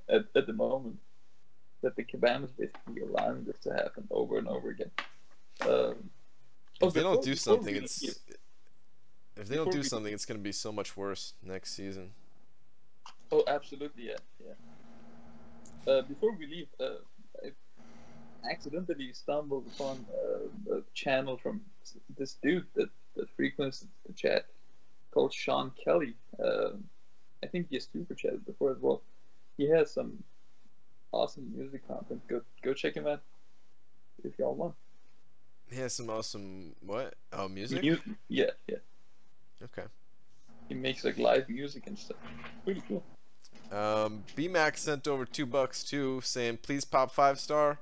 at the moment that the cabanas basically allowing this to happen over and over again. If they don't do something, leave, if they don't do something, it's going to be so much worse next season. Oh, absolutely, yeah. Before we leave, I accidentally stumbled upon a channel from this dude that frequents the chat called Sean Kelly. I think he has super chatted before as well. He has some awesome music content. Go check him out if y'all want. He has some awesome what? Oh, music? Yeah. Okay. He makes like live music and stuff. Pretty cool. BMax sent over $2 too, saying please pop 5-star.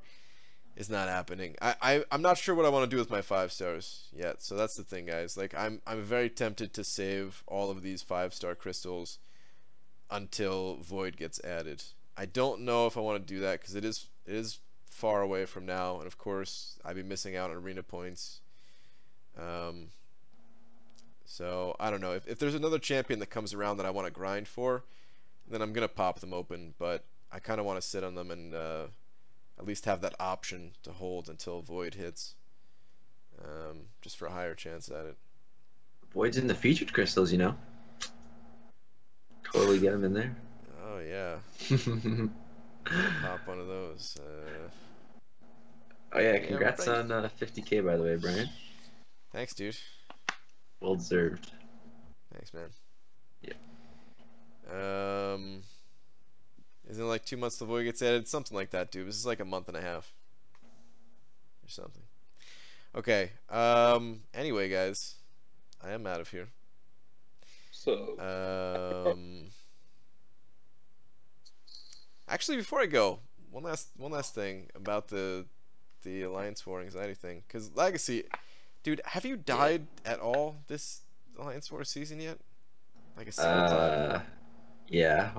It's not happening. I'm not sure what I want to do with my 5 stars yet. So that's the thing, guys. Like I'm very tempted to save all of these 5-star crystals until Void gets added. I don't know if I want to do that because it is far away from now, and of course I'd be missing out on arena points. So I don't know if there's another champion that comes around that I want to grind for, then I'm gonna pop them open. But I kind of want to sit on them and at least have that option to hold until Void hits, just for a higher chance at it. Void's in the featured crystals, you know. Totally get him in there. Oh yeah. Pop one of those. Oh yeah, congrats on 50K by the way, Brian. Thanks, dude. Well deserved. Thanks, man. Yeah. Isn't it like 2 months till Void gets added? Something like that, dude. This is like a month and a half or something. Okay. Anyway, guys, I am out of here. So. Actually, before I go, one last thing about the Alliance War anxiety thing. Because Legacy, dude, have you died at all this Alliance War season yet? Like a single time? Yeah,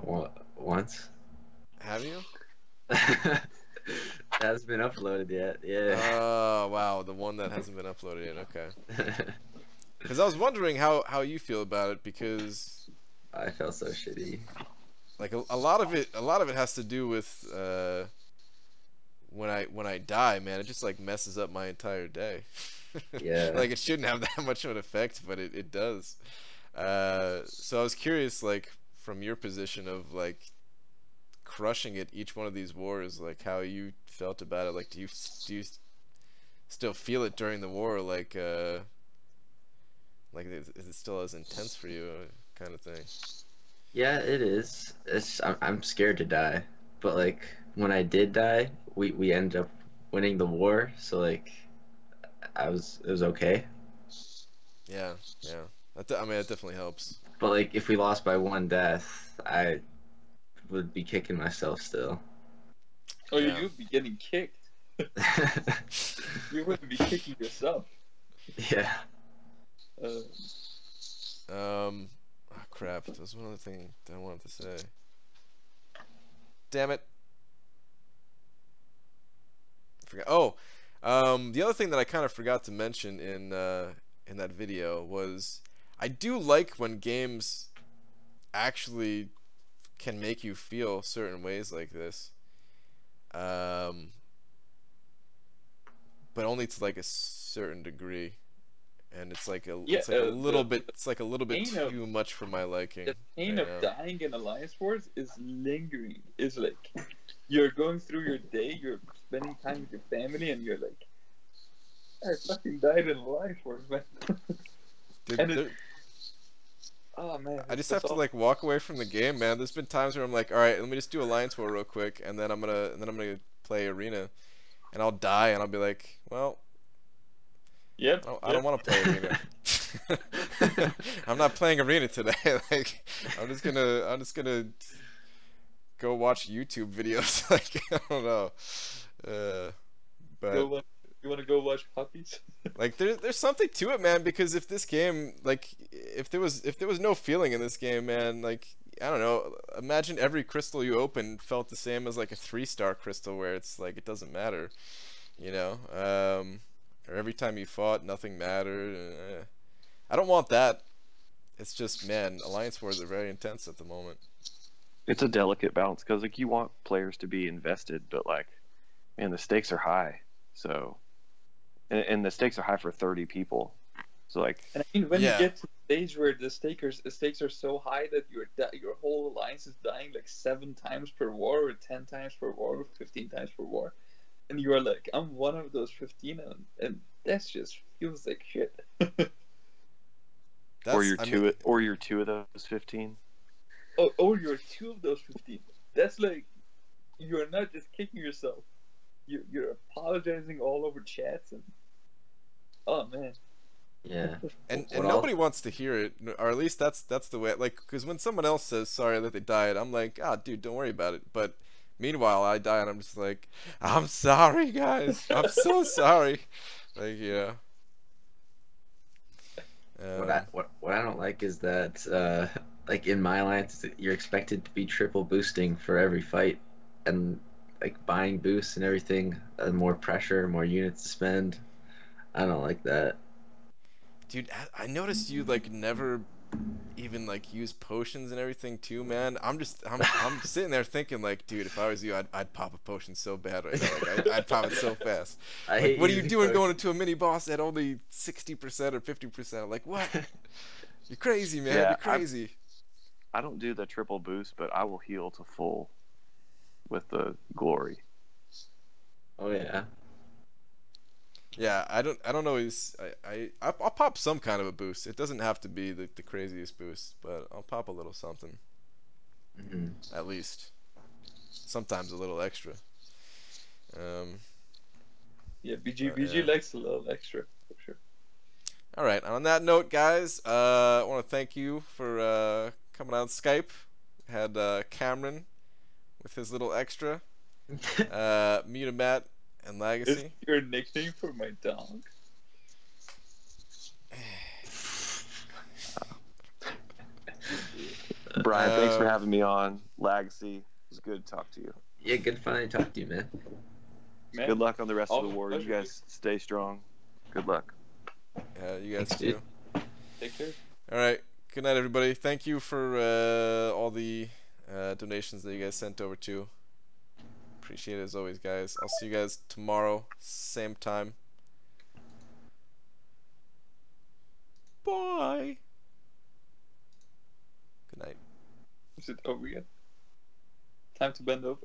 once. Have you? It hasn't been uploaded yet. Yeah. Oh wow, the one that hasn't been uploaded yet. Okay. Because I was wondering how you feel about it, because I felt so shitty. Like a lot of it has to do with when I die, man. It just like messes up my entire day. Yeah. Like it shouldn't have that much of an effect, but it does. So I was curious, like from your position of like crushing it each one of these wars, like how you felt about it. Like do you still feel it during the war? Like is it still as intense for you, kind of thing? Yeah, it is. I'm scared to die, but like when I did die, we ended up winning the war, so like it was okay. Yeah. I mean, it definitely helps. But like if we lost by 1 death, I would be kicking myself still. Oh, yeah. You'd be getting kicked. You wouldn't be kicking yourself. Yeah. Oh, crap. There was one other thing that I wanted to say. Damn it. I forgot. Oh, the other thing that I kind of forgot to mention in that video was I do like when games actually can make you feel certain ways like this. But only to like a certain degree. And it's like a little bit too much for my liking. The pain of dying in Alliance Wars is lingering. It's like you're going through your day, you're spending time with your family, and you're like, I fucking died in Alliance Wars, man. Dude, oh man, I just have to like walk away from the game, man. There's been times where I'm like, all right, let me just do Alliance War real quick, and then I'm gonna play Arena, and I'll die, and I'll be like, well. Yep. I don't want to play Arena. I'm not playing Arena today. Like, I'm just gonna go watch YouTube videos. Like, I don't know. But you want to go watch puppies? Like, there's something to it, man. Because if this game, like, if there was no feeling in this game, man, like, I don't know. Imagine every crystal you open felt the same as like a 3-star crystal, where it's like it doesn't matter, you know. Or every time you fought, nothing mattered. I don't want that. it's just, man, alliance wars are very intense at the moment. It's a delicate balance because like you want players to be invested, but like, man, the stakes are high. So, and the stakes are high for 30 people. So like, And I mean, when Yeah. you get to the stage where the stakes are so high that your whole alliance is dying like 7 times per war, or 10 times per war, or 15 times per war, and you are like, I'm one of those 15, and that's just feels like shit. or you're I two, mean, or you're two of those 15. Or you're 2 of those 15. That's like, you're not just kicking yourself. You're apologizing all over chats and, oh man. Yeah. and What nobody all- wants to hear it, or at least that's the way. Like, because when someone else says sorry that they died, I'm like, ah, dude, don't worry about it. But meanwhile, I die, and I'm just like, I'm sorry, guys. I'm so sorry. Like, yeah. What I don't like is that like in my alliance you're expected to be triple boosting for every fight, and like buying boosts and everything, more pressure, more units to spend. I don't like that. Dude, I noticed you like never even like use potions and everything too, man. I'm sitting there thinking like, dude, if I was you, I'd pop a potion so bad right now. Like I'd pop it so fast. I Like, hate what are you using doing going potions. into a mini boss at only 60% or 50%? I'm like, what? You're crazy, man. Yeah, You're crazy. I don't do the triple boost, but I will heal to full with the glory. Oh yeah. Yeah, I don't always. I'll pop some kind of a boost. It doesn't have to be the craziest boost, but I'll pop a little something Hmm. at least. Sometimes a little extra. Yeah, BG yeah. likes a little extra for sure. All right. On that note, guys, I want to thank you for coming on Skype. Had Cameron with his little extra. Muta Matt and Is Legacy. your nickname for my dog? Brian, thanks for Um, having me on. Legacy, it was good to talk to you. Yeah, good finally talk to you, man. Man, Good luck on the rest of the always a war. You pleasure, guys stay strong. Good luck. You guys Thanks, too. dude. Take care. All right. Good night, everybody. Thank you for all the donations that you guys sent over too. Appreciate it as always, guys. I'll see you guys tomorrow, same time. Bye. Good night. Is it over yet? Time to bend over?